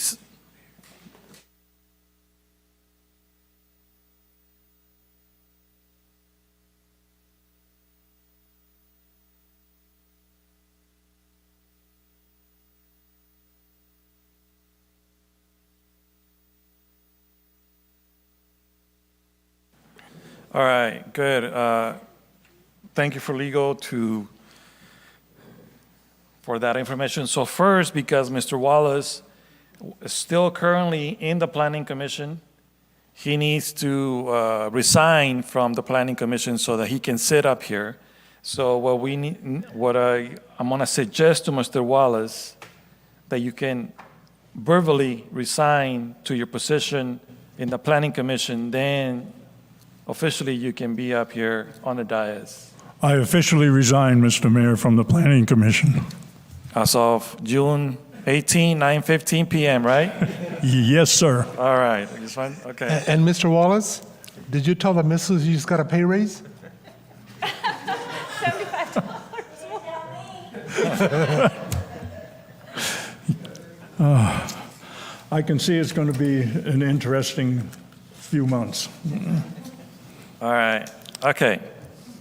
All right, good. Thank you for legal for that information. So first, because Mr. Wallace is still currently in the Planning Commission, he needs to resign from the Planning Commission so that he can sit up here. So I'm gonna suggest to Mr. Wallace that you can verbally resign to your position in the Planning Commission, then officially you can be up here on the dais.
I officially resign, Mr. Mayor, from the Planning Commission.
As of June 18, 9:15 p.m., right?
Yes, sir.
All right, okay.
And Mr. Wallace, did you tell the missus you just got a pay raise?
I can see it's going to be an interesting few months.
All right, okay,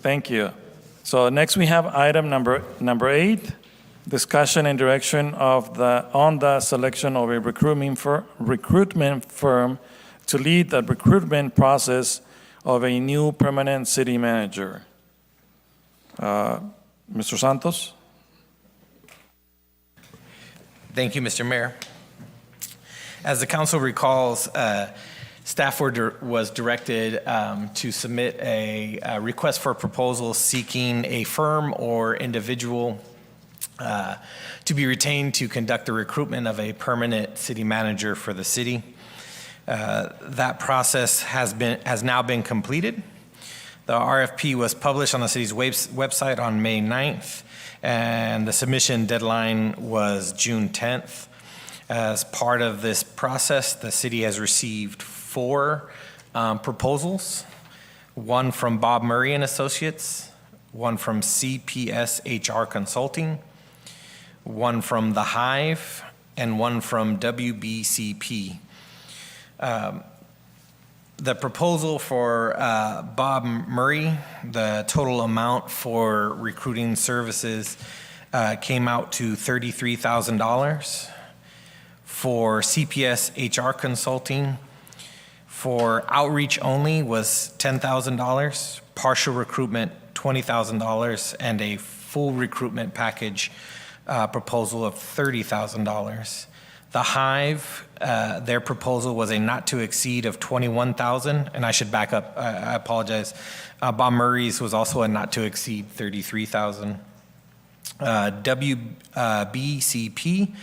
thank you. So next we have item number 8, discussion and direction on the selection of a recruitment firm to lead the recruitment process of a new permanent city manager. Mr. Santos?
Thank you, Mr. Mayor. As the council recalls, staff was directed to submit a request for proposal seeking a firm or individual to be retained to conduct the recruitment of a permanent city manager for the city. That process has now been completed. The RFP was published on the city's website on May 9th, and the submission deadline was June 10th. As part of this process, the city has received 4 proposals, one from Bob Murray and Associates, one from CPS HR Consulting, one from The Hive, and one from WBCP. The proposal for Bob Murray, the total amount for recruiting services came out to $33,000. For CPS HR Consulting, for outreach only was $10,000, partial recruitment $20,000, and a full recruitment package proposal of $30,000. The Hive, their proposal was a not to exceed of $21,000, and I should back up, I apologize. Bob Murray's was also a not to exceed $33,000. WBCP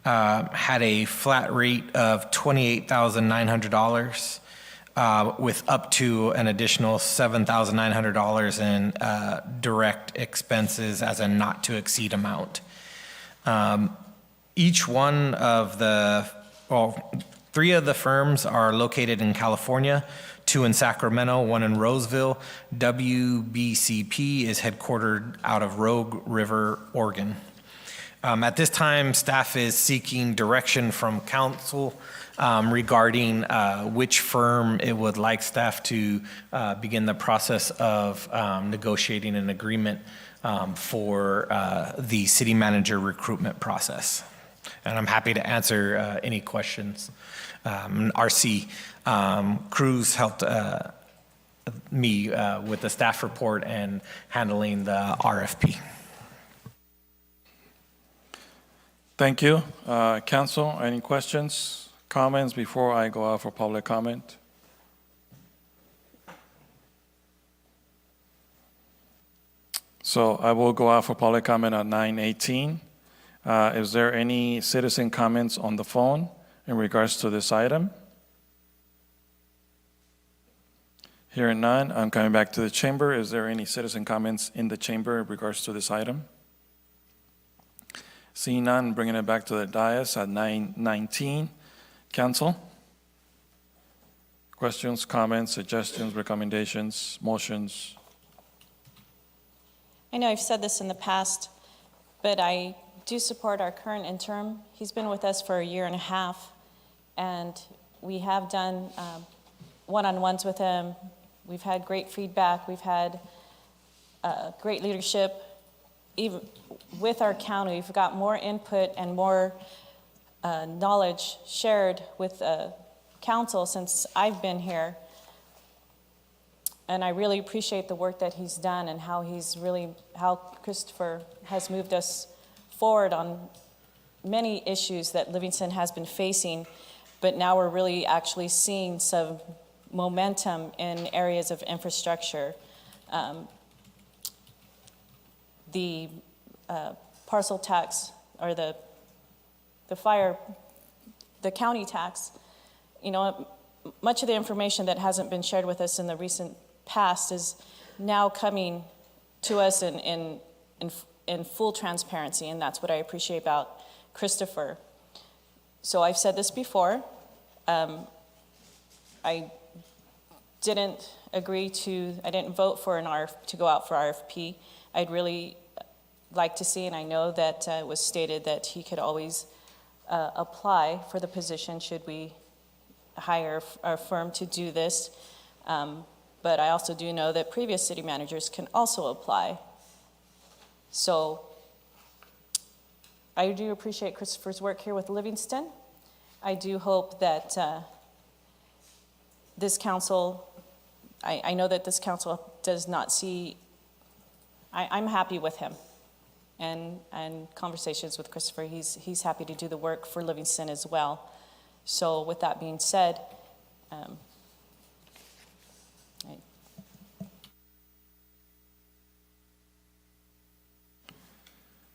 had a flat rate of $28,900 with up to an additional $7,900 in direct expenses as a not to exceed amount. Each one of well, 3 of the firms are located in California, 2 in Sacramento, 1 in Roseville. WBCP is headquartered out of Rogue River, Oregon. At this time, staff is seeking direction from council regarding which firm it would like staff to begin the process of negotiating an agreement for the city manager recruitment process. And I'm happy to answer any questions. RC Cruz helped me with the staff report and handling the RFP.
Thank you. Council, any questions, comments before I go out for public comment? So I will go out for public comment at 9:18. Is there any citizen comments on the phone in regards to this item? Hearing none, I'm coming back to the chamber. Is there any citizen comments in the chamber in regards to this item? Seeing none, bringing it back to the dais at 9:19. Council? Questions, comments, suggestions, recommendations, motions?
I know I've said this in the past, but I do support our current interim. He's been with us for a year and a half, and we have done one-on-ones with him. We've had great feedback. We've had great leadership. Even with our county, we've got more input and more knowledge shared with council since I've been here. And I really appreciate the work that he's done and how Christopher has moved us forward on many issues that Livingston has been facing, but now we're really actually seeing some momentum in areas of infrastructure. The parcel tax, or the county tax, much of the information that hasn't been shared with us in the recent past is now coming to us in full transparency, and that's what I appreciate about Christopher. So I've said this before. I didn't vote for to go out for RFP. I'd really like to see, and I know that it was stated that he could always apply for the position should we hire a firm to do this. But I also do know that previous city managers can also apply. So I do appreciate Christopher's work here with Livingston. I do hope that this council, I know that this council does not see, I'm happy with him. And conversations with Christopher, he's happy to do the work for Livingston as well. So with that being said,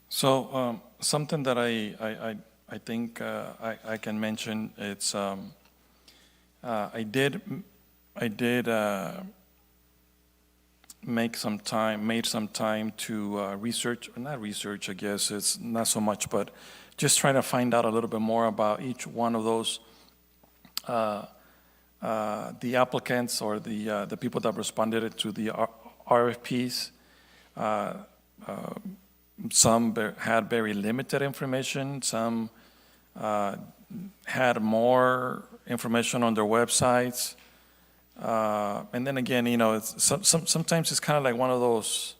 So something that I think I can mention, it's I did made some time to research, or not research, I guess it's not so much, but just trying to find out a little bit more about each one of those, the applicants or the people that responded to the RFPs. Some had very limited information, some had more information on their websites. And then again, sometimes it's kind of like one of those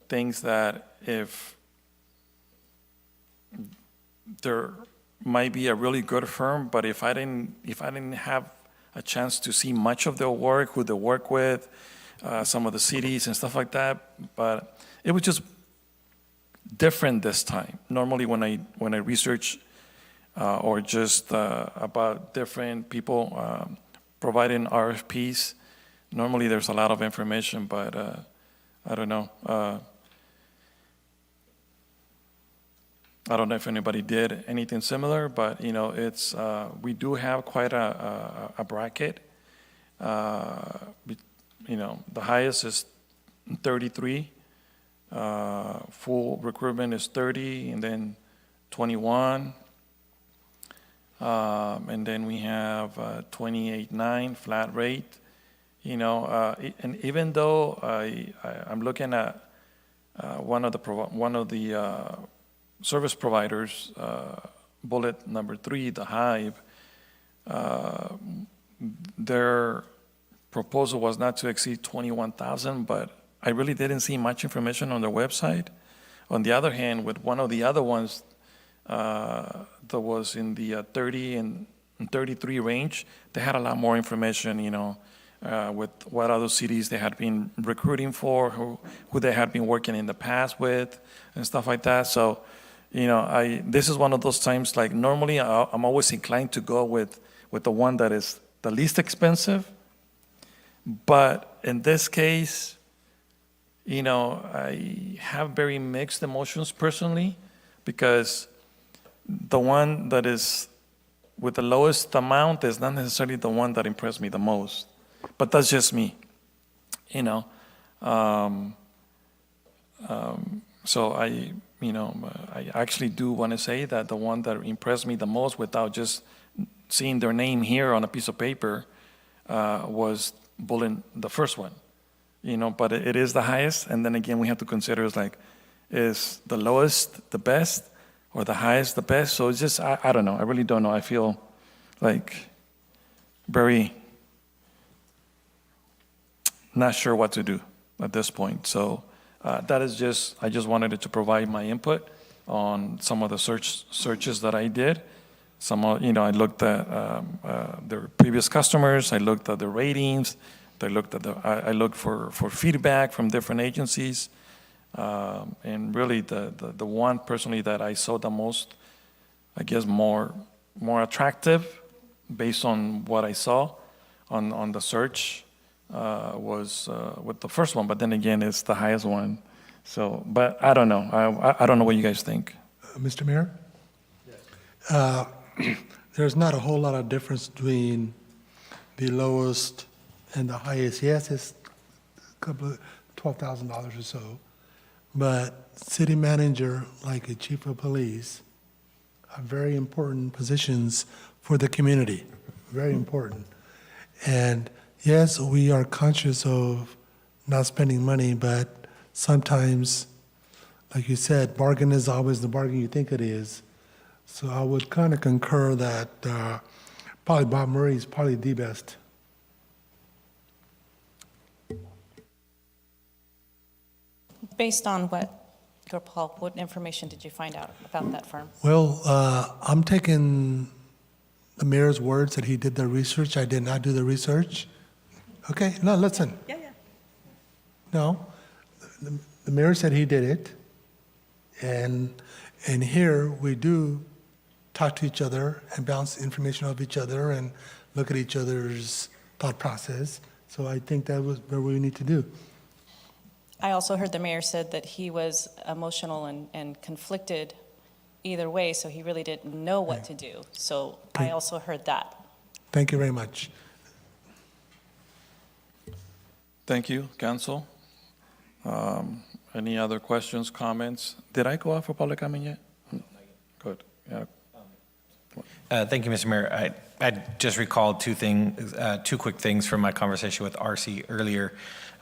things that if there might be a really good firm, but if I didn't have a chance to see much of their work, who they work with, some of the cities and stuff like that, but it was just different this time. Normally when I research or just about different people providing RFPs, normally there's a lot of information, but I don't know. I don't know if anybody did anything similar, but it's we do have quite a bracket. The highest is 33. Full recruitment is 30, and then 21. And then we have 28.9 flat rate. And even though I'm looking at one of the service providers, bullet number 3, the Hive, their proposal was not to exceed 21,000, but I really didn't see much information on their website. On the other hand, with one of the other ones that was in the 30 and 33 range, they had a lot more information, with what other cities they had been recruiting for, who they had been working in the past with, and stuff like that. So, this is one of those times, like normally I'm always inclined to go with the one that is the least expensive. But in this case, I have very mixed emotions personally, because the one that is with the lowest amount is not necessarily the one that impressed me the most. But that's just me, you know. So I actually do want to say that the one that impressed me the most, without just seeing their name here on a piece of paper, was Bullen, the first one. But it is the highest, and then again we have to consider is the lowest the best, or the highest the best? So it's just I don't know. I really don't know. I feel like very not sure what to do at this point. So that is I just wanted to provide my input on some of the searches that I did. I looked at their previous customers. I looked at the ratings. I looked for feedback from different agencies. And really the one personally that I saw the most, I guess more attractive based on what I saw on the search, was with the first one, but then again, it's the highest one. So, but I don't know. I don't know what you guys think.
Mr. Mayor? There's not a whole lot of difference between the lowest and the highest. Yes, it's a couple of $12,000 or so, but city manager, like a chief of police, are very important positions for the community, very important. And yes, we are conscious of not spending money, but sometimes, like you said, bargain is always the bargain you think it is. So I would kind of concur that probably Bob Murray is probably the best.
Based on what information did you find out about that firm?
Well, I'm taking the mayor's words that he did the research. I did not do the research. Okay, no, listen.
Yeah.
No, the mayor said he did it, and here we do talk to each other and bounce information off each other and look at each other's thought process. So I think that was what we need to do.
I also heard the mayor said that he was emotional and conflicted either way, so he really didn't know what to do. So I also heard that.
Thank you very much.
Thank you, council. Any other questions, comments? Did I go out for public comment yet? Good. Yeah.
Thank you, Mr. Mayor. I just recalled two quick things from my conversation with RC earlier,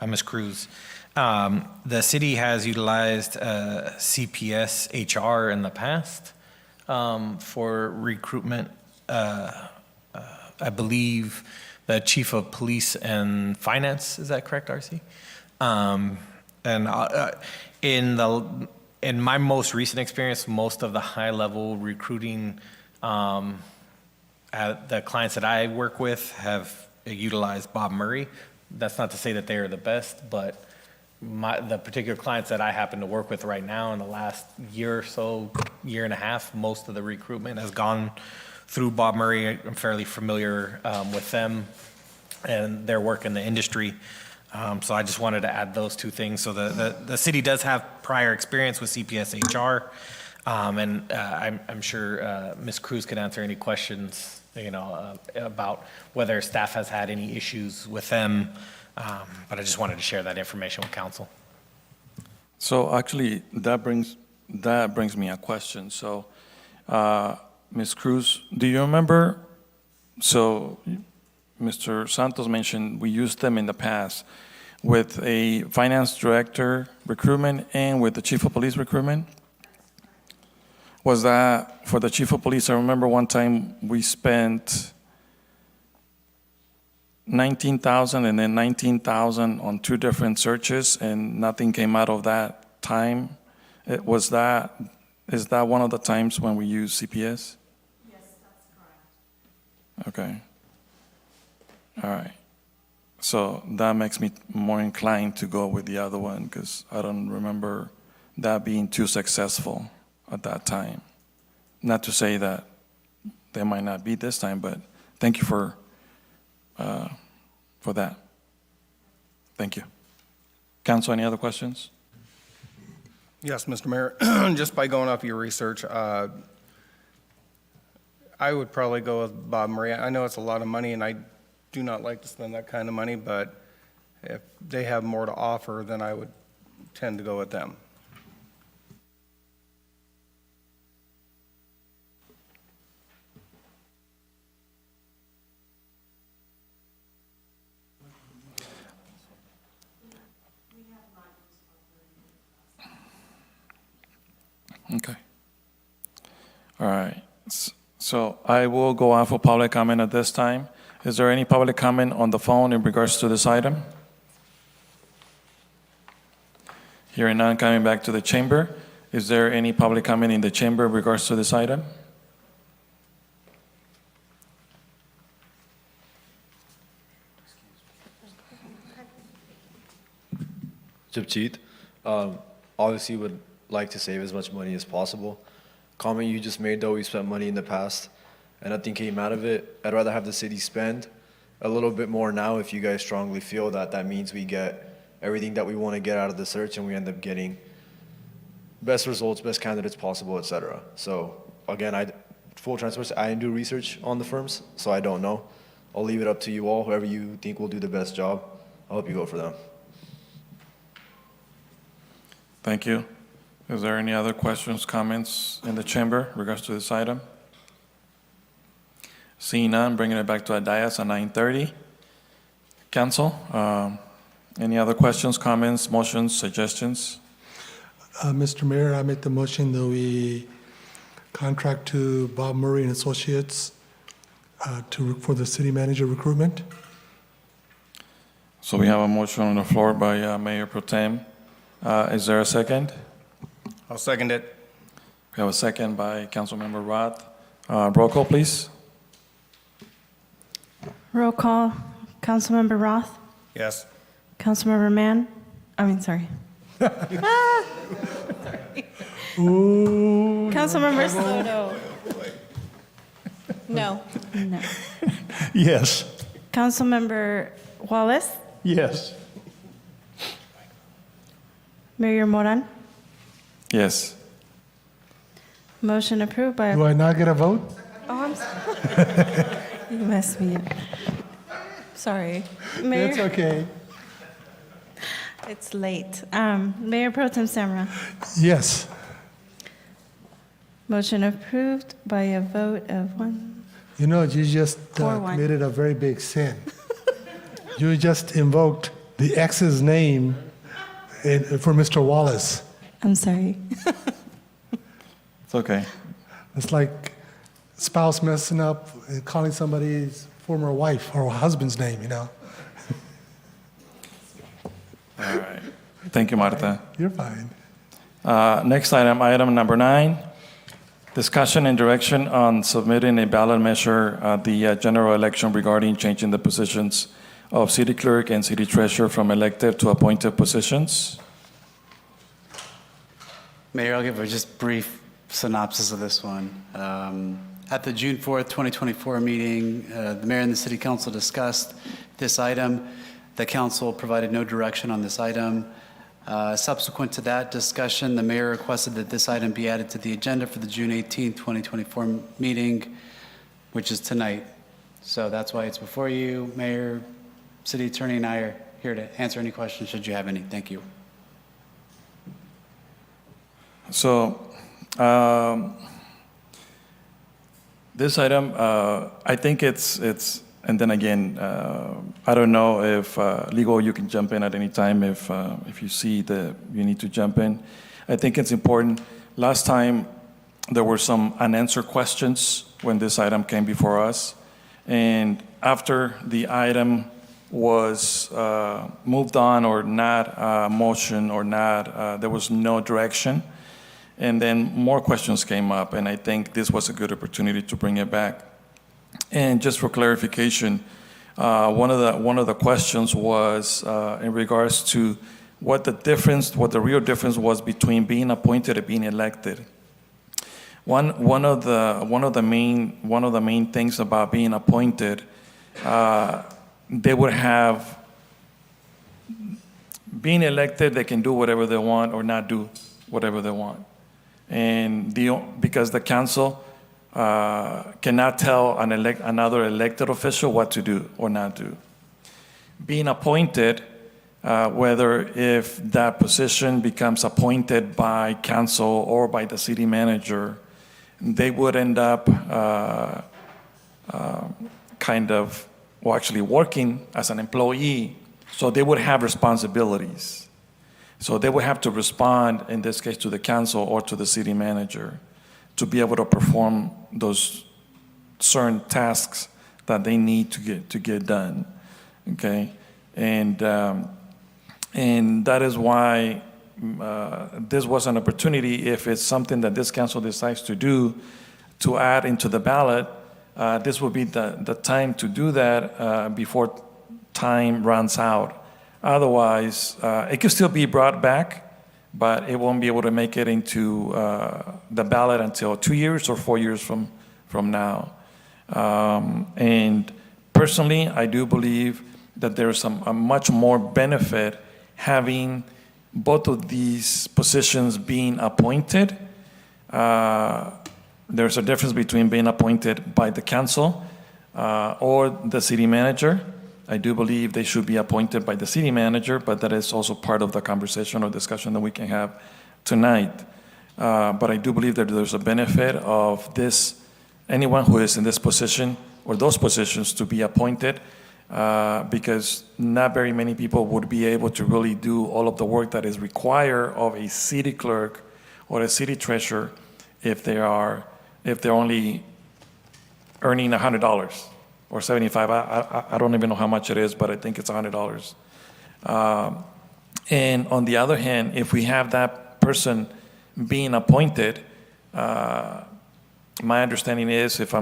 Ms. Cruz. The city has utilized CPS HR in the past for recruitment. I believe the chief of police and finance, is that correct, RC? In my most recent experience, most of the high-level recruiting the clients that I work with have utilized Bob Murray. That's not to say that they are the best, but the particular clients that I happen to work with right now in the last year or so, year and a half, most of the recruitment has gone through Bob Murray. I'm fairly familiar with them and their work in the industry. So I just wanted to add those two things. So the city does have prior experience with CPS HR, and I'm sure Ms. Cruz could answer any questions, about whether staff has had any issues with them. But I just wanted to share that information with council.
So actually, that brings me a question. So, Ms. Cruz, do you remember? So, Mr. Santos mentioned we used them in the past with a finance director recruitment and with the chief of police recruitment. Was that for the chief of police? I remember one time we spent $19,000 and then $19,000 on two different searches, and nothing came out of that time. Is that one of the times when we use CPS?
Yes, that's correct.
Okay. All right. So that makes me more inclined to go with the other one because I don't remember that being too successful at that time. Not to say that they might not be this time, but thank you for that. Thank you. Council, any other questions?
Yes, Mr. Mayor, just by going off your research, I would probably go with Bob Murray. I know it's a lot of money, and do not like to spend that kind of money, but if they have more to offer, then I would tend to go with them.
Okay. All right. So I will go on for public comment at this time. Is there any public comment on the phone in regards to this item? Hearing none, coming back to the chamber. Is there any public comment in the chamber in regards to this item?
Japjit, obviously would like to save as much money as possible. Comment you just made though, we spent money in the past and nothing came out of it. I'd rather have the city spend a little bit more now if you guys strongly feel that that means we get everything that we want to get out of the search and we end up getting best results, best candidates possible, etc. So again, full transparency, I didn't do research on the firms, so I don't know. I'll leave it up to you all. Whoever you think will do the best job, I'll help you vote for them.
Thank you. Is there any other questions, comments in the chamber in regards to this item? Seeing none, bringing it back to our dais at 9:30. Council, any other questions, comments, motions, suggestions?
Mr. Mayor, I make the motion that we contract to Bob Murray and Associates for the city manager recruitment.
So we have a motion on the floor by Mayor Pro Tem. Is there a second?
I'll second it.
We have a second by Councilmember Roth. Roll call, please.
Roll call. Councilmember Roth.
Yes.
Councilmember Mann. Sorry.
Ooh.
Councilmember Soto.
No.
No.
Yes.
Councilmember Wallace.
Yes.
Mayor Moran.
Yes.
Motion approved by.
Do I not get a vote?
Oh, I'm sorry. You messed me up. Sorry. Mayor.
It's okay.
It's late. Mayor Pro Tem Samra.
Yes.
Motion approved by a vote of 1.
You know, you just
4-1.
committed a very big sin. You just invoked the ex's name for Mr. Wallace.
I'm sorry.
It's okay.
It's like spouse messing up and calling somebody's former wife or husband's name, you know?
All right. Thank you, Marta.
You're fine.
Next item, item number 9, discussion and direction on submitting a ballot measure at the general election regarding changing the positions of city clerk and city treasurer from elected to appointed positions.
Mayor, I'll give a just brief synopsis of this one. At the June 4th, 2024 meeting, the mayor and the city council discussed this item. The council provided no direction on this item. Subsequent to that discussion, the mayor requested that this item be added to the agenda for the June 18th, 2024 meeting, which is tonight. So that's why it's before you. Mayor, city attorney, and I are here to answer any questions should you have any. Thank you.
So this item, I think it's, and then again, I don't know if legal, you can jump in at any time if you see that you need to jump in. I think it's important. Last time, there were some unanswered questions when this item came before us. And after the item was moved on or not motion or not, there was no direction. And then more questions came up, and I think this was a good opportunity to bring it back. And just for clarification, one of the questions was in regards to what the real difference was between being appointed and being elected. One of the main things about being appointed, they would have being elected. They can do whatever they want or not do whatever they want. And because the council cannot tell another elected official what to do or not do. Being appointed, whether if that position becomes appointed by council or by the city manager, they would end up actually working as an employee, so they would have responsibilities. So they would have to respond, in this case, to the council or to the city manager to be able to perform those certain tasks that they need to get done, okay? And that is why this was an opportunity, if it's something that this council decides to do, to add into the ballot. This would be the time to do that before time runs out. Otherwise, it could still be brought back, but it won't be able to make it into the ballot until 2 years or 4 years from now. And personally, I do believe that there's a much more benefit having both of these positions being appointed. There's a difference between being appointed by the council or the city manager. I do believe they should be appointed by the city manager, but that is also part of the conversation or discussion that we can have tonight. But I do believe that there's a benefit of this, anyone who is in this position or those positions to be appointed, because not very many people would be able to really do all of the work that is required of a city clerk or a city treasurer if they're only earning $100 or $75. I don't even know how much it is, but I think it's $100. And on the other hand, if we have that person being appointed, my understanding is, if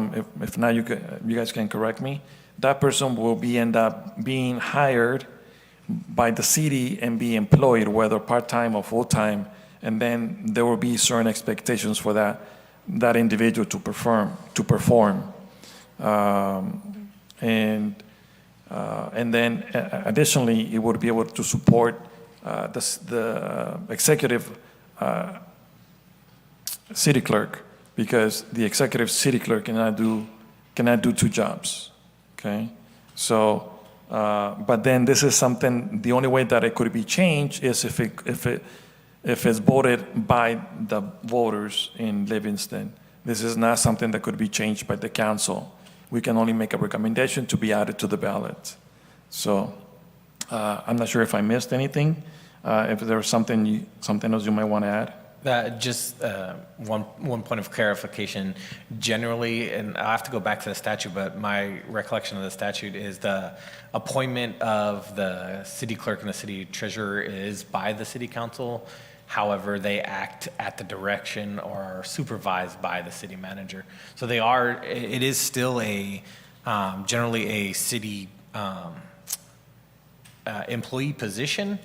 not, you guys can correct me, that person will end up being hired by the city and be employed, whether part-time or full-time, and then there will be certain expectations for that individual to perform. And then additionally, it would be able to support the executive city clerk, because the executive city clerk cannot do 2 jobs. Okay, so but then this is something. The only way that it could be changed is if it's voted by the voters in Livingston. This is not something that could be changed by the council. We can only make a recommendation to be added to the ballot. So I'm not sure if I missed anything. If there was something else you might want to add.
Just one point of clarification. Generally, and I have to go back to the statute, but my recollection of the statute is the appointment of the city clerk and the city treasurer is by the city council. However, they act at the direction or are supervised by the city manager. So it is still generally a city employee position,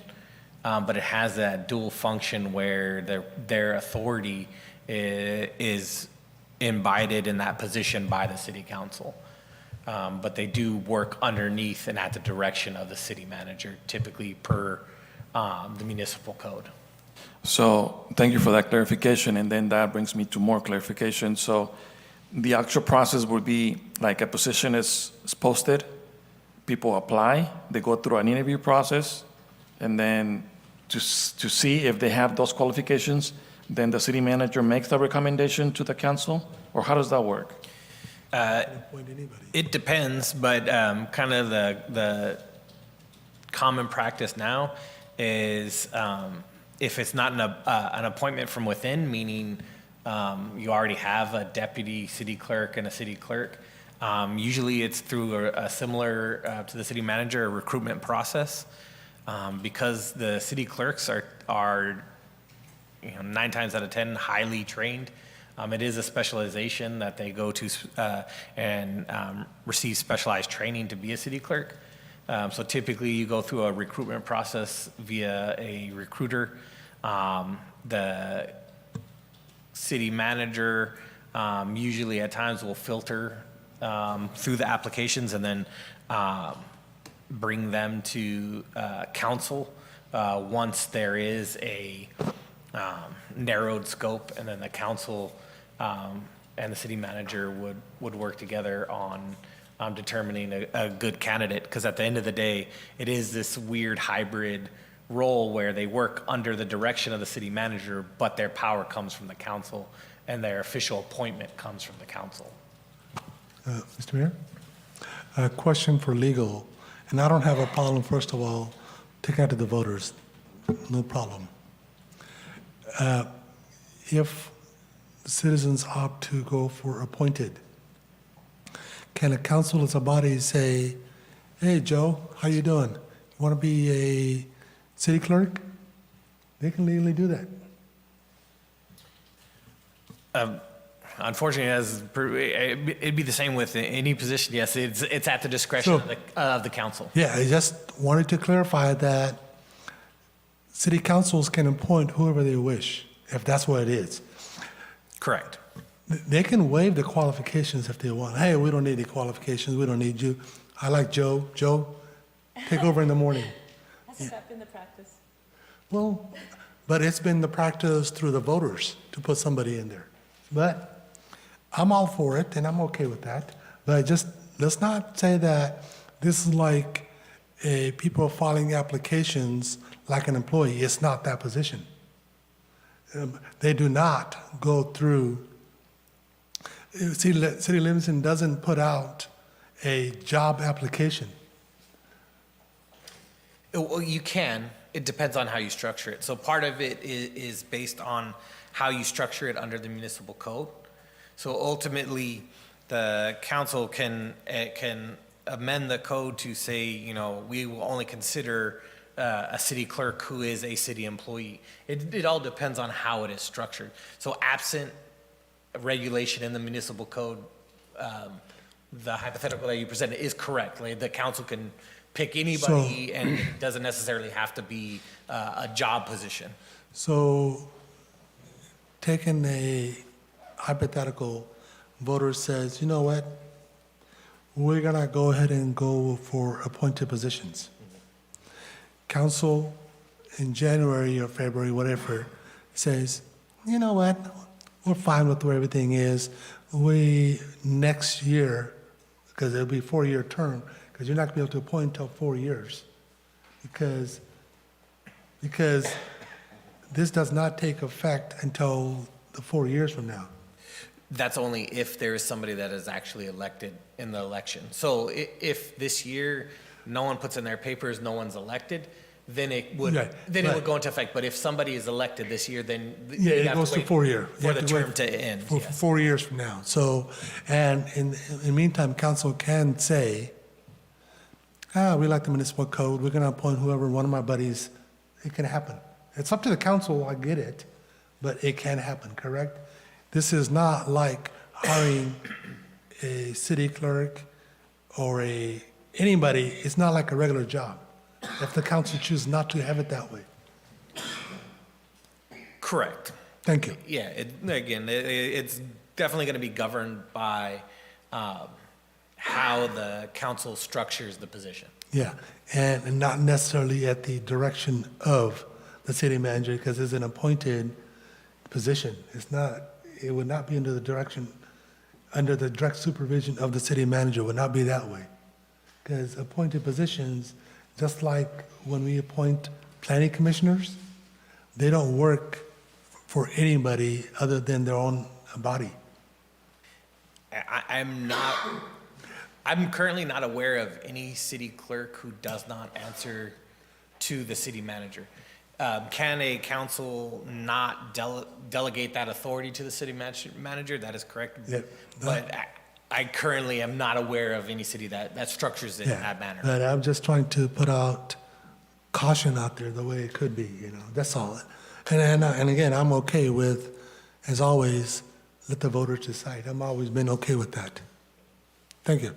but it has that dual function where their authority is embodied in that position by the city council. But they do work underneath and at the direction of the city manager, typically per the municipal code.
So thank you for that clarification, and then that brings me to more clarification. So the actual process would be like a position is posted, people apply, they go through an interview process, and then to see if they have those qualifications, then the city manager makes the recommendation to the council, or how does that work?
It depends, but kind of the common practice now is if it's not an appointment from within, meaning you already have a deputy city clerk and a city clerk, usually it's through a similar to the city manager, a recruitment process. Because the city clerks are 9 times out of 10 highly trained. It is a specialization that they go to and receive specialized training to be a city clerk. So typically you go through a recruitment process via a recruiter. The city manager usually at times will filter through the applications and then bring them to council once there is a narrowed scope, and then the council and the city manager would work together on determining a good candidate. Because at the end of the day, it is this weird hybrid role where they work under the direction of the city manager, but their power comes from the council and their official appointment comes from the council.
Mr. Mayor, a question for legal, and I don't have a problem, first of all, taking out to the voters, no problem. If citizens opt to go for appointed, can a council as a body say, hey, Joe, how you doing? You want to be a city clerk? They can legally do that.
Unfortunately, it'd be the same with any position. Yes, it's at the discretion of the council.
Yeah, I just wanted to clarify that city councils can appoint whoever they wish, if that's what it is.
Correct.
They can waive the qualifications if they want. Hey, we don't need the qualifications. We don't need you. I like Joe. Joe, take over in the morning.
Hasn't that been the practice?
Well, but it's been the practice through the voters to put somebody in there. But I'm all for it, and I'm okay with that. But just let's not say that this is like people filing applications like an employee. It's not that position. They do not go through. City Livingston doesn't put out a job application.
Well, you can. It depends on how you structure it. So part of it is based on how you structure it under the municipal code. So ultimately, the council can amend the code to say, you know, we will only consider a city clerk who is a city employee. It all depends on how it is structured. So absent regulation in the municipal code, the hypothetical that you presented is correct. Like, the council can pick anybody, and it doesn't necessarily have to be a job position.
So taking a hypothetical, voter says, you know what, we're gonna go ahead and go for appointed positions. Council in January or February, whatever, says, you know what, we're fine with where everything is. We, next year, because it'll be a 4-year term, because you're not gonna be able to appoint until 4 years. Because this does not take effect until the 4 years from now.
That's only if there is somebody that is actually elected in the election. So if this year no one puts in their papers, no one's elected, then it would it would go into effect. But if somebody is elected this year, then
it goes to 4 years
for the term to end.
For 4 years from now. So, and in the meantime, council can say, we like the municipal code. We're going to appoint whoever, one of my buddies. It can happen. It's up to the council. I get it, but it can happen. Correct? This is not like hiring a city clerk or anybody. It's not like a regular job. If the council chooses not to have it that way.
Correct.
Thank you.
Yeah, it's definitely going to be governed by how the council structures the position.
Yeah, and not necessarily at the direction of the city manager, because it's an appointed position. It would not be under the direct supervision of the city manager. It would not be that way. Because appointed positions, just like when we appoint planning commissioners, they don't work for anybody other than their own body.
I'm currently not aware of any city clerk who does not answer to the city manager. Can a council not delegate that authority to the city manager? That is correct.
Yeah.
But I currently am not aware of any city that structures it in that manner.
But I'm just trying to put out caution out there the way it could be, that's all. And again, I'm okay with, as always, let the voters decide. I've always been okay with that. Thank you.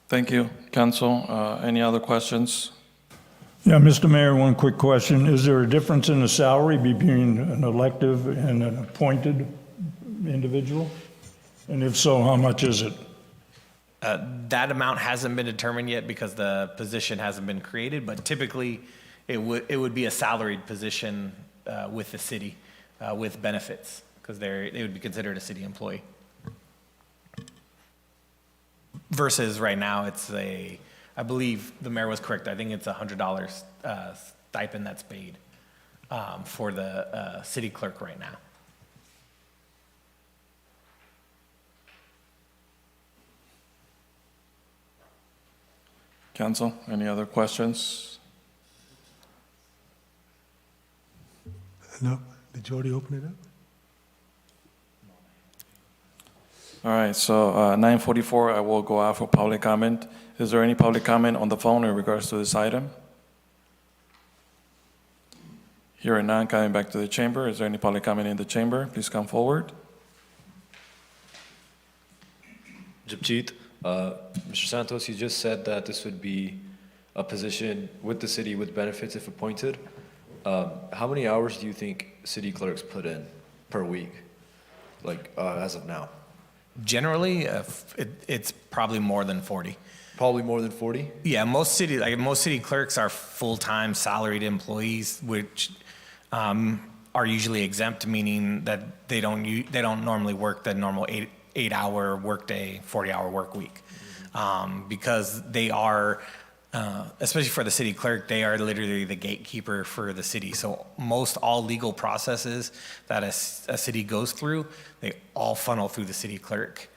Thank you, Council. Any other questions?
Yeah, Mr. Mayor, one quick question. Is there a difference in the salary between an elective and an appointed individual? And if so, how much is it?
That amount hasn't been determined yet because the position hasn't been created, but typically it would be a salaried position with the city with benefits. because they would be considered a city employee. Versus right now, I believe the mayor was correct, I think it's $100 stipend that's paid for the city clerk right now.
Council, any other questions?
No, did you already open it up?
All right, so 9:44, I will go out for public comment. Is there any public comment on the phone in regards to this item? Hearing none, coming back to the chamber. Is there any public comment in the chamber? Please come forward.
Japjit, Mr. Santos, you just said that this would be a position with the city with benefits if appointed. How many hours do you think city clerks put in per week, like as of now?
Generally, it's probably more than 40.
Probably more than 40?
Yeah, most city clerks are full-time salaried employees, which are usually exempt, meaning that they don't normally work the normal eight-hour workday, 40-hour work week, because they are, especially for the city clerk, they are literally the gatekeeper for the city. So most all legal processes that a city goes through, they all funnel through the city clerk.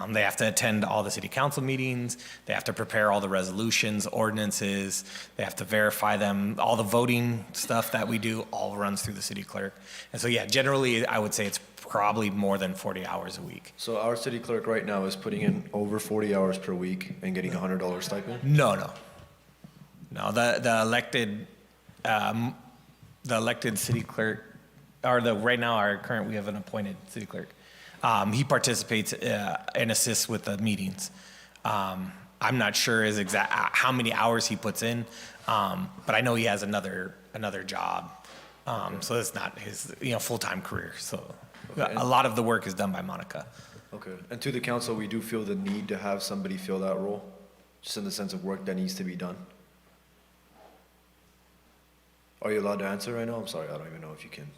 They have to attend all the city council meetings. They have to prepare all the resolutions, ordinances. They have to verify them. All the voting stuff that we do all runs through the city clerk. And so, yeah, generally, I would say it's probably more than 40 hours a week.
So our city clerk right now is putting in over 40 hours per week and getting a $100 stipend?
No, the elected city clerk, or right now we have an appointed city clerk. He participates and assists with the meetings. I'm not sure how many hours he puts in, but I know he has another job. So it's not his full-time career. So
Okay.
a lot of the work is done by Monica.
Okay. And to the council, we do feel the need to have somebody fill that role, just in the sense of work that needs to be done. Are you allowed to answer right now? I'm sorry, I don't even know if you can.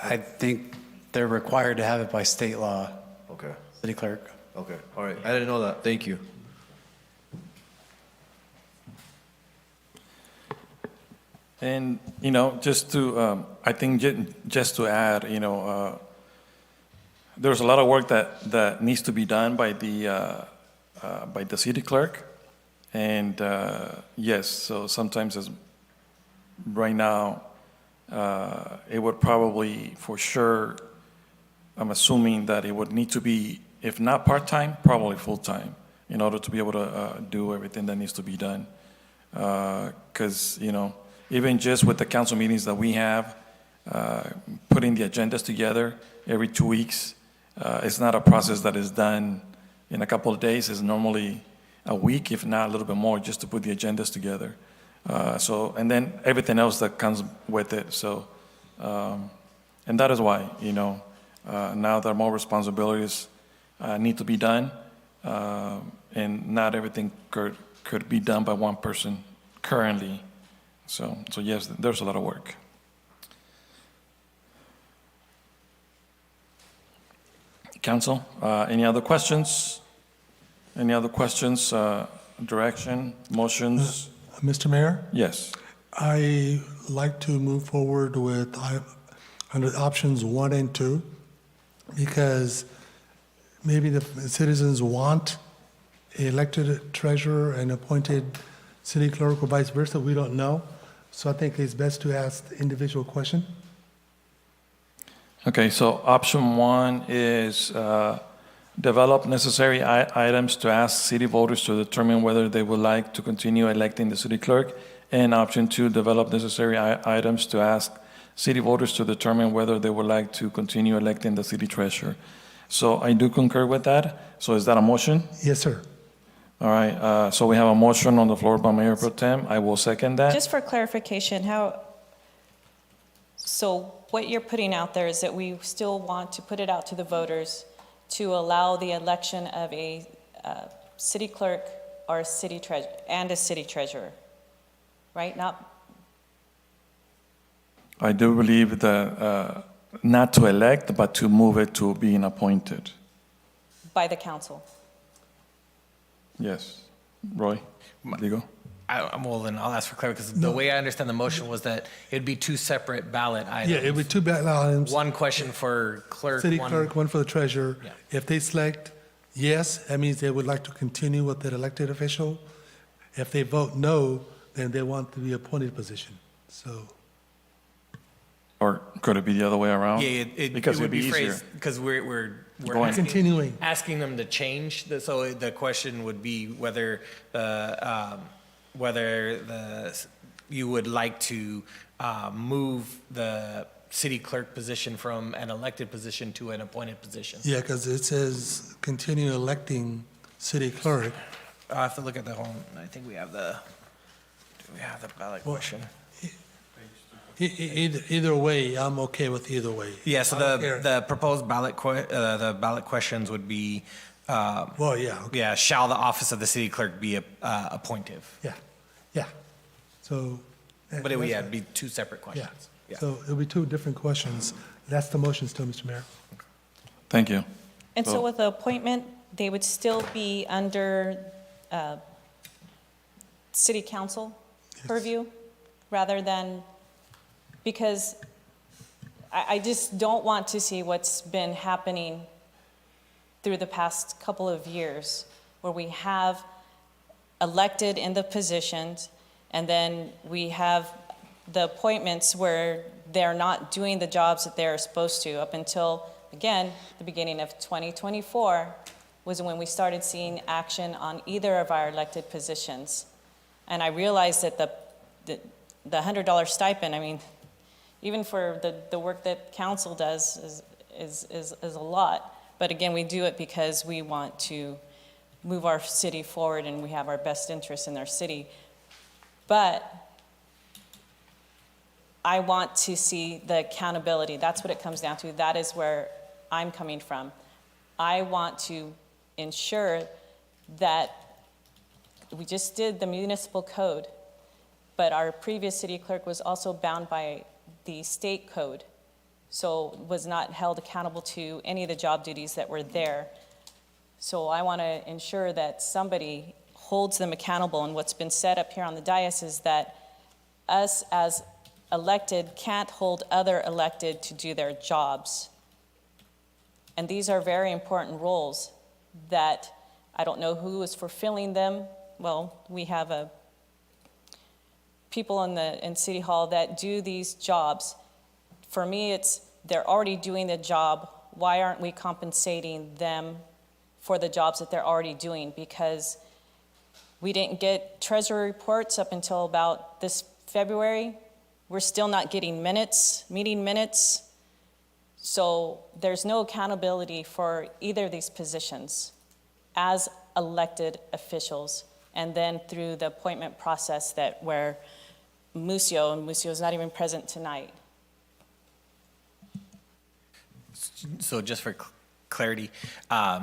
I think they're required to have it by state law,
Okay.
city clerk.
Okay. All right. I didn't know that. Thank you.
And, just to, I think just to add, there's a lot of work that needs to be done by the city clerk. And, yes, so sometimes right now, it would probably, for sure, I'm assuming that it would need to be, if not part-time, probably full-time, in order to be able to do everything that needs to be done. Because, even just with the council meetings that we have, putting the agendas together every 2 weeks, it's not a process that is done in a couple of days. It's normally a week, if not a little bit more, just to put the agendas together. And then everything else that comes with it. So, and that is why, now that more responsibilities need to be done, and not everything could be done by one person currently. So yes, there's a lot of work. Council, any other questions? Any other questions, direction, motions?
Mr. Mayor?
Yes.
I like to move forward with under options 1 and 2 because maybe the citizens want an elected treasurer and appointed city clerk or vice versa. We don't know. So I think it's best to ask the individual question.
Okay, so option 1 is develop necessary items to ask city voters to determine whether they would like to continue electing the city clerk. And option 2, develop necessary items to ask city voters to determine whether they would like to continue electing the city treasurer. So I do concur with that. So is that a motion?
Yes, sir.
All right, so we have a motion on the floor by Mayor Pro Tem. I will second that.
Just for clarification, so what you're putting out there is that we still want to put it out to the voters to allow the election of a city clerk or a city treasurer and a city treasurer, right?
I do believe that not to elect, but to move it to being appointed.
by the council.
Yes. Roy, Digo?
Well, then I'll ask for clarity, because the way I understand the motion was that it'd be two separate ballot items.
Yeah, it'll be two ballot items.
One question for clerk,
City
one.
clerk, one for the treasurer.
Yeah.
If they select yes, that means they would like to continue with that elected official. If they vote no, then they want to be appointed position. So,
Or could it be the other way around?
Yeah,
Because
it would
it'd be
be
easier.
phrased, because we're
Going-
Continuing.
asking them to change, so the question would be whether you would like to move the city clerk position from an elected position to an appointed position.
yeah, because it says continue electing city clerk.
I have to look at the whole, I think we have the ballot
Well,
question.
Either way, I'm okay with either way.
Yeah, so
I don't care.
the proposed ballot, the ballot questions would be,
Well, yeah, okay,
yeah, shall the office of the city clerk be appointive?
yeah. So.
But it would, yeah,
that's
it'd be two separate
fine. Yeah,
questions. Yeah.
so it'll be two different questions. That's the motion still, Mr. Mayor.
Thank you.
And so
So-
with the appointment, they would still be under city council purview rather than, because I just don't want to see what's been happening through the past couple of years where we have elected in the positions and then we have the appointments where they're not doing the jobs that they're supposed to up until, again, the beginning of 2024 was when we started seeing action on either of our elected positions. And I realized that the $100 stipend, I mean, even for the work that council does is a lot. But again, we do it because we want to move our city forward and we have our best interests in our city. But I want to see the accountability. That's what it comes down to. That is where I'm coming from. I want to ensure that we just did the municipal code, but our previous city clerk was also bound by the state code, so was not held accountable to any of the job duties that were there. So I want to ensure that somebody holds them accountable, and what's been said up here on the dais is that us as elected can't hold other elected to do their jobs. And these are very important roles that I don't know who is fulfilling them. Well, we have people in City Hall that do these jobs. For me, it's they're already doing the job. Why aren't we compensating them for the jobs that they're already doing? Because we didn't get treasury reports up until about this February. We're still not getting meeting minutes. So there's no accountability for either of these positions as elected officials. And then through the appointment process where Musio is not even present tonight.
So just for clarity,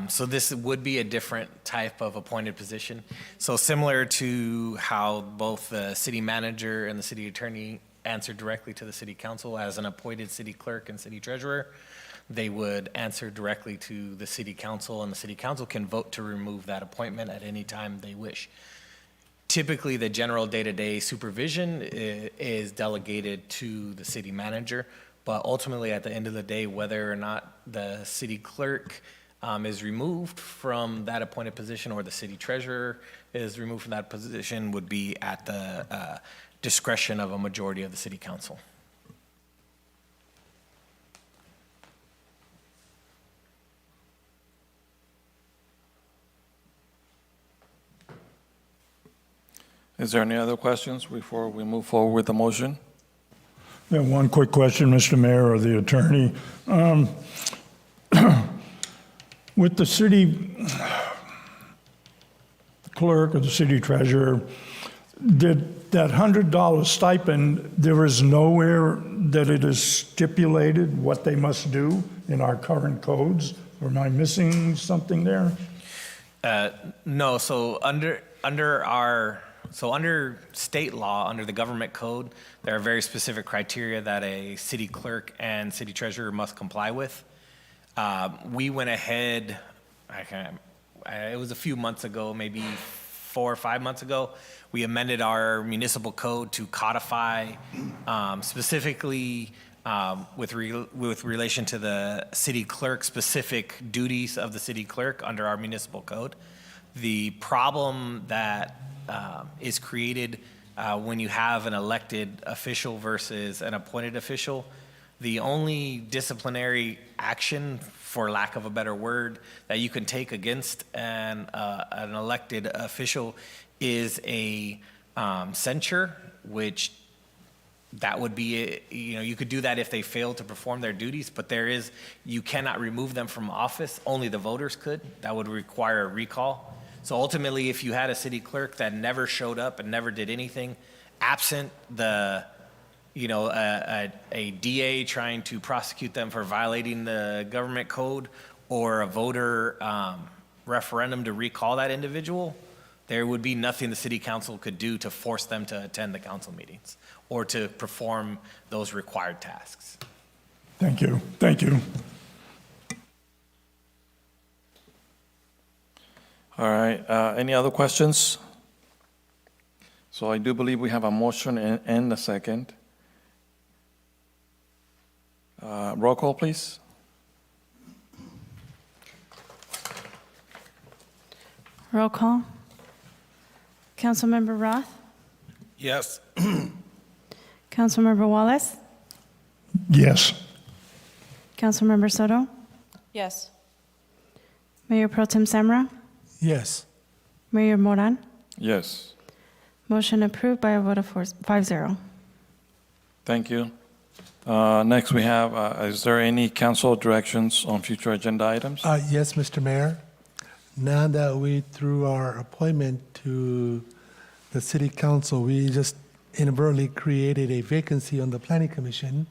so this would be a different type of appointed position. So similar to how both the city manager and the city attorney answer directly to the city council as an appointed city clerk and city treasurer, they would answer directly to the city council, and the city council can vote to remove that appointment at any time they wish. Typically, the general day-to-day supervision is delegated to the city manager, but ultimately, at the end of the day, whether or not the city clerk is removed from that appointed position or the city treasurer is removed from that position would be at the discretion of a majority of the city council.
Is there any other questions before we move forward with the motion?
Yeah, one quick question, Mr. Mayor or the attorney. With the city clerk or the city treasurer, did that $100 stipend, there is nowhere that it is stipulated what they must do in our current codes? Or am I missing something there?
No, so under our So under state law, under the government code, there are very specific criteria that a city clerk and city treasurer must comply with. We went ahead, it was a few months ago, maybe 4 or 5 months ago, we amended our municipal code to codify specifically with relation to the city clerk, specific duties of the city clerk under our municipal code. The problem that is created when you have an elected official versus an appointed official, the only disciplinary action, for lack of a better word, that you can take against an elected official is a censure, which that would be, you could do that if they fail to perform their duties, but you cannot remove them from office. Only the voters could. That would require a recall. So ultimately, if you had a city clerk that never showed up and never did anything, absent a DA trying to prosecute them for violating the government code or a voter referendum to recall that individual, there would be nothing the city council could do to force them to attend the council meetings or to perform those required tasks.
Thank you. Thank you.
All right, any other questions? So I do believe we have a motion and a second. Roll call, please.
Roll call. Councilmember Roth?
Yes.
Councilmember Wallace?
Yes.
Councilmember Soto?
Yes.
Mayor Pro Tem Samra?
Yes.
Mayor Moran?
Yes.
Motion approved by a vote of 5-0.
Thank you. Next, we have, is there any council directions on future agenda items?
Yes, Mr. Mayor. Now that we, through our appointment to the city council, we just inadvertently created a vacancy on the planning commission.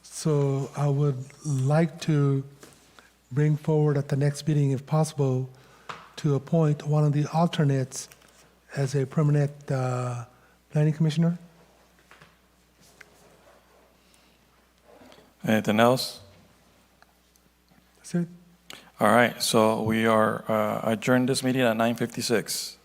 So I would like to bring forward at the next meeting, if possible, to appoint one of the alternates as a permanent planning commissioner.
Anything else?
That's it.
All right, so we are adjourned this meeting at 9:56.